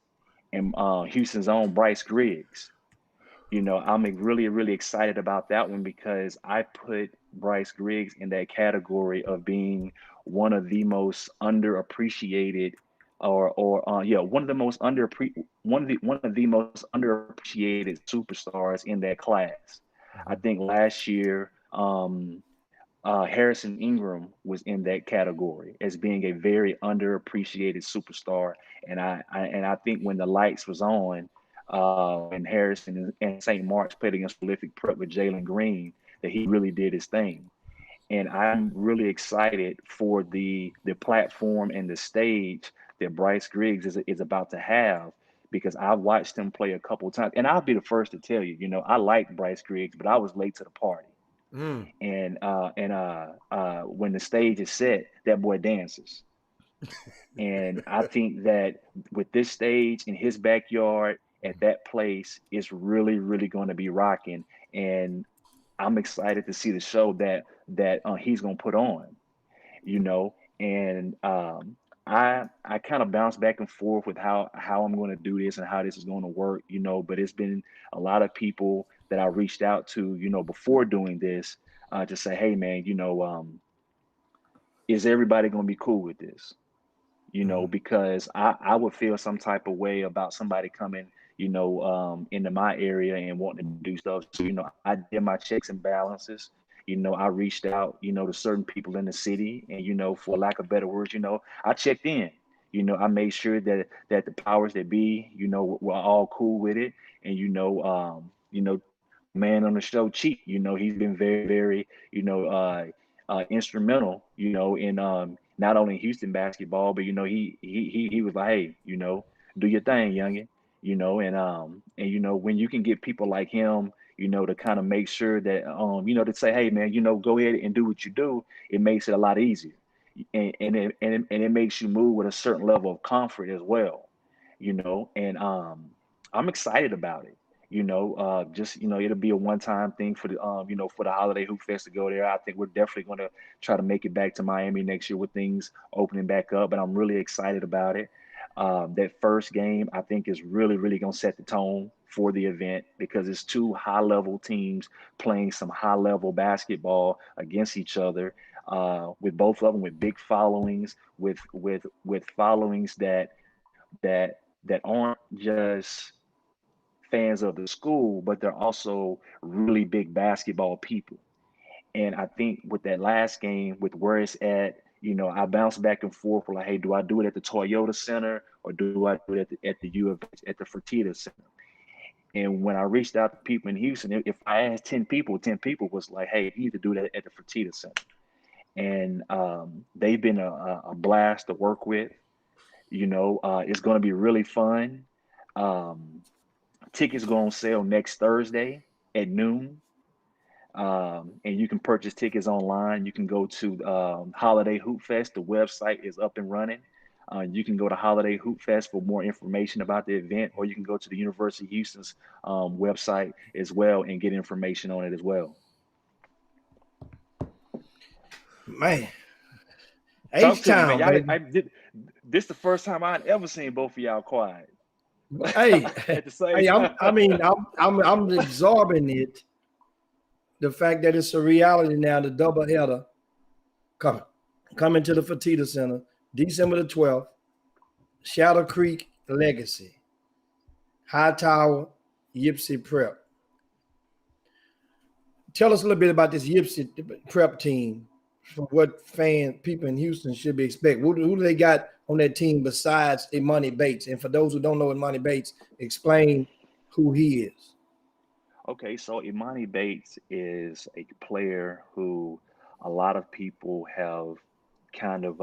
and Houston's own Bryce Griggs. I'm really, really excited about that one because I put Bryce Griggs in that category of being one of the most underappreciated, or yeah, one of the most underappreciated superstars in that class. I think last year, Harrison Ingram was in that category as being a very underappreciated superstar, and I think when the lights was on, when Harrison and St. Mark's played against Prolific Prep with Jalen Green, that he really did his thing. And I'm really excited for the platform and the stage that Bryce Griggs is about to have, because I watched him play a couple of times, and I'll be the first to tell you, I like Bryce Griggs, but I was late to the party. Mm. And when the stage is set, that boy dances. And I think that with this stage in his backyard at that place, it's really, really going to be rocking. And I'm excited to see the show that he's going to put on, and I kind of bounce back and forth with how I'm going to do this and how this is going to work, but it's been a lot of people that I reached out to, before doing this, to say, hey man, is everybody going to be cool with this? Because I would feel some type of way about somebody coming, into my area and wanting to do stuff. So, I did my checks and balances, I reached out, to certain people in the city, and for lack of better words, I checked in. I made sure that the powers that be, were all cool with it, and man on the show, Cheat, he's been very, very, instrumental, in not only Houston basketball, but he was like, hey, do your thing, youngin, and when you can get people like him, to kind of make sure that to say, hey man, go ahead and do what you do, it makes it a lot easier, and it makes you move with a certain level of comfort as well, and I'm excited about it. Just it'll be a one-time thing for the for the holiday hoop fest to go there. I think we're definitely going to try to make it back to Miami next year with things opening back up, and I'm really excited about it. That first game, I think, is really, really going to set the tone for the event because it's two high-level teams playing some high-level basketball against each other, with both of them with big followings, with followings that aren't just fans of the school, but they're also really big basketball people. And I think with that last game, with where it's at, I bounced back and forth. Like, hey, do I do it at the Toyota Center or do I do it at the U of H, at the Fertitta Center? And when I reached out to people in Houston, if I asked 10 people, 10 people was like, hey, you need to do that at the Fertitta Center. And they've been a blast to work with. It's going to be really fun. Um, Tickets go on sale next Thursday at noon. And you can purchase tickets online. You can go to Holiday Hoop Fest. The website is up and running. You can go to Holiday Hoop Fest for more information about the event, or you can go to the University of Houston's website as well and get information on it as well. Man, Talk H to me, man. Town, baby. This the first time I'd ever seen both of y'all quiet Hey, at the same hey, time. I'm absorbing it. The fact that it's a reality now, the double header coming to the Fertitta Center, December the 12th, Shadow Creek Legacy, Hightower, Yipsy Prep. Tell us a little bit about this Yipsy Prep team. What people in Houston should be expecting. Who do they got on that team besides Imani Bates? And for those who don't know Imani Bates, explain who he is. Okay, so Imani Bates is a player who a lot of people have kind of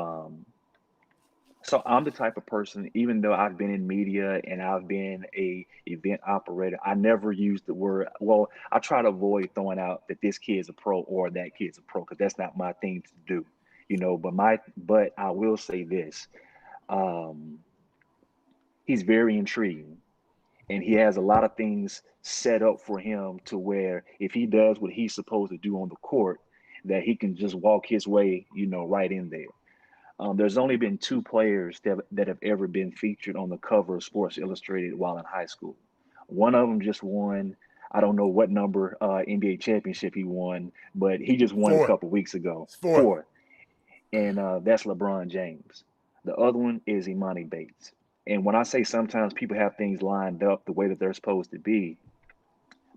so I'm the type of person, even though I've been in media and I've been a event operator, I never use the word, well, I try to avoid throwing out that this kid's a pro or that kid's a pro because that's not my thing to do, but I will say this. Um, he's very intriguing and he has a lot of things set up for him to where if he does what he's supposed to do on the court, that he can just walk his way, right in there. There's only been two players that have ever been featured on the cover of Sports Illustrated while in high school. One of them just won, I don't know what number NBA championship he won, but he just won a Fourth. couple weeks ago. It's fourth. Fourth. And that's LeBron James. The other one is Imani Bates. And when I say sometimes people have things lined up the way that they're supposed to be,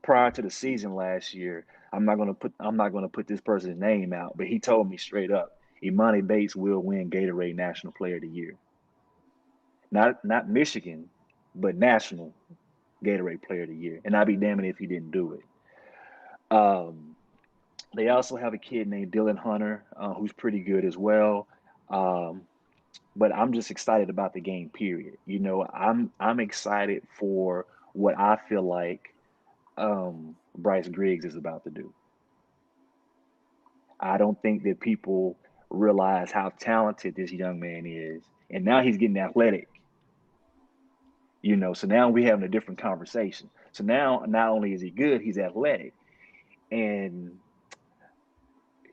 prior to the season last year, I'm not gonna put this person's name out, but he told me straight up, Imani Bates will win Gatorade National Player of the Year. Not Michigan, but National Gatorade Player of the Year. And I'd be damned if he didn't do it. Um, they also have a kid named Dylan Hunter, who's pretty good as well. Um, but I'm just excited about the game, period. I'm excited for what I feel like Bryce Griggs is about to do. I don't think that people realize how talented this young man is. And now he's getting athletic, so now we're having a different conversation. So now not only is he good, he's athletic. And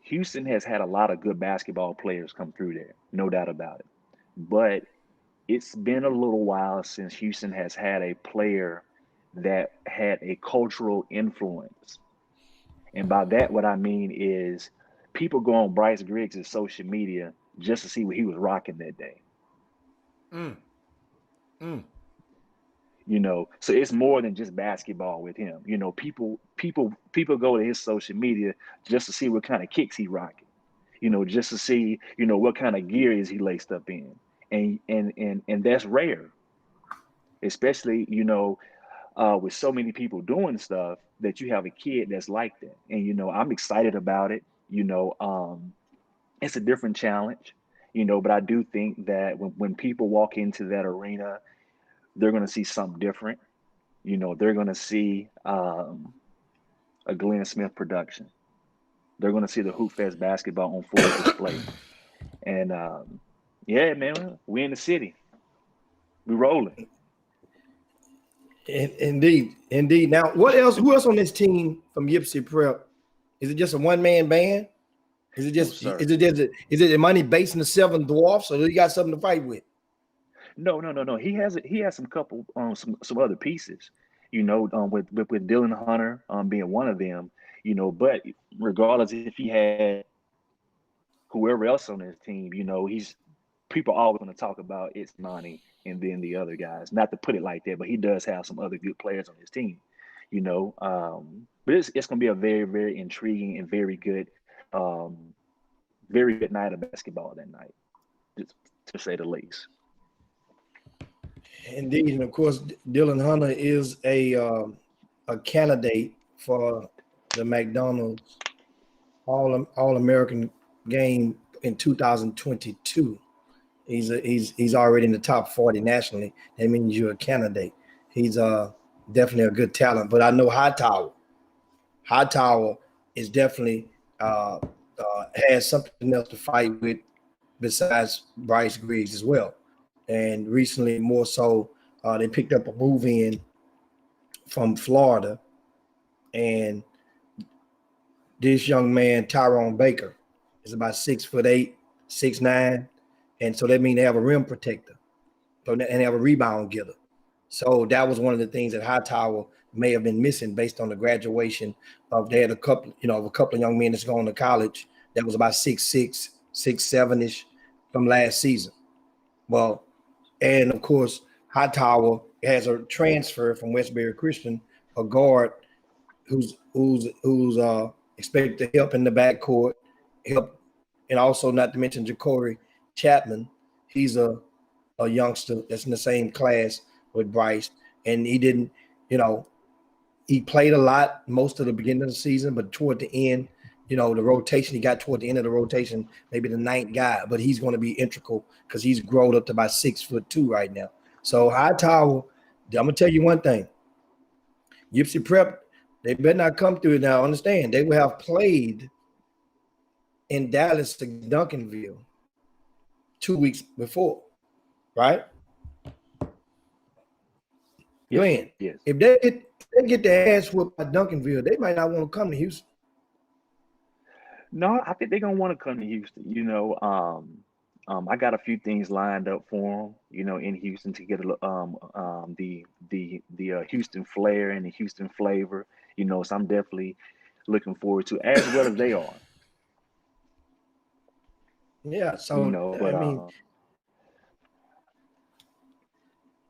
Houston has had a lot of good basketball players come through there, no doubt about it. But it's been a little while since Houston has had a player that had a cultural influence. And by that, what I mean is people go on Bryce Griggs' social media just to see what he was rocking that day. Mm. Mm. So it's more than just basketball with him. People go to his social media just to see what kind of kicks he rocking, just to see, what kind of gear is he laced up in. And that's rare, especially, with so many people doing stuff, that you have a kid that's like that. And, I'm excited about it. It's a different challenge, but I do think that when people walk into that arena, they're going to see something different. They're going to see a Glenn Smith production. They're going to see the Hoop Fest basketball on full display. And yeah, man, we in the city. We rolling. Indeed. Now, what else? Who else on this team from Yipsy Prep? Is it just a one-man band? Is it just? No, sir. Is it the money based in the Seven Dwarfs, or do you got something to fight with? No. He has some couple some other pieces, with Dylan Hunter being one of them, but regardless if he had whoever else on his team, he's people are always going to talk about it's Monty and then the other guys. Not to put it like that, but he does have some other good players on his team, but it's going to be a very, very intriguing and very good night of basketball that night, just to say the least. Indeed, and of course, Dylan Hunter is a candidate for the McDonald's All-American game in 2022. He's already in the top 40 nationally. That means you're a candidate. He's definitely a good talent. But I know Hightower is definitely has something else to fight with besides Bryce Griggs as well. And recently, more so, they picked up a move-in from Florida, and this young man, Tyrone Baker, is about 6'8", 6'9", and so that means they have a rim protector, and they have a rebound getter. So that was one of the things that Hightower may have been missing based on the graduation of. They had a couple of young men that's going to college that was about 6'6", 6'7" from last season. Well. And of course, Hightower has a transfer from Westbury Christian, a guard who's expected to help in the backcourt, and also not to mention Ja'Cory Chapman. He's a youngster that's in the same class with Bryce, and he didn't, he played a lot most of the beginning of the season, but toward the end, the rotation, he got toward the end of the rotation, maybe the ninth guy, but he's going to be integral because he's grown up to about 6'2" right now. So Hightower, I'm going to tell you one thing. Yipsy Prep, they better not come through it now. Understand, they will have played in Dallas against Duncanville 2 weeks before, right? Yes. Glenn, Yes. if they get their ass whooped by Duncanville, they might not want to come to Houston. No, I think they're gonna want to come to Houston. I got a few things lined up for them. In Houston to get the Houston flair and the Houston flavor. So I'm definitely looking forward to, as well as they are. Yeah. So But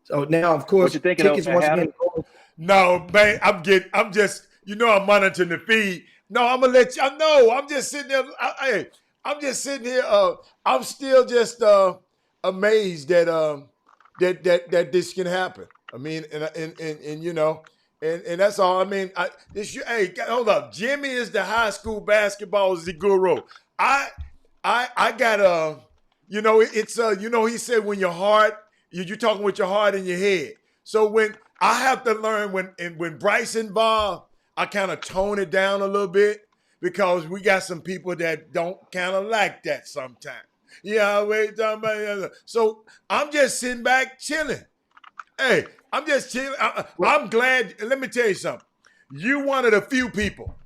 so now, of course, what you thinking tickets of once having? again. No, man, I'm just, I'm monitoring the feed. No, I'm gonna let y'all know. I'm just sitting there. I'm just sitting here. I'm still just amazed that that this can happen. I mean, and that's all. I mean, hold up. Jimmy is the high school basketball guru. I got it's he said when your heart, you're talking with your heart and your head. So when I have to learn when Bryce involved, I kind of tone it down a little bit because we got some people that don't kind of like that sometimes. So I'm just sitting back chilling. Hey, I'm just chilling. I'm glad. Let me tell you something. You one of the few people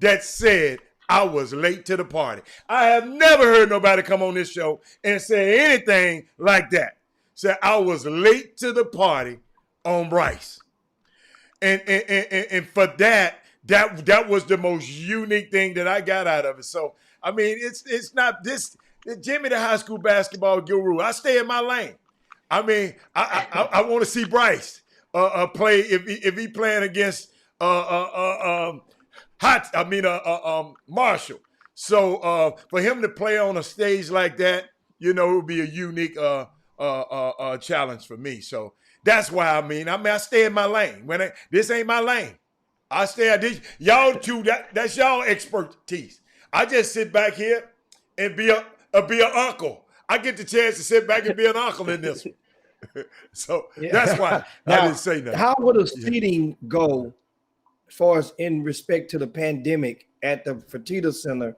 that said I was late to the party. I have never heard nobody come on this show and say anything like that. Say I was late to the party on Bryce. And for that was the most unique thing that I got out of it. So I mean, it's not this Jimmy the high school basketball guru. I stay in my lane. I mean, I want to see Bryce play if he playing against Marshall. So for him to play on a stage like that, it would be a unique challenge for me. So that's why I stay in my lane. This ain't my lane. I stay at this. Y'all two, that's y'all expertise. I just sit back here and be an uncle. I get the chance to sit back and be an uncle in this one. So that's why now, I didn't say nothing. How would a seating go as far as in respect to the pandemic at the Fertitta Center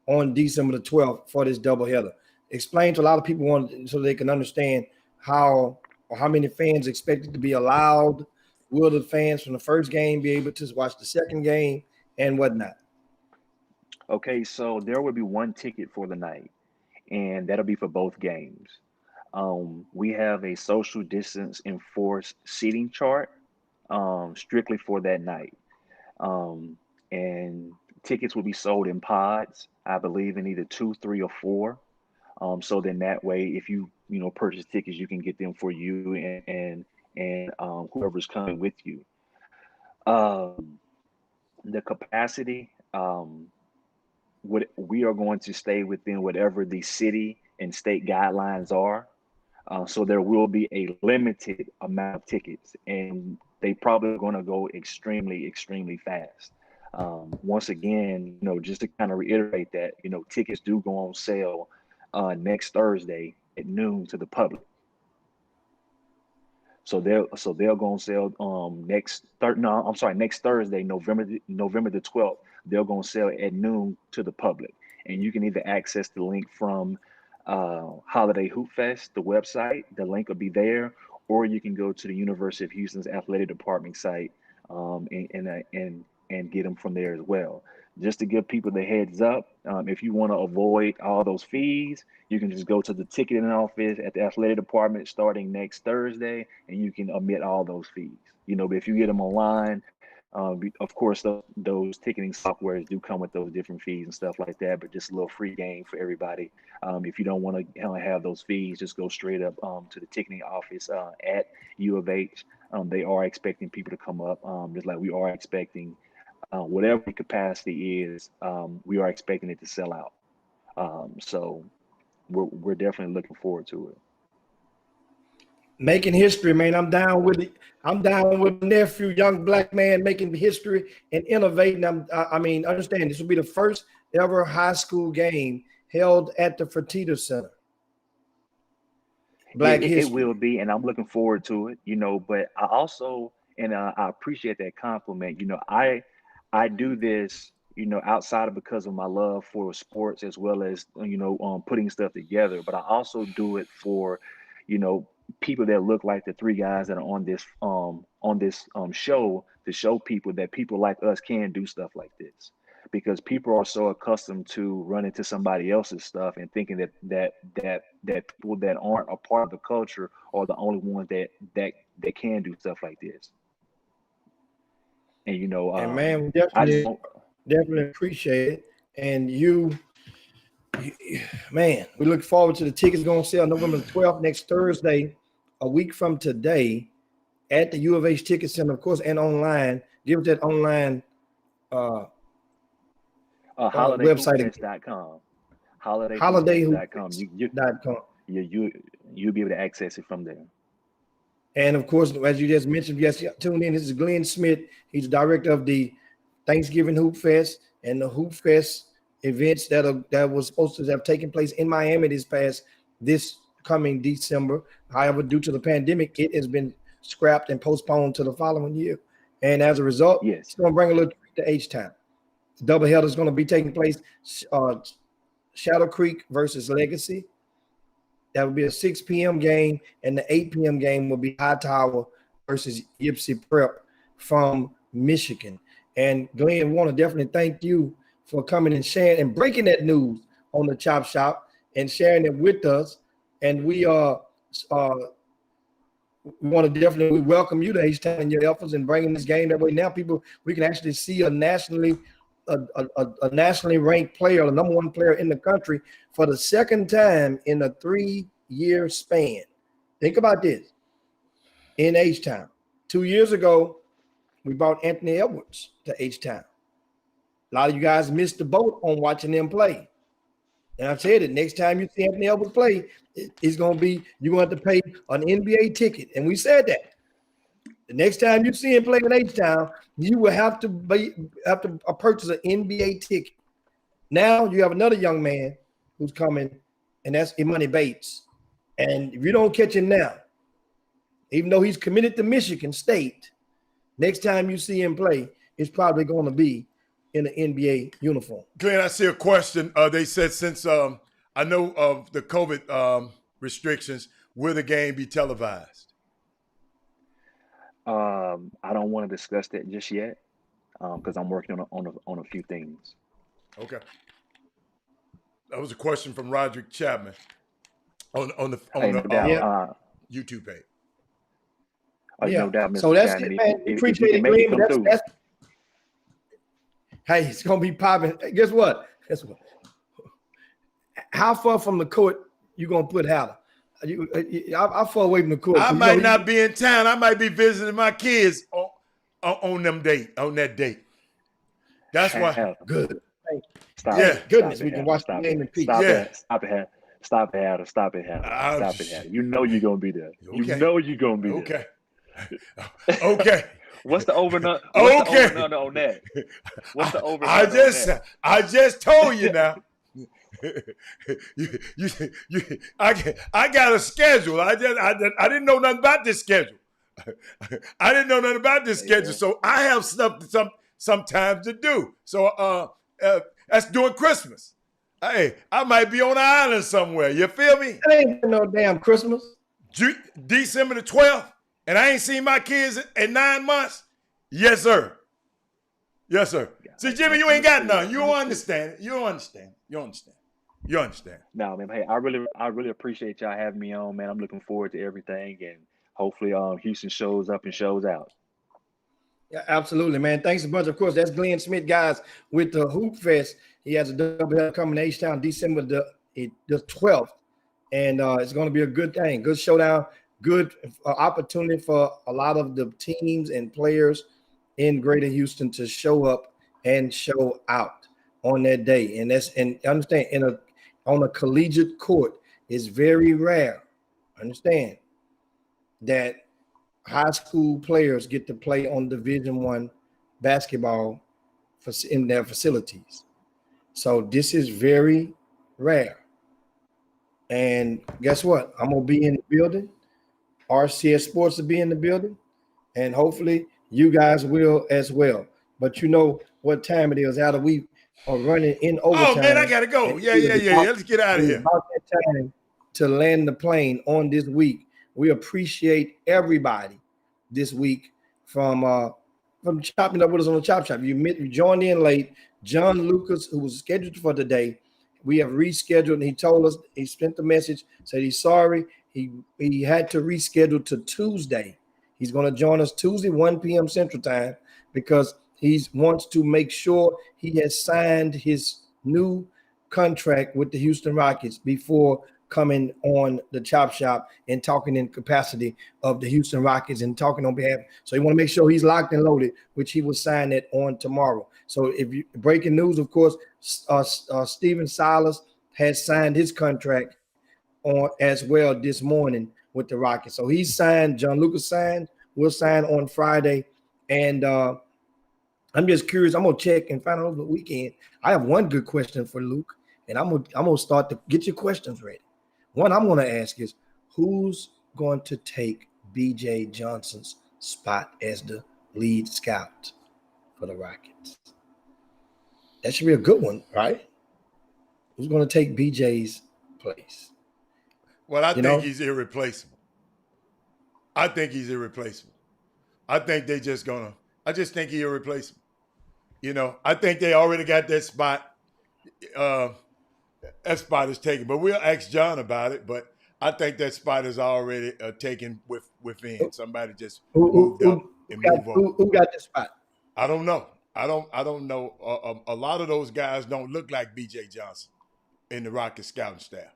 on December the 12th for this doubleheader? Explain to a lot of people so they can understand how many fans expected to be allowed. Will the fans from the first game be able to watch the second game and whatnot? Okay, so there will be one ticket for the night, and that'll be for both games. We have a social distance enforced seating chart strictly for that night. And tickets will be sold in pods, I believe, in either 2, 3, or 4. So then that way, if you purchase tickets, you can get them for you and whoever's coming with you. The capacity, we are going to stay within whatever the city and state guidelines are. So there will be a limited amount of tickets, and they probably are going to go extremely, extremely fast. Once again, just to kind of reiterate that, tickets do go on sale next Thursday at noon to the public. So they'll go on sale next Thursday, November the 12th. They'll go on sale at noon to the public, and you can either access the link from Holiday Hoop Fest, the website. The link will be there, or you can go to the University of Houston's athletic department site and get them from there as well. Just to give people the heads up, if you want to avoid all those fees, you can just go to the ticketing office at the athletic department starting next Thursday, and you can omit all those fees. But if you get them online, of course, those ticketing softwares do come with those different fees and stuff like that, but just a little free game for everybody. If you don't want to have those fees, just go straight up to the ticketing office at U of H. They are expecting people to come up, just like we are expecting whatever the capacity is, we are expecting it to sell out. So we're definitely looking forward to it. Making history, man. I'm down with it. I'm down with my nephew, young black man making history and innovating. Understand this will be the first ever high school game held at the Fertitta Center. Black history. It will be, and I'm looking forward to it. But I also, and I appreciate that compliment. I do this, outside of because of my love for sports as well as, putting stuff together. But I also do it for, people that look like the three guys that are on this show, to show people that people like us can do stuff like this. Because people are so accustomed to running to somebody else's stuff and thinking that people that aren't a part of the culture are the only ones that can do stuff like this. And and man, definitely appreciate it. And you, man, we look forward to the tickets going on sale November 12th, next Thursday, a week from today, at the U of H Ticket Center, of course, and online. Give it that online holidayhoopfest.com. holidayhoopfest.com. You'll be able to access it from there. And of course, as you just mentioned, yes, tune in. This is Glenn Smith. He's the director of the Thanksgiving Hoop Fest and the Hoop Fest events that was supposed to have taken place in Miami this coming December. However, due to the pandemic, it has been scrapped and postponed to the following year. And as a result, yes, it's going to bring a little treat to H-Town. The doubleheader is going to be taking place Shadow Creek versus Legacy. That will be a 6 p.m. game, and the 8 p.m. game will be Hightower versus Ypsi Prep from Michigan. And Glenn, want to definitely thank you for coming and sharing and breaking that news on the Chop Shop and sharing it with us. And we want to definitely welcome you to H-Town and your efforts in bringing this game that way. Now we can actually see a nationally ranked player, the number one player in the country, for the second time in a 3-year span. Think about this. In H-Town, 2 years ago, we brought Anthony Edwards to H-Town. A lot of you guys missed the boat on watching them play. And I've said it, next time you see Anthony Edwards play, it's going to be, you're going to have to pay an NBA ticket. And we said that. The next time you see him play in H-Town, you will have to purchase an NBA ticket. Now you have another young man who's coming, and that's Imani Bates. And if you don't catch him now, even though he's committed to Michigan State, next time you see him play, it's probably going to be in an NBA uniform. Glenn, I see a question. They said since I know of the COVID restrictions, will the game be televised? I don't want to discuss that just yet because I'm working on a few things. Okay. That was a question from Roderick Chapman on the YouTube page. No doubt, Mr. So that's Chapman. it, man. Appreciate it, Glenn. Hey, it's gonna be popping. Guess what? How far from the court you gonna put Haller? I'm far away from the court. I might not be in town. I might be visiting my kids on that date. That's why. Good. Stop yeah. it. Goodness, Stop we it, can watch the Stop game in peace. Stop Yeah. it. Stop it. Stop it, Hatter. Stop it, Hatter. Stop it, Hatter. You know you're gonna be there. You Okay. know you're gonna be there. Okay. Okay. What's the over Okay. on that? What's the over? I just told you now. I got a schedule. I didn't know nothing about this schedule. I didn't know nothing about this schedule, so I have stuff sometimes to do. So that's during Christmas. Hey, I might be on an island somewhere. You feel me? That ain't no damn Christmas. December the 12th, and I ain't seen my kids in 9 months. Yes, sir. Yes, sir. See, Jimmy, you ain't got none. You don't understand it. You don't understand. You understand. You understand. No, man. Hey, I really appreciate y'all having me on, man. I'm looking forward to everything, and hopefully, Houston shows up and shows out. Yeah, absolutely, man. Thanks a bunch. Of course, that's Glenn Smith, guys, with the Hoop Fest. He has a doubleheader coming to H-Town December the 12th, and it's going to be a good thing, good showdown, good opportunity for a lot of the teams and players in Greater Houston to show up and show out on that day. And understand, on a collegiate court, it's very rare. Understand that high school players get to play on Division I basketball in their facilities. So this is very rare. And guess what? I'm going to be in the building. RCS Sports will be in the building. And hopefully you guys will as well. But you know what time it is. Out of we are running in overtime. Oh, man, I got to go. Yeah. Let's get out of here. About that time to land the plane on this week. We appreciate everybody this week from chopping up with us on the Chop Shop. You joined in late. John Lucas, who was scheduled for today, we have rescheduled. And he told us, he sent the message, said he's sorry. He had to reschedule to Tuesday. He's going to join us Tuesday, 1 p.m. Central Time, because he wants to make sure he has signed his new contract with the Houston Rockets before coming on the Chop Shop and talking in capacity of the Houston Rockets and talking on behalf. So you want to make sure he's locked and loaded, which he will sign it on tomorrow. So if you breaking news, of course, Steven Silas has signed his contract on as well this morning with the Rockets. So he's signed. John Lucas signed. We'll sign on Friday. And I'm just curious. I'm gonna check and find out over the weekend. I have one good question for Luke, and I'm gonna start to get your questions ready. One I'm going to ask is, who's going to take B.J. Johnson's spot as the lead scout for the Rockets? That should be a good one, right? Who's going to take B.J.'s place? Well, I think he's irreplaceable. I think he's irreplaceable. I think I just think he's irreplaceable. I think they already got that spot. That spot is taken, but we'll ask John about it. But I think that spot is already taken within. Somebody just moved up and moved on. Who got this spot? I don't know. I don't know. A lot of those guys don't look like B.J. Johnson in the Rocket scouting staff.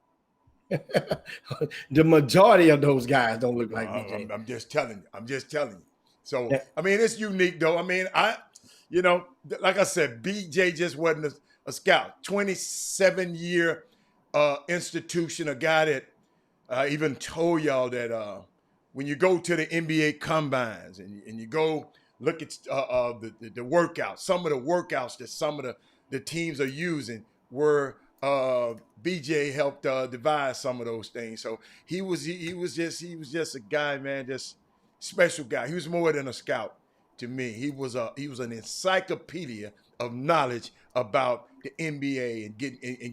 The majority of those guys don't look like B.J. I'm just telling you. So Yeah. I mean, it's unique though. I mean, like I said, BJ just wasn't a scout. 27-year institution, a guy that even told y'all that when you go to the NBA combines and you go look at the workouts, some of the workouts that some of the teams are using were BJ helped devise some of those things. So he was just a guy, man, just special guy. He was more than a scout to me. He was an encyclopedia of knowledge about the NBA and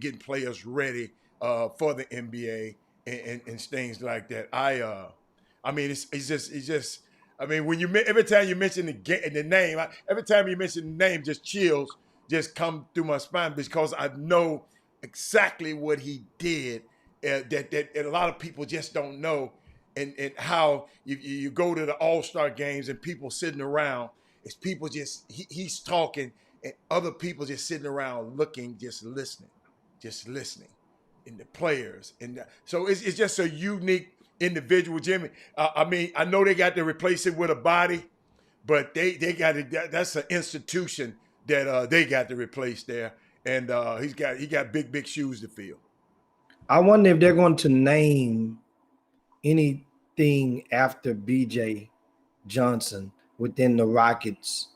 getting players ready for the NBA and things like that. I mean, it's just. I mean, when every time you mention the name, every time you mention the name, just chills just come through my spine because I know exactly what he did that a lot of people just don't know, and how you go to the All-Star games and people sitting around, it's people just he's talking and other people just sitting around looking, just listening, and the players, and so it's just a unique individual, Jimmy. I mean, I know they got to replace it with a body, but they got it. That's an institution that they got to replace there, and he got big shoes to fill. I wonder if they're going to name anything after BJ Johnson within the Rockets.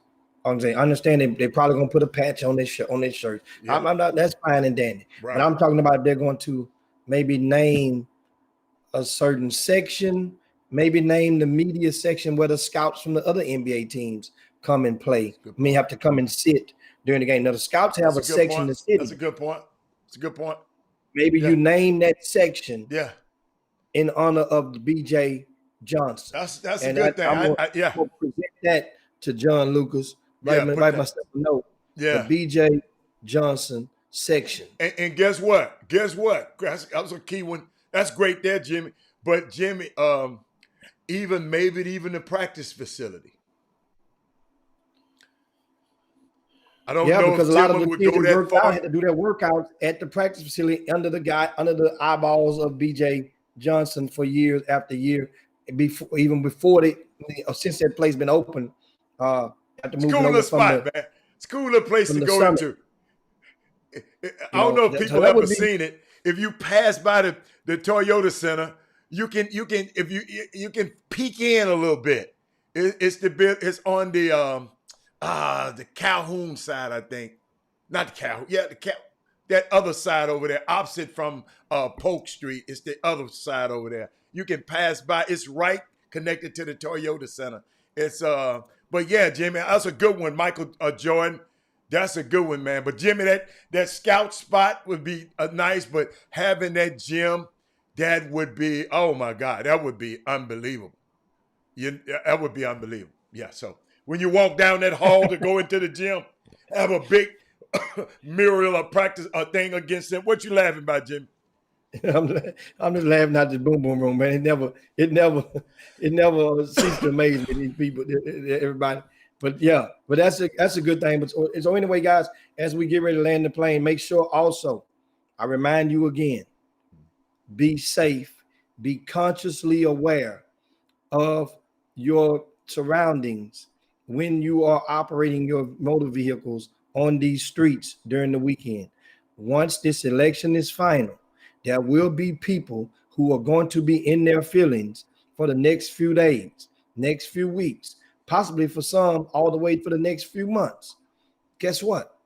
I'm saying, understand they're probably going to put a patch on this shirt. Yeah. I'm not. That's fine and dandy. Right. But I'm talking about they're going to maybe name a certain section, maybe name the media section where the scouts from the other NBA teams come and play. Have to come and sit during the game. Now the scouts have a section to sit. That's a good point. It's a good point. Maybe you name that section. Yeah. In honor of the BJ Johnson. That's a good thing. I'm gonna present that to John Lucas. Write myself a note. Yeah. The BJ Johnson section. And guess what? That was a key one. That's great there, Jimmy. But Jimmy, even the practice facility. I don't know because if a lot of the would kids go that far. had to do their workouts at the practice facility under the eyeballs of BJ Johnson for years after year, before since that place been open. After moving over spot, man. It's a cooler place to go into. I don't know if people ever seen it. If you pass by the Toyota Center, you can peek in a little bit. It's on the Calhoun side, I think. Not the Calhoun. Yeah, that other side over there, opposite from Polk Street. It's the other side over there. You can pass by. It's right connected to the Toyota Center. It's but yeah, Jimmy, that's a good one, Michael Jordan. That's a good one, man. But Jimmy, that scout spot would be nice, but having that gym, that would be, oh my God, that would be unbelievable. That would be unbelievable. Yeah. So when you walk down that hall to go into the gym, have a big mural or practice a thing against them. What you laughing about, Jimmy? I'm just laughing at the boom boom room, man. It never ceased to amaze me, these people, everybody. But yeah, but that's a good thing. But so anyway, guys, as we get ready to land the plane, make sure also, I remind you again, be safe, be consciously aware of your surroundings when you are operating your motor vehicles on these streets during the weekend. Once this election is final, there will be people who are going to be in their feelings for the next few days, next few weeks, possibly for some all the way for the next few months. Guess what?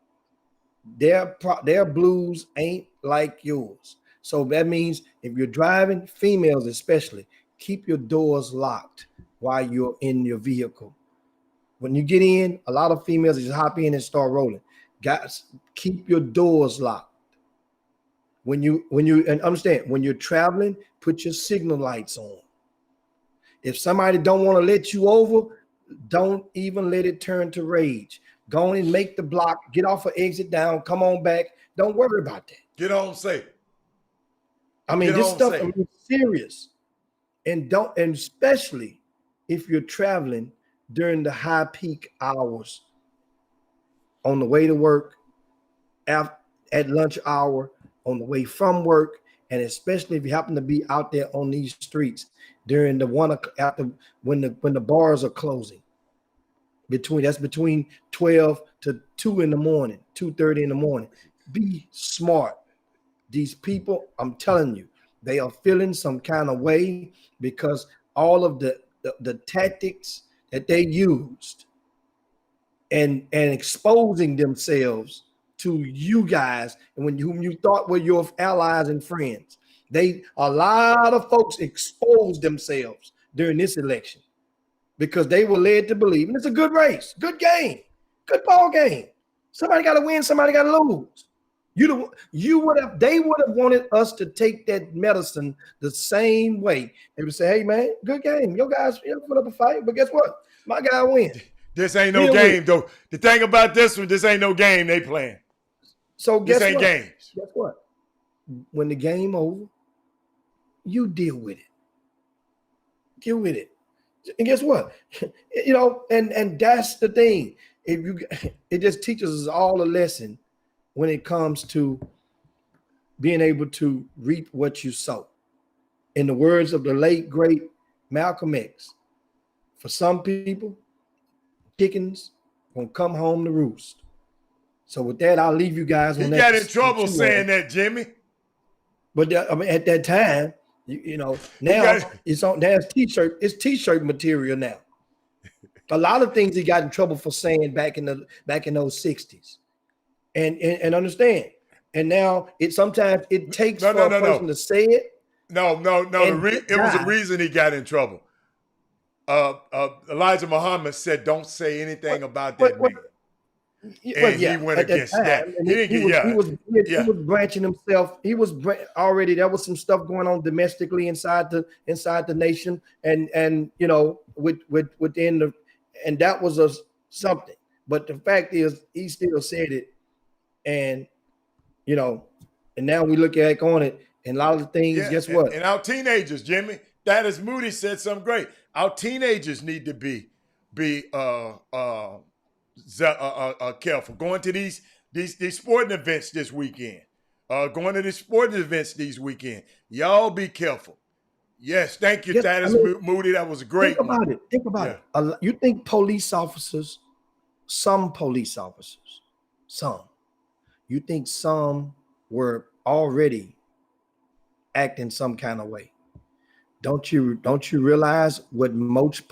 Their blues ain't like yours. So that means if you're driving, females especially, keep your doors locked while you're in your vehicle. When you get in, a lot of females just hop in and start rolling. Guys, keep your doors locked. When you and understand, when you're traveling, put your signal lights on. If somebody don't want to let you over, don't even let it turn to rage. Go on and make the block, get off of exit down, come on back. Don't worry about that. Get on safe. I mean, this stuff is serious. And especially if you're traveling during the high peak hours, on the way to work, at lunch hour, on the way from work, and especially if you happen to be out there on these streets during the when the bars are closing. between 12 to 2 in the morning, 2:30 in the morning. Be smart. These people, I'm telling you, they are feeling some kind of way because all of the tactics that they used and exposing themselves to you guys and whom you thought were your allies and friends. A lot of folks exposed themselves during this election because they were led to believe, and it's a good race, good game, good ball game. Somebody got to win, somebody got to lose. They would have wanted us to take that medicine the same way. They would say, hey man, good game. Your guys put up a fight, but guess what? My guy win. This ain't no game, though. The thing about this one, this ain't no game they playing. So guess this ain't what? games. Guess what? When the game over, you deal with it. Deal with it. And guess what? And that's the thing. It just teaches us all a lesson when it comes to being able to reap what you sow. In the words of the late, great Malcolm X, for some people, chickens gonna come home to roost. So with that, I'll leave you guys on that. He got in trouble saying that, Jimmy. But at that time, now it's t-shirt material now. A lot of things he got in trouble for saying back in those 60s. And understand. And now sometimes it takes for a person to say it. No. It was a reason he got in trouble. Elijah Muhammad said, "Don't say anything about that man." And he went against that. He was branching himself. He was already. There was some stuff going on domestically inside the nation, and within the, and that was something. But the fact is, he still said it, and and now we look back on it, and a lot of the things. Guess what? And our teenagers, Jimmy, that is Moody said something great. Our teenagers need to be careful going to these sporting events this weekend. Going to these sporting events these weekend. Y'all be careful. Yes, thank you, Thaddeus Moody. That was a great one. Think about it. You think some police officers, you think some were already acting some kind of way? Don't you realize what most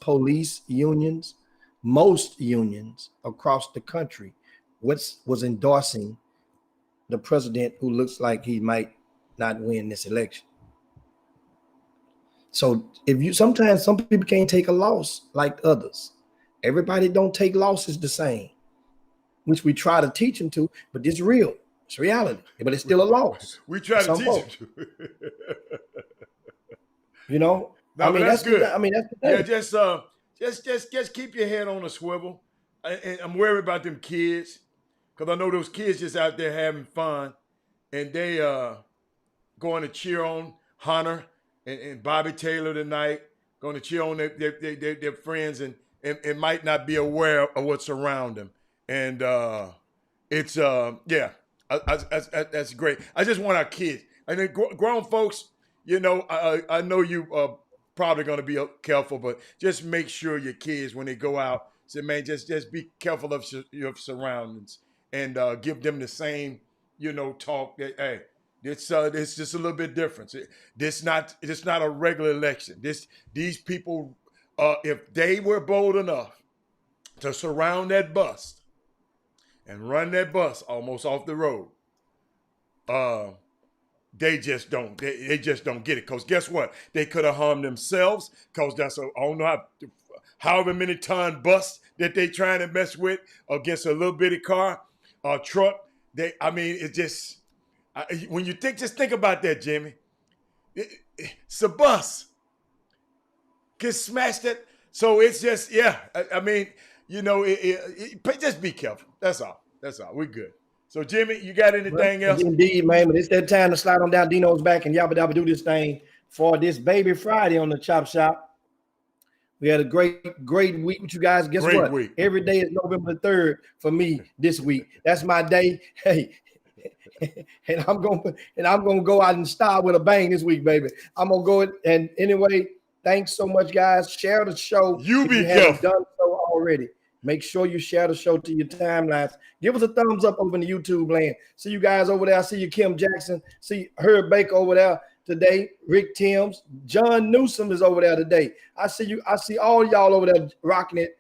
police unions, most unions across the country, was endorsing the president who looks like he might not win this election? So sometimes some people can't take a loss like others. Everybody don't take losses the same, which we try to teach them to, but it's real. It's reality, but it's still a loss. We try to teach them to. That's good. That's the thing. Just keep your head on a swivel. And I'm worried about them kids because I know those kids just out there having fun, and they going to cheer on Hunter and Bobby Taylor tonight. Going to cheer on their friends and might not be aware of what's around them. And it's that's great. I just want our kids. I mean, grown folks. I know you are probably going to be careful, but just make sure your kids, when they go out, say, man, just be careful of your surroundings and give them the same, talk that, hey, it's just a little bit different. It's not a regular election. These people, if they were bold enough to surround that bus and run that bus almost off the road, they just don't get it. Because guess what? They could have harmed themselves because that's I don't know however many ton bus that they trying to mess with against a little bitty car or truck. It just when you just think about that, Jimmy. It's a bus. Get smashed it. So it's just just be careful. That's all. We're good. So, Jimmy, you got anything else? Indeed, man. But it's that time to slide on down Dino's back and yabba dabba do this thing for this Baby Friday on the Chop Shop. We had a great week with you guys. Guess what? Week. Every day is November the 3rd for me this week. That's my day. Hey, and I'm gonna go out and start with a bang this week, baby. I'm gonna go and anyway. Thanks so much, guys. Share the show. You if be you haven't careful. done so already. Make sure you share the show to your timelines. Give us a thumbs up over in the YouTube land. See you guys over there. I see you, Kim Jackson. See Herb Baker over there today. Rick Timms. John Newsom is over there today. I see you. I see all y'all over there rocking it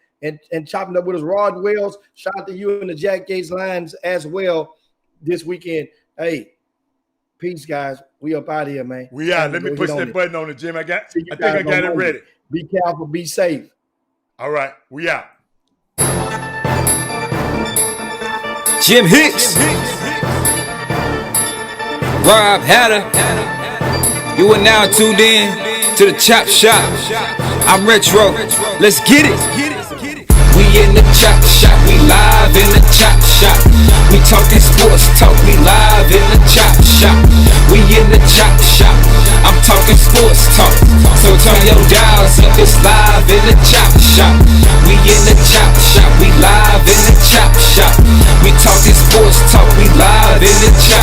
and chopping up with us. Rod Wells, shout out to you and the Jack Gates Lions as well this weekend. Hey, peace, guys. We up out of here, man. We out. Let me push that button on it, Jim. I think I got it ready. Be careful. Be safe. All right. We out. Jim Hicks, Rob Hatter, you are now tuned in to the Chop Shop. I'm Retro, let's get it. We in the Chop Shop, we live in the Chop Shop. We talking sports talk, we live in the Chop Shop. We in the Chop Shop, I'm talking sports talk. So turn your dials up, it's live in the Chop Shop. We in the Chop Shop, we live in the Chop Shop. We talking sports talk, we live in the Chop